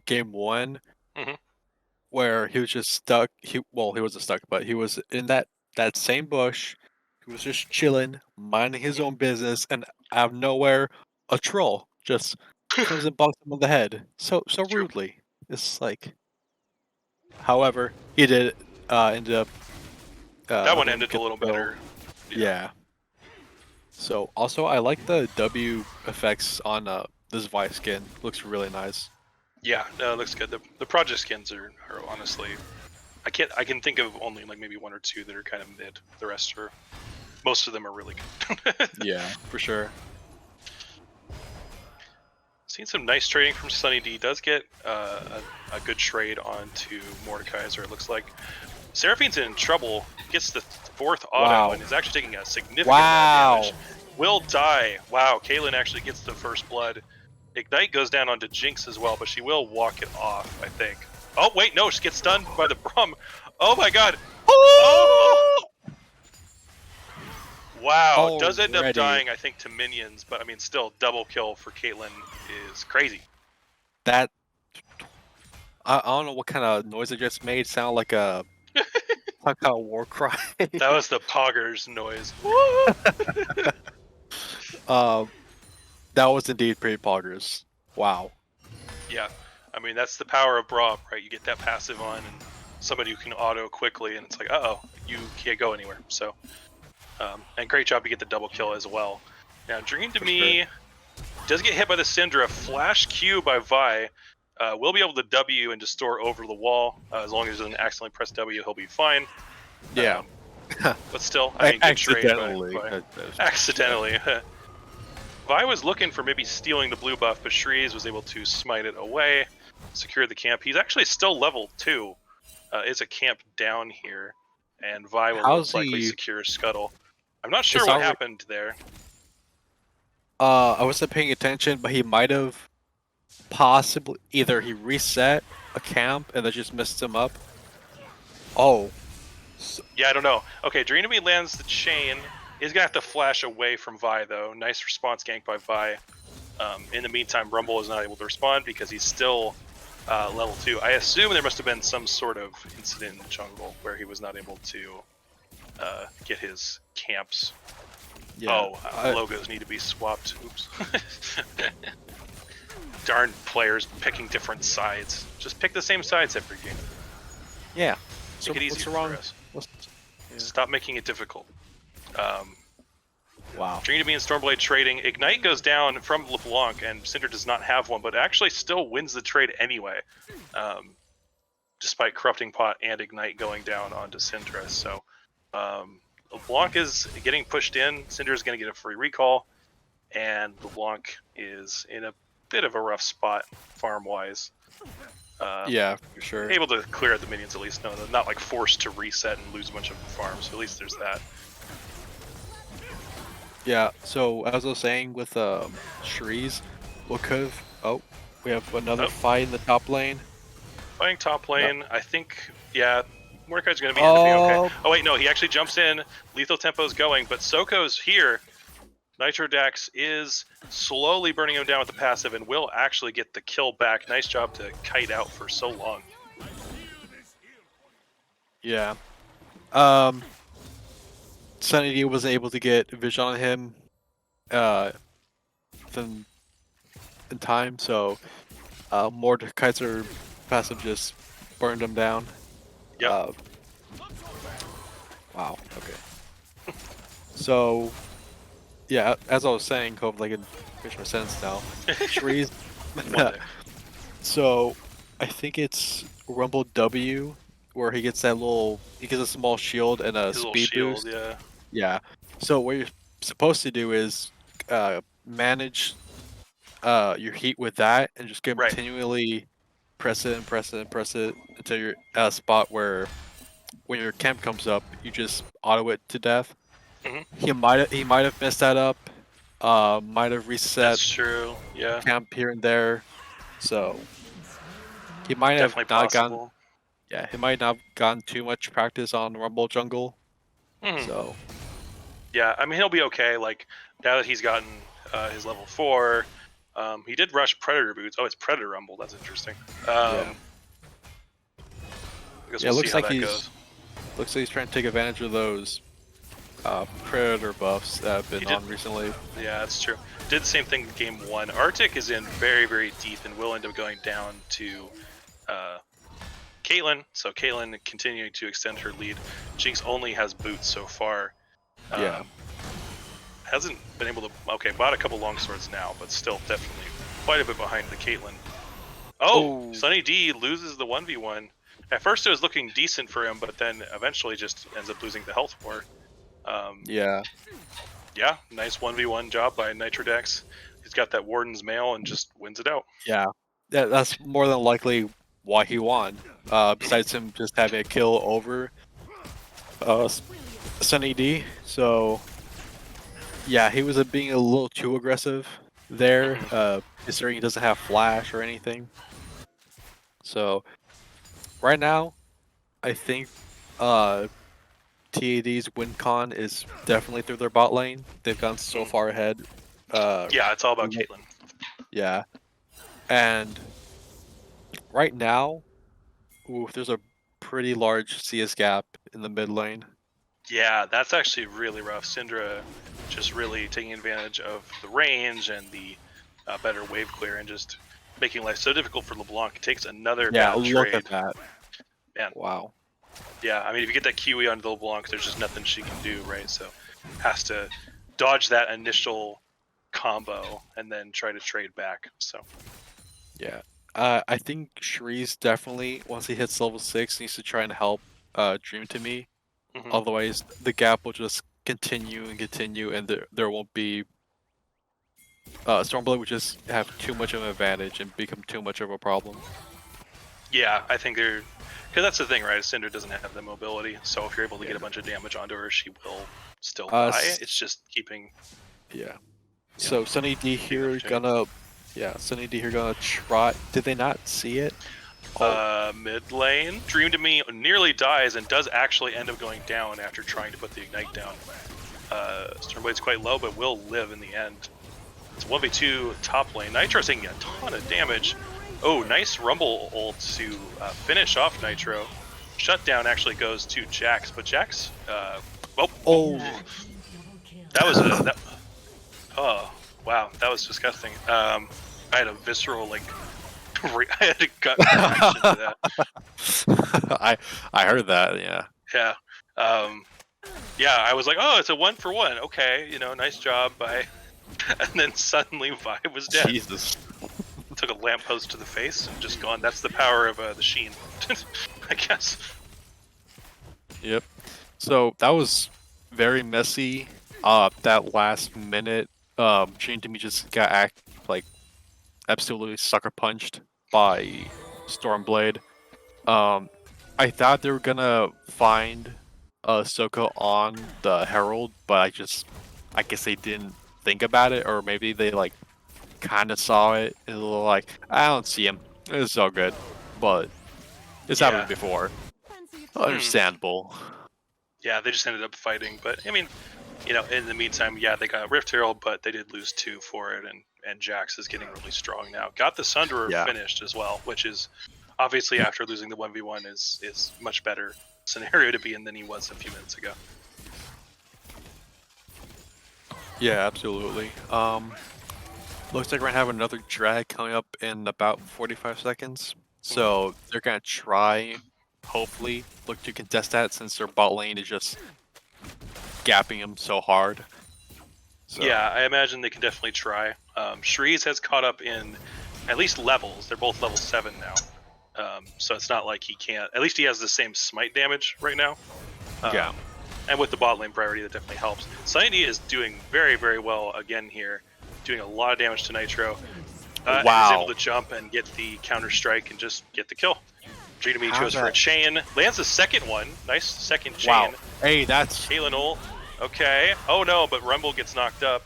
game 1
Hmm.
where he was just stuck. He wasn't stuck, but he was in that that same bush, he was just chilling, minding his own business, and out of nowhere, a troll just comes and bonks him on the head. So
True.
rudely. It's like, however, he did ended up
That one
having him
ended a
get
little
the kill.
better. Yeah.
Yeah. So also, I like the W effects on this Vi skin. Looks really nice.
Yeah, no, it looks good. The project skins are honestly, I can think of only like maybe one or two that are kind of mid. The rest are, most of them are really good.
Yeah, for sure.
Seen some nice trading from Sunny D. Does get a good trade onto Mordekaiser. It looks like Seraphine's in trouble. Gets the fourth auto
Wow.
and is actually taking a significant
Wow.
amount of damage. Will die. Wow, Kaylin actually gets the first blood. Ignite goes down onto Jinx as well, but she will walk it off, I think. Oh, wait, no, she gets stunned by the Brum. Oh my god. Oh! Wow, does end up
Already.
dying, I think, to minions, but I mean, still, double kill for Caitlyn is crazy.
That I don't know what kind of noise it just made. Sound like a some kind of war cry.
That was the Poggers noise.
um, that was indeed pretty poggers. Wow.
Yeah, I mean, that's the power of Braum, right? You get that passive on and somebody who can auto quickly, and it's like, uh-oh, you can't go anywhere. So, and great job to get the double kill as well. Now, Dream to me does get hit by the Syndra. Flash Q by Vi. Will be able to W and just store over the wall. As long as he doesn't accidentally press W, he'll be fine.
Yeah.
But still, I mean, good trade
Accidentally.
by accidentally. Vi was looking for maybe stealing the blue buff, but Shreeze was able to smite it away, secure the camp. He's actually still level 2. It's a camp down here, and Vi will
How's
most likely
he-
secure Scuttle. I'm not sure
It's
what
alre-
happened there.
I wasn't paying attention, but he might have possibly either he reset a camp and that just messed him up. Oh.
Yeah, I don't know. Okay, Draenemy lands the chain. He's gonna have to flash away from Vi though. Nice response gank by Vi. In the meantime, Rumble is not able to respond because he's still level 2. I assume there must have been some sort of incident in the jungle where he was not able to get his camps.
Yeah.
Logos need to be swapped. Oops. Darn players picking different sides. Just pick the same sides every game.
Yeah.
Make it easier for us. Stop making it difficult.
Wow.
Dream and Stormblade trading. Ignite goes down from LeBlanc, and Cinder does not have one, but actually still wins the trade anyway, despite Corrupting Pot and Ignite going down onto Syndra. So LeBlanc is getting pushed in. Cinder is going to get a free recall, and LeBlanc is in a bit of a rough spot farm-wise.
Yeah, for sure.
Able to clear out the minions at least. No, they're not like forced to reset and lose a bunch of farms. So at least there's that.
Yeah, so as I was saying with Shreeze, what could have... Oh, we have another fight in the top lane.
Fighting top lane, I think, yeah, Mordekaiser's going to be okay. Oh wait, no, he actually jumps in. Lethal tempo's going, but Soko's here. Nitro Dax is slowly burning him down with the passive and will actually get the kill back. Nice job to kite out for so long.
Yeah. Sunny D wasn't able to get vision on him in time, so Mordekaiser passive just burned him down.
Yep.
Wow, okay. So, yeah, as I was saying, hopefully I can finish my sentence now. Shreeze. So, I think it's Rumble W, where he gets that little, he gets a small shield and a speed boost.
Yeah.
Yeah. So what you're supposed to do is manage your heat with that and just continually press it and press it and press it until you're at a spot where when your camp comes up, you just auto it to death.
Mm-hmm.
He might have messed that up. Might have reset.
That's true. Yeah.
Camp here and there. So he might have not gotten. Yeah, he might not have gotten too much practice on Rumble Jungle.
Mm-hmm.
So.
Yeah, I mean he'll be okay. Like now that he's gotten his level 4, he did rush Predator boots. Oh, it's Predator Rumble. That's interesting. I guess we'll
it looks
see how
like
that goes.
Looks like he's trying to take advantage of those predator buffs that have been on recently.
Yeah, that's true. Did the same thing in game 1. Arctic is in very, very deep and will end up going down to Caitlyn. So Caitlyn continuing to extend her lead. Jinx only has boots so far.
Yeah.
Hasn't been able to. Okay, bought a couple long swords now, but still definitely quite a bit behind the Caitlyn. Oh, Sunny D loses the 1v1. At first it was looking decent for him, but then eventually just ends up losing the health war.
Yeah.
Yeah, nice 1v1 job by Nitrodex. He's got that Warden's Mail and just wins it out.
Yeah. That's more than likely why he won. Besides him just having a kill over Sunny D. So yeah, he was being a little too aggressive there, considering he doesn't have flash or anything. So right now, I think TAD's win con is definitely through their bot lane. They've gone so far ahead.
Yeah, it's all about Caitlyn.
Yeah. And right now, there's a pretty large CS gap in the mid lane.
Yeah, that's actually really rough. Syndra just really taking advantage of the range and the better wave clear and just making life so difficult for LeBlanc. It takes another bad
look
trade.
at that.
Man.
Wow.
Yeah, I mean, if you get that QE onto the LeBlanc, there's just nothing she can do, right? So has to dodge that initial combo and then try to trade back. So
Yeah. I think Shreeze definitely, once he hits level 6, needs to try and help Dream to me. Otherwise, the gap will just continue and continue, and there won't be... Stormblade would just have too much of an advantage and become too much of a problem.
Yeah, I think they're... Because that's the thing, right? Syndra doesn't have the mobility, so if you're able to get a bunch of damage onto her, she will still die. It's just keeping...
Yeah. So Sunny D here gonna... Yeah, Sunny D here gonna try... Did they not see it?
Mid lane. Dream to Me nearly dies and does actually end up going down after trying to put the Ignite down. Stormblade's quite low, but will live in the end. It's 1v2 top lane. Nitro's taking a ton of damage. Oh, nice Rumble ult to finish off Nitro. Shutdown actually goes to Jax, but Jax... That was a... oh, wow, that was disgusting. I had a visceral, like... I had a gut reaction to
that. I heard that, yeah.
Yeah. Yeah, I was like, oh, it's a 1-for-1. Okay, you know, nice job by... And then suddenly Vi was dead.
Jesus.
Took a lamppost to the face and just gone. That's the power of the Sheen, I guess.
Yep. So that was very messy. That last minute, Sheen to me just got absolutely sucker punched by Stormblade. I thought they were gonna find Soko on the Herald, but I guess they didn't think about it, or maybe they like kind of saw it and were like, I don't see him. It's all good, but it's happened before. Understandable.
Yeah, they just ended up fighting, but I mean, you know, in the meantime, yeah, they got Rift Herald, but they did lose 2 for it, and Jax is getting really strong now. Got the Sunderer finished as well, which is obviously after losing the 1v1 is much better scenario to be in than he was a few minutes ago.
Yeah, absolutely. Looks like we're gonna have another drag coming up in about 45 seconds. So they're gonna try, hopefully, look to contest that since their bot lane is just gapping them so hard. So.
Yeah, I imagine they can definitely try. Shreeze has caught up in at least levels. They're both level 7 now. So it's not like he can't... At least he has the same smite damage right now.
Yeah.
And with the bot lane priority, that definitely helps. Sunny D is doing very, very well again here. Doing a lot of damage to Nitro.
Wow.
He's able to jump and get the counter strike and just get the kill. G2Me goes for a chain. Lands the second one. Nice second chain.
Wow. Hey, that's...
Caitlyn ult. Okay. Oh no, but Rumble gets knocked up.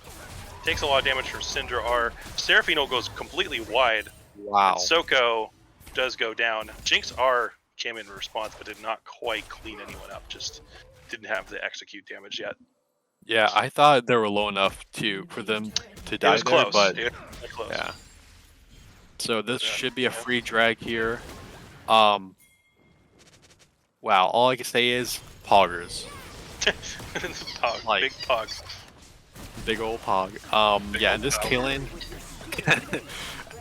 Takes a lot of damage from Syndra R. Seraphine ult goes completely wide.
Wow.
And Soko does go down. Jinx R came in response, but did not quite clean anyone up. Just didn't have the execute damage yet.
Yeah, I thought they were low enough for them to die.
It was
there,
close.
But
close.
Yeah. So this should be a free drag here. Wow, all I can say is poggers.
Pog,
Like-
big pog.
Big old pog.
Big
Yeah,
old
and this
pog.
Kaylin,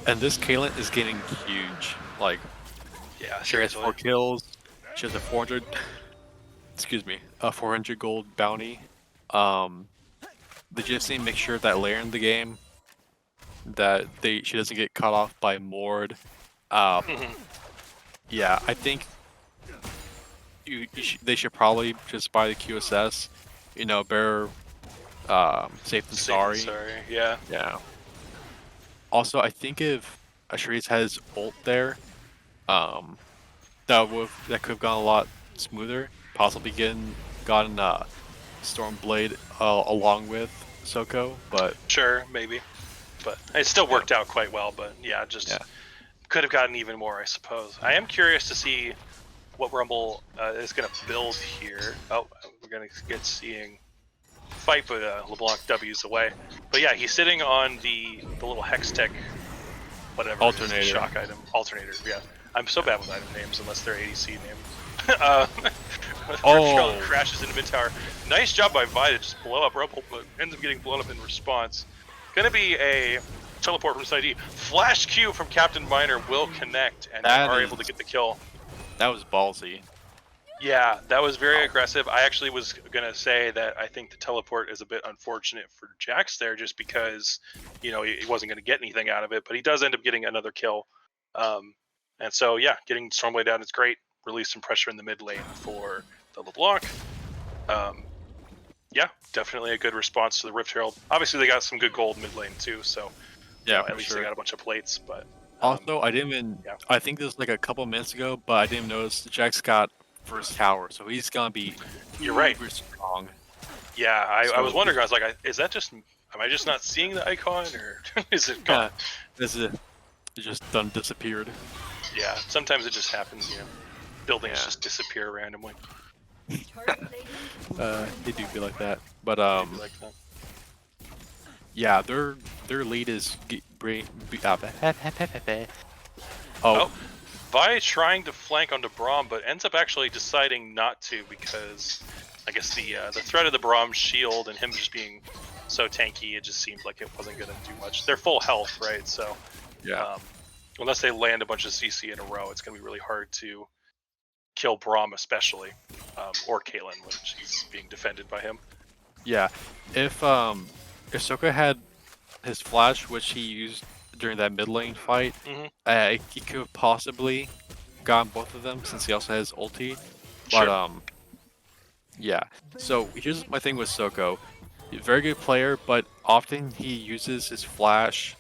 and this Kaylin is getting huge. Like,
Yeah,
she has
seriously.
4 kills. She has a 400, excuse me, a 400 gold bounty. They just need to make sure that later in the game that she doesn't get cut off by Mord.
Mhm.
Yeah, I think they should probably just buy the QSS. You know, better safe than
Safe
sorry.
and sorry. Yeah.
Yeah. Also, I think if Ashariz has ult there, that could have gone a lot smoother. Possibly gotten Stormblade along with Soko, but
Sure, maybe. But it still worked out quite well. But yeah, just
yeah.
could have gotten even more, I suppose. I am curious to see what Rumble is going to build here. Oh, we're going to get seeing fight, but LeBlanc W's away. But yeah, he's sitting on the little Hextech, whatever it is,
Alternator.
shock item alternator. Yeah, I'm so bad with item names unless they're ADC names.
Oh.
Crashes into mid tower. Nice job by Vi to just blow up Rumble, but ends up getting blown up in response. Gonna be a teleport from Side D. Flash Q from Captain Miner will connect, and they are able to get the kill.
That was ballsy.
Yeah, that was very aggressive. I actually was gonna say that I think the teleport is a bit unfortunate for Jax there, just because he wasn't gonna get anything out of it, but he does end up getting another kill. And so yeah, getting Stormblade down is great. Release some pressure in the mid lane for the LeBlanc. Yeah, definitely a good response to the Rift Herald. Obviously, they got some good gold mid lane too, so
Yeah,
at least they got a bunch of plates. But
also, I didn't even.
yeah.
I think this was like a couple minutes ago, but I didn't notice Jax got first tower, so he's gonna be.
You're right.
Uber strong.
Yeah, I was
So-
wondering. I was like, is that just? Am I just not seeing the icon, or is it gone?
It just done disappeared.
Yeah, sometimes it just happens. Buildings
Yeah.
just disappear randomly.
They do feel like that, but
Maybe like that.
yeah, their lead is
Oh, Vi trying to flank onto Braum, but ends up actually deciding not to because I guess the threat of the Braum shield and him just being so tanky, it just seemed like it wasn't going to do much. They're full health, right? So
yeah.
unless they land a bunch of CC in a row, it's going to be really hard to kill Braum, especially, or Caitlyn when she's being defended by him.
Yeah, if Soko had his flash, which he used during that mid lane fight, he could have possibly gotten both of them since he also has ulti. But
Sure.
yeah. So here's my thing with Soko. He's a very good player, but often he uses his flash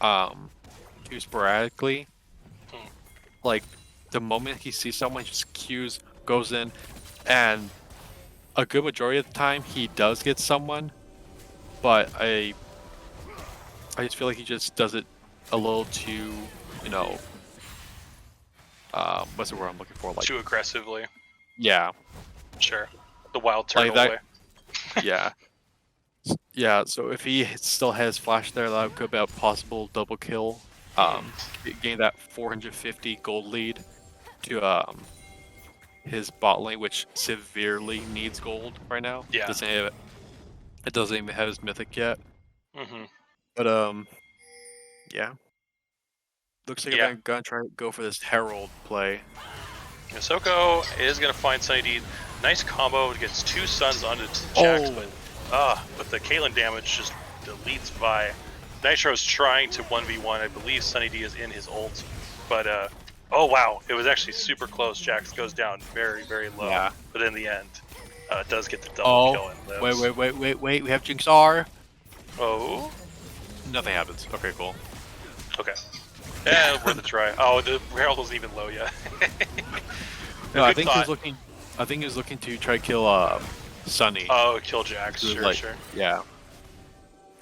too sporadically. Like the moment he sees someone, he just Qs, goes in, and a good majority of the time he does get someone, but I just feel like he just does it a little too, what's the word I'm looking for? Like,
Too aggressively.
yeah,
Sure. The wild turtle
that-
way.
yeah, yeah. So if he still has flash there, that could be a possible double kill. Gain that 450 gold lead to his bot lane, which severely needs gold right now.
Yeah.
It doesn't even have his mythic yet.
Mm-hmm.
But yeah. Looks like I'm gonna try to go for this Herald play.
Soko is gonna find Sunny D. Nice combo. Gets 2 suns onto Jax, but the Caitlyn damage just deletes Vi. Nitro's trying to 1v1. I believe Sunny D is in his ult, but oh wow, it was actually super close. Jax goes down very, very low,
Yeah.
but in the end, does get the double kill and lives.
Wait, we have Jinx R.
Oh,
Nothing happens. Okay, cool.
okay. Yeah, worth a try. Oh, the Herald wasn't even low yet.
No, I
Good
think
thought.
he was looking to try to kill Sunny.
Oh, kill Jax. Sure, sure.
Yeah.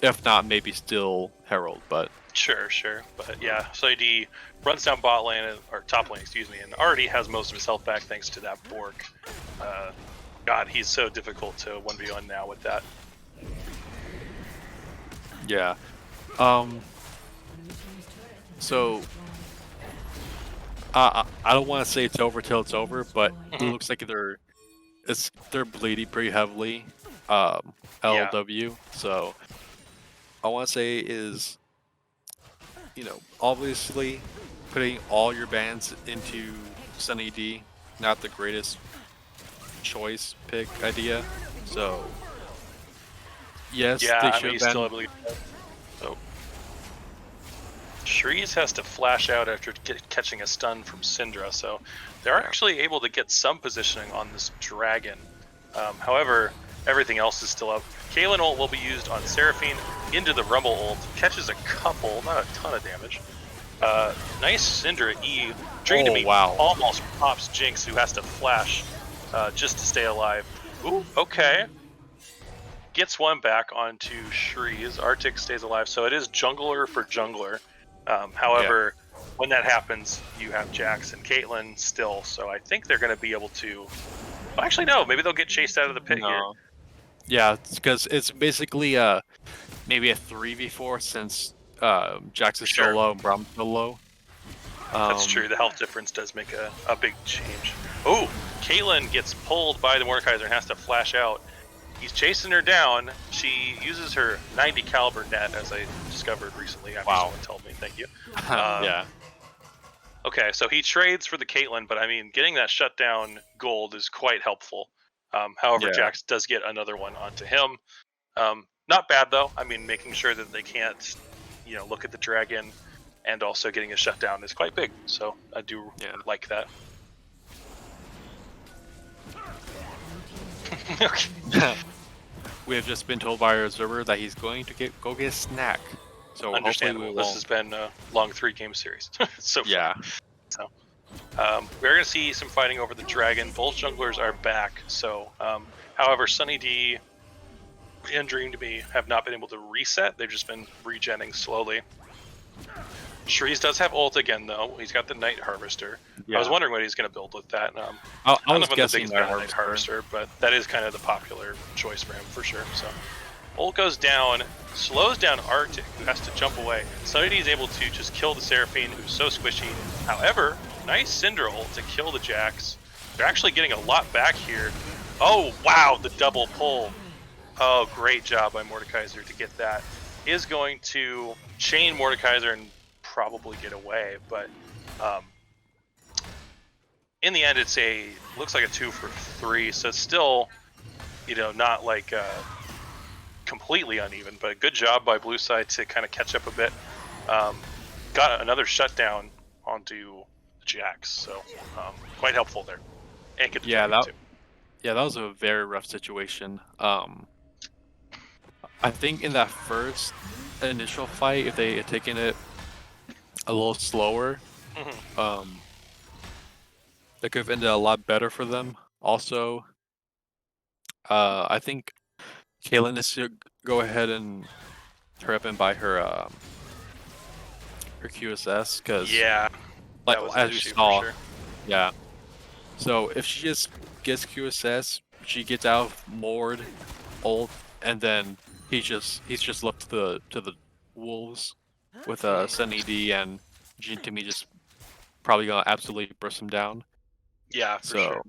If not, maybe still Herald, but
Sure. But yeah, Sunny D runs down bot lane, or top lane, excuse me, and already has most of his health back thanks to that Bork. God, he's so difficult to 1v1 now with that.
yeah. So I don't want to say it's over till it's over, but it looks like they're they're bleeding pretty heavily,
Yeah,
LLW. So I want to say is, obviously putting all your bans into Sunny D, not the greatest choice pick idea. So yes,
yeah.
they
I mean,
should
he's still
ban.
able to. So Shreeze has to flash out after catching a stun from Syndra, so they're
Yeah.
actually able to get some positioning on this dragon. However, everything else is still up. Kaelin ult will be used on Seraphine into the Rumble ult. Catches a couple, not a ton of damage. Nice Syndra E. Dream to
Oh
me
wow.
almost pops Jinx, who has to flash just to stay alive. Ooh, okay. Gets one back onto Shreeze. Arctic stays alive, so it is jungler for jungler.
Yeah.
However, when that happens, you have Jax and Caitlyn still, so I think they're going to be able to. Well, actually, no. Maybe they'll get chased out of the pit here.
No. Yeah, because it's basically maybe a 3v4 since Jax is so
Sure.
low and Brahm's so low.
That's true. The health difference does make a big change. Oh, Caitlyn gets pulled by the Mordekaiser and has to flash out. He's chasing her down. She uses her 90 caliber net, as I discovered recently after someone told me. Thank you.
Yeah.
Okay, so he trades for the Caitlyn, but I mean, getting that shutdown gold is quite helpful. However,
Yeah.
Jax does get another one onto him. Not bad though. I mean, making sure that they can't, look at the dragon, and also getting a shutdown is quite big. So I do like that. Okay.
We have just been told by our observer that he's going to go get a snack. So
Understandable.
hopefully we
This
won't.
has been a long 3-game series so far.
Yeah.
So we're going to see some fighting over the dragon. Both junglers are back. So, however, Sunny D and Dream to Me have not been able to reset. They've just been regenning slowly. Shreeze does have ult again, though. He's got the Night Harvester.
Yeah.
I was wondering what he's going to build with that.
I
I don't know
was
if I'm the
guessing
biggest fan of Night Harvester, but that is kind of the popular choice for him for sure. So ult goes down, slows down Arctic, who has to jump away. Sunny D is able to just kill the Seraphine, who's so squishy. However, nice Syndra ult to kill the Jax. They're actually getting a lot back here. Oh, wow, the double pull. Oh, great job by Mordekaiser to get that. Is going to chain Mordekaiser and probably get away, but in the end, looks like a 2 for 3, so it's still, not like completely uneven, but a good job by Blue Side to kind of catch up a bit. Got another shutdown onto the Jax, so quite helpful there. And good too.
Yeah, that was a very rough situation. I think in that first initial fight, if they had taken it a little slower, that could have ended a lot better for them. Also, I think Kaylin is to go ahead and hurry up and buy her QSS because
that was
as we saw,
for sure.
yeah. So if she just gets QSS, she gets out of Mord, ult, and then he's just left to the wolves with Sunny D and Jin to me just probably gonna absolutely burst him down.
Yeah, for sure.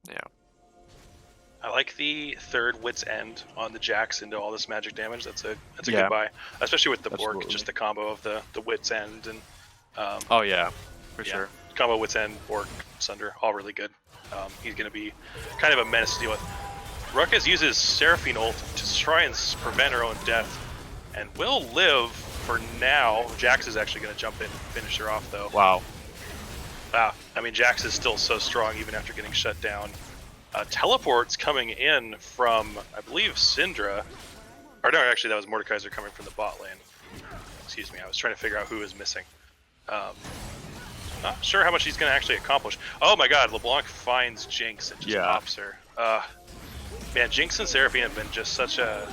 Yeah.
I like the third Wit's End on the Jax into all this magic damage. That's a
Yeah.
good buy, especially with the
Absolutely.
Bork. Just the combo of the Wit's End and
Oh yeah, for sure.
Combo Wit's End, Bork, Sunder, all really good. He's going to be kind of a menace to deal with. Ruckus uses Seraphine ult to try and prevent her own death, and will live for now. Jax is actually going to jump in and finish her off, though.
Wow.
I mean, Jax is still so strong even after getting shut down. Teleports coming in from, I believe, Syndra. Or no, actually, that was Mordekaiser coming from the bot lane. Excuse me, I was trying to figure out who was missing. Not sure how much he's going to actually accomplish. Oh my god, LeBlanc finds Jinx and just pops her. Man, Jinx and Seraphine have been just such a...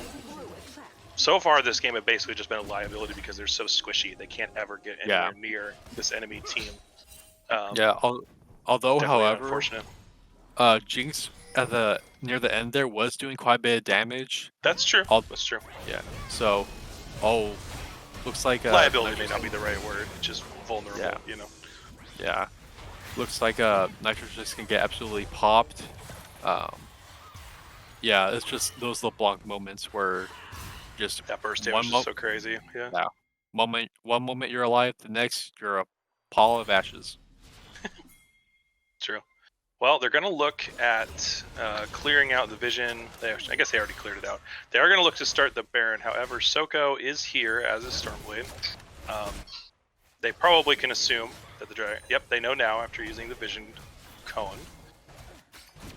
So far, this game have basically just been a liability because they're so squishy. They can't ever get anywhere near this enemy team.
Although, however,
unfortunate.
Jinx at near the end there was doing quite a bit of damage.
That's true. That's true.
Yeah. So, looks like
liability may not be the right word. It's just vulnerable.
Yeah. Looks like Nitro's just gonna get absolutely popped. Yeah, it's just those LeBlanc moments where just
That burst
one
damage is
mo
so crazy. Yeah,
yeah, one moment you're alive, the next you're a pile of ashes.
true. Well, they're going to look at clearing out the vision. I guess they already cleared it out. They are going to look to start the Baron. However, Soko is here as a Stormblade. Um, they probably can assume that the dragon. Yep, they know now after using the vision cone.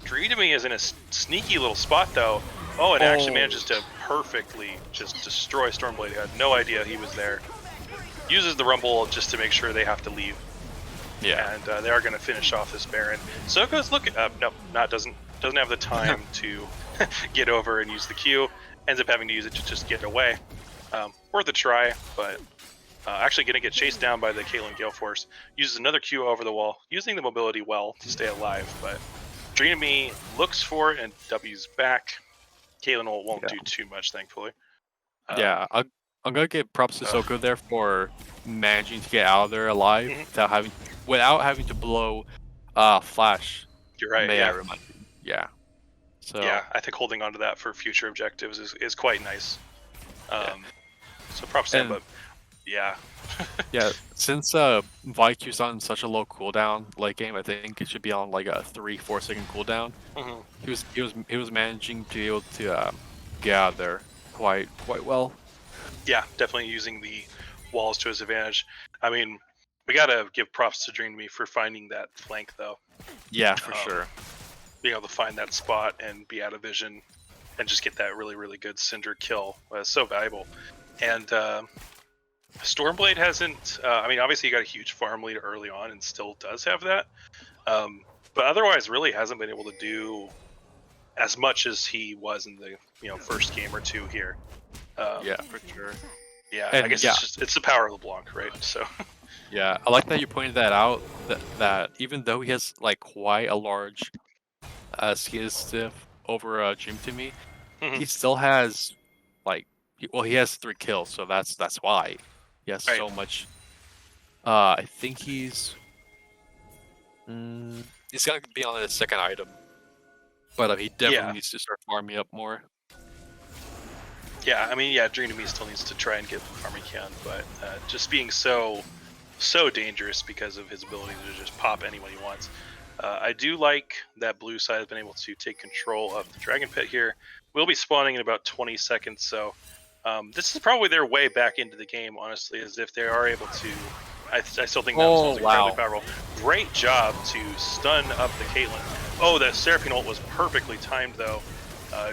Dreammy is in a sneaky little spot though. Oh, and actually manages to perfectly just destroy Stormblade. Had no idea he was there. Uses the Rumble just to make sure they have to leave.
Yeah.
And they are going to finish off this Baron. Soko's looking up. No, doesn't have the time to get over and use the Q. Ends up having to use it to just get away. Worth a try, but actually going to get chased down by the Caitlyn Gale Force. Uses another Q over the wall, using the mobility well to stay alive. But Dreamy looks for it and W's back. Caitlyn won't do too much, thankfully.
Yeah, I'm gonna give props to Soko there for managing to get out of there alive without having to blow Flash.
You're right.
May I
Yeah.
remind you? Yeah. So
Yeah, I think holding on to that for future objectives is quite nice. So props to him, but yeah.
yeah, since Vyq's on such a low cooldown late game, I think it should be on like a 3-4 second cooldown.
Mm-hmm.
He was managing to be able to get out of there quite well.
Yeah, definitely using the walls to his advantage. I mean, we gotta give props to Dreamy for finding that flank though.
Yeah, for sure.
Being able to find that spot and be out of vision and just get that really good Cinder kill was so valuable. And Stormblade hasn't. I mean, obviously he got a huge farm lead early on and still does have that, but otherwise really hasn't been able to do as much as he was in the first game or two here.
Yeah, for sure.
Yeah,
And
I guess it's the power of LeBlanc, right? So.
Yeah, I like that you pointed that out. That even though he has like quite a large skill stiff over Jim to me, he still has like he has 3 kills, so that's why he has so much. I think he's gonna be on the second item, but he definitely needs to start farming up more.
Yeah, I mean, Dreamy still needs to try and get the farm he can, but just being so dangerous because of his ability to just pop anyone he wants. I do like that blue side has been able to take control of the Dragon Pit here. We'll be spawning in about 20 seconds, so this is probably their way back into the game, honestly, as if they are able to. I still think that was incredibly powerful. Great job to stun up the Caitlyn. Oh, that Seraphine ult was perfectly timed, though.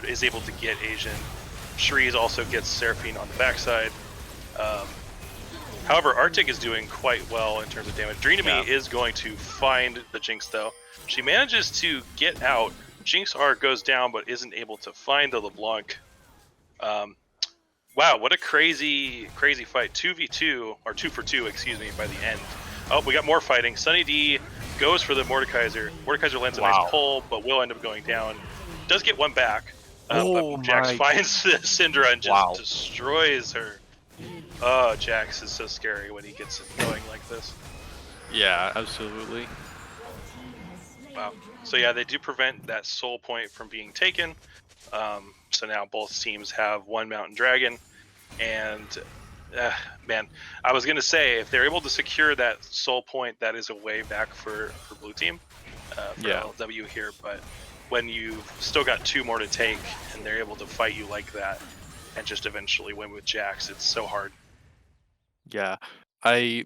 Is able to get Asian. Shreeze also gets Seraphine on the backside. However, Arctic is doing quite well in terms of damage. Dreamy is going to find the Jinx, though. She manages to get out. Jinx R goes down, but isn't able to find the LeBlanc. Wow, what a crazy fight. 2v2, or 2 for 2, excuse me, by the end. Oh, we got more fighting. Sunny D goes for the Mordekaiser. Mordekaiser lands a nice pull, but will end up going down. Does get one back. But Jax finds Syndra and just destroys her. Oh, Jax is so scary when he gets it going like this.
Yeah, absolutely.
Wow. So yeah, they do prevent that soul point from being taken. So now both teams have one Mountain Dragon. And man, I was going to say, if they're able to secure that soul point, that is a way back for blue team, for LLW here. But when you've still got 2 more to take and they're able to fight you like that and just eventually win with Jax, it's so hard.
Yeah, I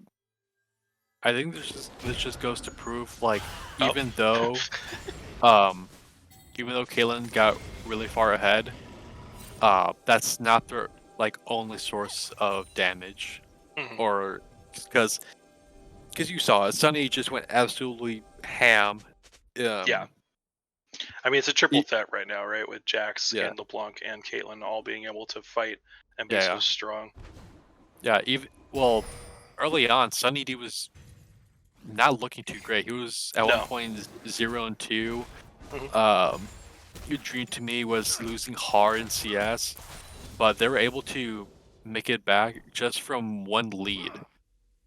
think this just goes to prove, like, even though Caitlyn got really far ahead, that's not their like only source of damage, or because you saw it, Sunny just went absolutely ham.
Yeah. I mean, it's a triple threat right now, right? With Jax and LeBlanc and Caitlyn all being able to fight and be so strong.
Yeah, early on, Sunny D was not looking too great. He was at one point 0-2. Your Dream to me was losing hard in CS, but they were able to make it back just from one lead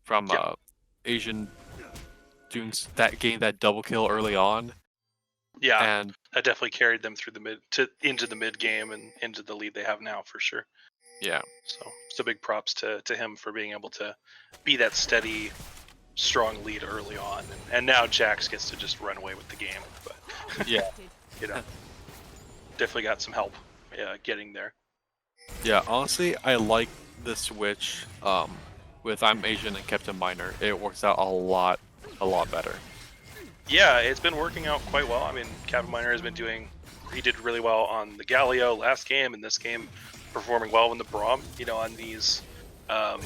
from Asian doing that double kill early on.
Yeah,
And
that definitely carried them through the into the mid game and into the lead they have now for sure.
yeah,
So big props to him for being able to be that steady, strong lead early on, and now Jax gets to just run away with the game. But
yeah,
you know, definitely got some help getting there.
yeah. Honestly, I like the switch. With I'm Asian and Captain Minor, it works out a lot better.
Yeah, it's been working out quite well. I mean, Captain Miner has been doing. He did really well on the Galio last game, and this game performing well in the Braum. On these, um,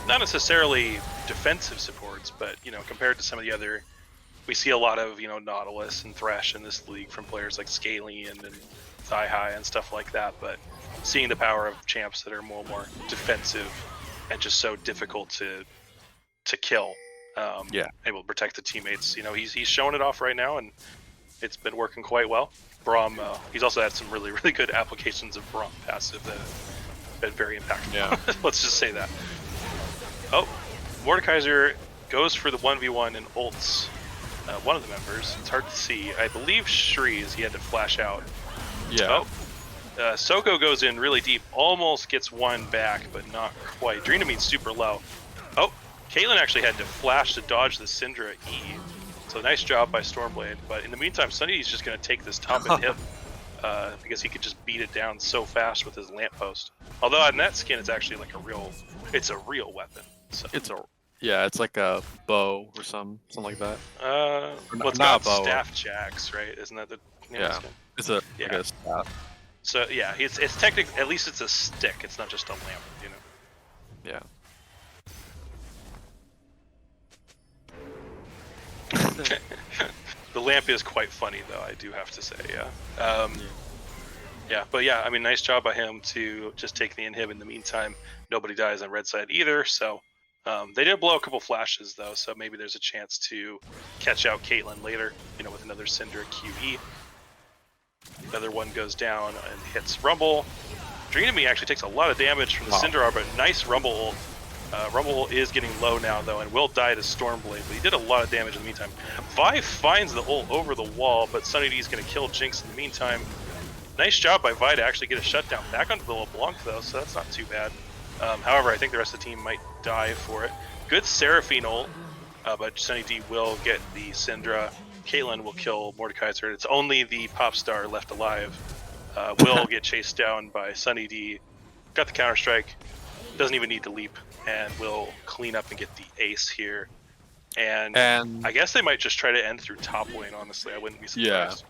not necessarily defensive supports, but compared to some of the other, we see a lot of Nautilus and Thresh in this league from players like Scalian and Thigh High and stuff like that. But seeing the power of champs that are more defensive and just so difficult to kill,
Yeah,
able to protect the teammates. He's showing it off right now, and it's been working quite well. Braum, he's also had some really good applications of Braum passive that have been very impactful.
yeah.
Let's just say that. Oh, Mordekaiser goes for the 1v1 and ults one of the members. It's hard to see. I believe Shreeze, he had to flash out.
Yeah.
Oh, Soko goes in really deep, almost gets one back, but not quite. Dreenamine's super low. Oh, Caitlyn actually had to flash to dodge the Syndra E. So nice job by Stormblade. But in the meantime, Sunny's just going to take this top and hip because he could just beat it down so fast with his lamppost. Although on that skin, it's actually like it's a real weapon. So.
It's like a bow or something like that.
Well, it's
not
got
a bow.
staff jacks, right? Isn't that the
Yeah,
skin?
it's a
Yeah.
I guess
So yeah, it's technically, at least it's a stick. It's not just a lamp,
yeah.
The lamp is quite funny, though. I do have to say, yeah. Yeah, but yeah, I mean, nice job by him to just take the inhib. In the meantime, nobody dies on red side either. So they did blow a couple flashes though, so maybe there's a chance to catch out Caitlyn later. With another Cinder QE. The other one goes down and hits Rumble. Dreenamy actually takes a lot of damage from the Syndra, but nice Rumble ult. Rumble is getting low now, though, and will die to Stormblade, but he did a lot of damage in the meantime. Vi finds the ult over the wall, but Sunny D is going to kill Jinx in the meantime. Nice job by Vi to actually get a shutdown back onto the LeBlanc, though, so that's not too bad. However, I think the rest of the team might die for it. Good Seraphine ult, but Sunny D will get the Syndra. Caitlyn will kill Mordekaiser. It's only the pop star left alive. Will get chased down by Sunny D. Got the counter strike. Doesn't even need to leap, and will clean up and get the ace here. And I guess they might just try to end through top lane. Honestly, I wouldn't be surprised.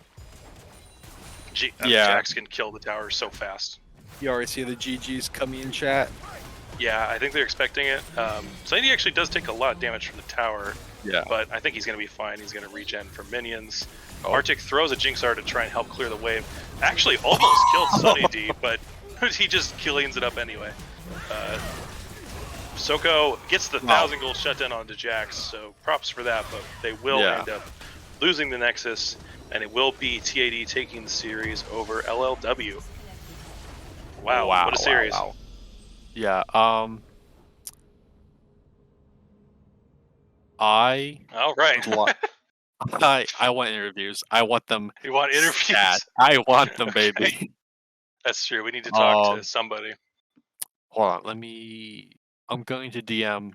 Jax can kill the tower so fast.
You already see the GGs coming in chat.
Yeah, I think they're expecting it. Sunny D actually does take a lot of damage from the tower.
Yeah.
But I think he's going to be fine. He's going to regen from minions. Arctic throws a Jinx R to try and help clear the wave. Actually almost killed Sunny D, but he just cleans it up anyway. Soko gets the 1,000 gold shutdown onto Jax, so props for that, but they will end up losing the Nexus, and it will be TAD taking the series over LLW. Wow, what a series.
Wow. Yeah,
all right.
I want interviews. I want them.
You want interviews?
I want them, baby.
That's true. We need to talk to somebody.
Hold on. I'm going to DM.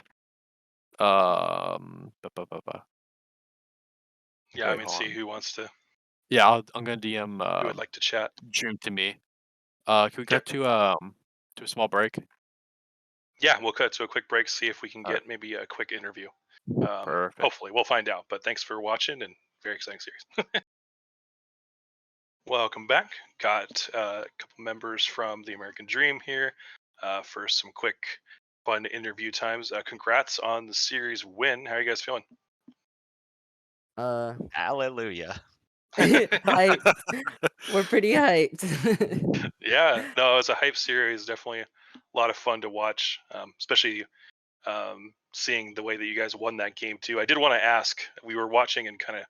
Yeah, I mean, see who wants to.
Yeah, I'm gonna DM.
Who would like to chat?
Dream to me. Can we get to a small break?
Yeah, we'll cut to a quick break. See if we can get maybe a quick interview.
Perfect.
Hopefully, we'll find out. But thanks for watching, and very exciting series. Welcome back. Got a couple members from the American Dream here for some quick, fun interview times. Congrats on the series win. How are you guys feeling?
Hallelujah.
Hyped. We're pretty hyped.
Yeah, no, it was a hype series. Definitely a lot of fun to watch, especially seeing the way that you guys won that game too. I did want to ask. We were watching and kind of.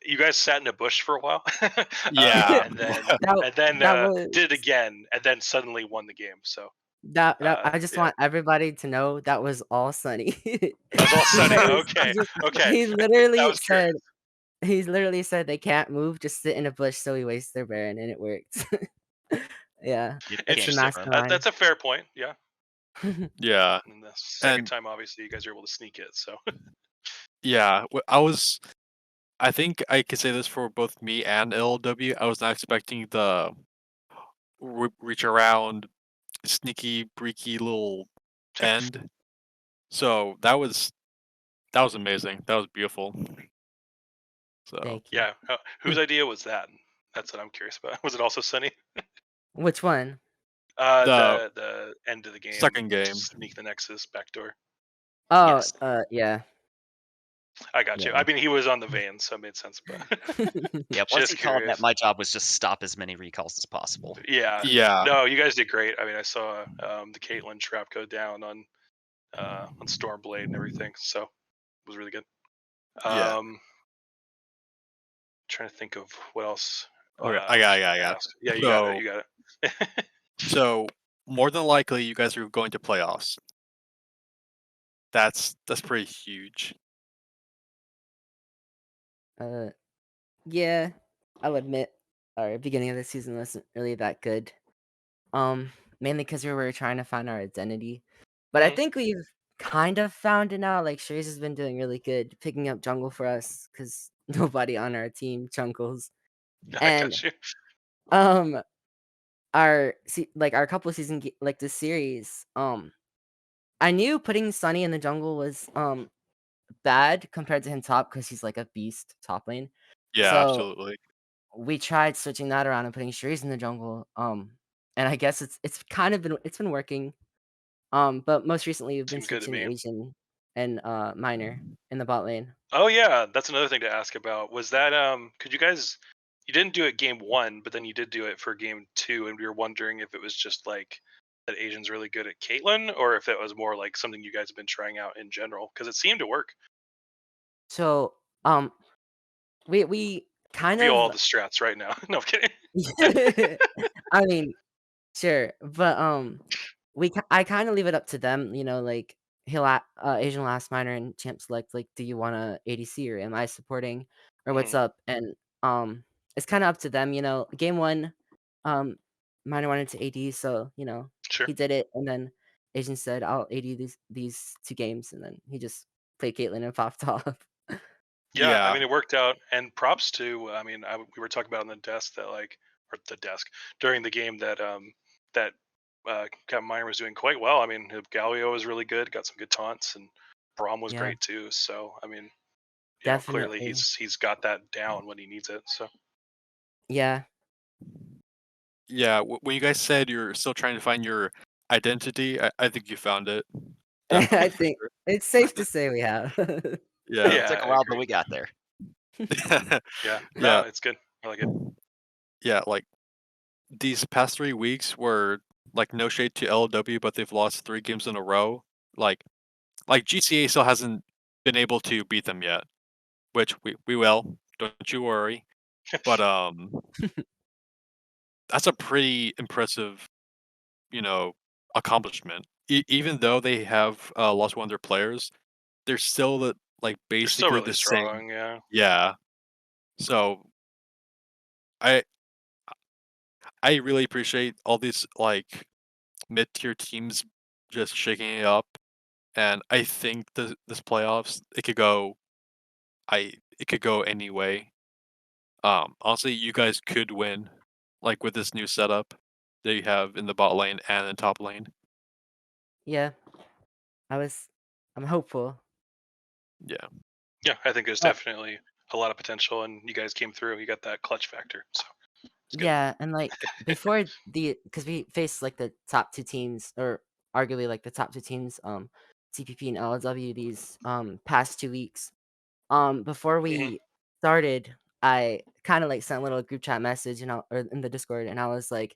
You guys sat in a bush for a while,
yeah,
and then did it again, and then suddenly won the game. So
I just want everybody to know that was all Sunny.
That was all Sunny. Okay, okay.
He literally said, He's literally said they can't move, just sit in a bush so we waste their Baron, and it works. Yeah,
You
it's a
can't
Interesting.
get around.
mastermind.
That's a fair point. Yeah.
Yeah,
And the second
and
time, obviously, you guys are able to sneak it. So
yeah, I think I could say this for both me and LLW. I was not expecting the reach around, sneaky, breaky little end. So that was amazing. That was beautiful. So
Thank you.
yeah, whose idea was that? That's what I'm curious about. Was it also Sunny?
Which one?
the
The end of the game
second
to
game,
sneak the Nexus backdoor.
Oh,
Yes.
Yeah.
I got you.
Yeah.
I mean, he was on the vein, so it made sense. But
Yeah, once he
just
called that,
curious.
my job was just stop as many recalls as possible.
Yeah.
yeah,
No, you guys did great. I mean, I saw the Caitlyn trap go down on Stormblade and everything, so it was really good.
yeah.
Trying to think of what else
Okay, I got,
should
I
I
got.
ask. Yeah, you got it.
So,
You got it.
so more than likely, you guys are going to playoffs. That's pretty huge.
Uh, yeah, I'll admit our beginning of the season wasn't really that good. Mainly because we were trying to find our identity. But I
Mhm.
think we've kind of found it now. Like Shaze has been doing really good picking up jungle for us because nobody on our team jungles.
I
And
got you.
um our couple season like this series, I knew putting Sunny in the jungle was bad compared to him top because he's like a beast top lane.
Yeah,
So
absolutely.
we tried switching that around and putting Shaze in the jungle. And I guess it's kind of been working. But most recently we've been
Seemed good to
switching
me.
Asian and Miner in the bot lane.
Oh yeah, that's another thing to ask about. Was that could you guys you didn't do it game 1, but then you did do it for game 2 and we were wondering if it was just like that Asian's really good at Caitlyn or if it was more like something you guys have been trying out in general because it seemed to work.
So we kind
Reveal
of
all the strats right now. No, I'm kidding.
I mean, sure, but I kind of leave it up to them, like Asian last miner and champ select, like, do you want a ADC or am I supporting or what's
Mhm.
up? And it's kind of up to them, Game one, um, miner wanted to AD, so
Sure.
he did it, and then Asian said, "I'll AD these 2 games," and then he just played Caitlyn and popped off.
Yeah, I
Yeah,
mean it worked out, and props to. I mean, we were talking about on the desk that like, or the desk during the game that Captain Miner was doing quite well. I mean, Galio was really good, got some good taunts, and Braum was
Yeah,
great too. So I mean, clearly
definitely.
he's got that down when he needs it. So
Yeah.
yeah. When you guys said you're still trying to find your identity, I think you found it.
I
Definitely for
think
sure.
it's safe to say we have.
Yeah,
Took
yeah,
a
I
while, but
agree.
we got there.
Yeah, no,
yeah,
it's good. I like it.
yeah. Like these past 3 weeks were like no shade to LW, but they've lost 3 games in a row. Like GTA still hasn't been able to beat them yet, which we will. Don't you worry. But that's a pretty impressive, you know, accomplishment. Even though they have lost one of their players, they're still like
They're still
basically
really
the same.
strong. Yeah.
Yeah. So I I really appreciate all these like mid tier teams just shaking it up, and I think this playoffs it could go any way. Honestly, you guys could win, like with this new setup that you have in the bot lane and in top lane.
Yeah, I was I'm hopeful.
Yeah,
Yeah, I think there's
But
definitely a lot of potential, and you guys came through. You got that clutch factor, so it's good.
yeah, and like before because we faced like the top 2 teams, or arguably like the top 2 teams, TPP and LLW these past 2 weeks. Before
Hmm.
we started, I kind of like sent a little group chat message or in the Discord, and I was like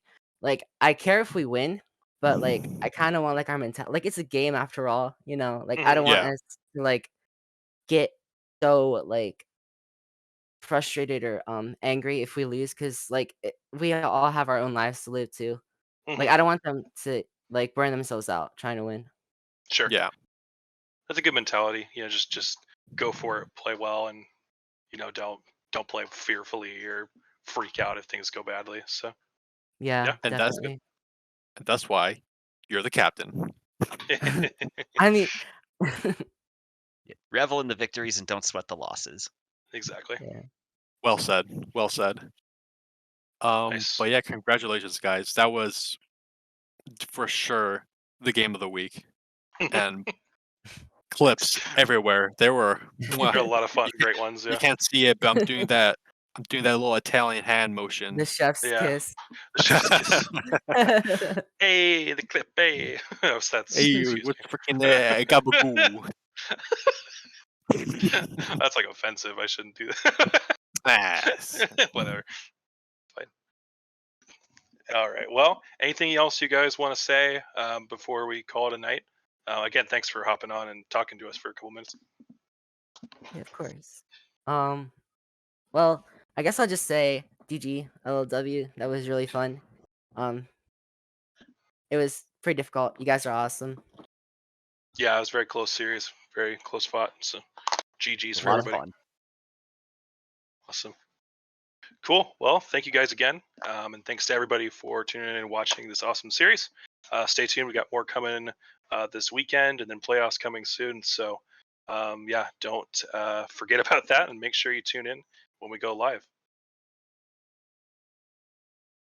I care if we win, but like I kind of want like our mentality, like it's a game after all, like I
Hmm.
don't want
yeah,
us to like get so like frustrated or angry if we lose because we all have our own lives to live too. Like
Hmm.
I don't want them to like burn themselves out trying to win.
Sure,
yeah,
that's a good mentality. Just go for it, play well, and don't don't play fearfully or freak out if things go badly. So
Yeah,
Yeah.
And
definitely.
that's why you're the captain.
I mean,
Yeah, revel in the victories and don't sweat the losses.
Exactly.
yeah.
Well said. Well said.
Nice.
But yeah, congratulations, guys. That was for sure the game of the week, and clips everywhere. There were
There are a lot of fun, great ones.
you
Yeah.
can't see it, but I'm doing that. I'm doing that little Italian hand motion.
The chef's
Yeah.
kiss.
The chef's kiss. Hey, the clip. Hey. Oh, so that's,
Hey,
excuse
what's
me.
freaking gabagoo?
That's like offensive. I shouldn't do that.
Ass.
Whatever. Fine. All right. Well, anything else you guys want to say before we call it a night? Again, thanks for hopping on and talking to us for a couple minutes.
Yeah, of course. Well, I guess I'll just say GG LLW. That was really fun. It was pretty difficult. You guys are awesome.
Yeah, it was very close series, very close fought. So GG's
A
for
lot of
everybody.
fun.
Awesome. Cool. Well, thank you guys again. And thanks to everybody for tuning in and watching this awesome series. Stay tuned. We got more coming this weekend and then playoffs coming soon. So, yeah, don't forget about that and make sure you tune in when we go live.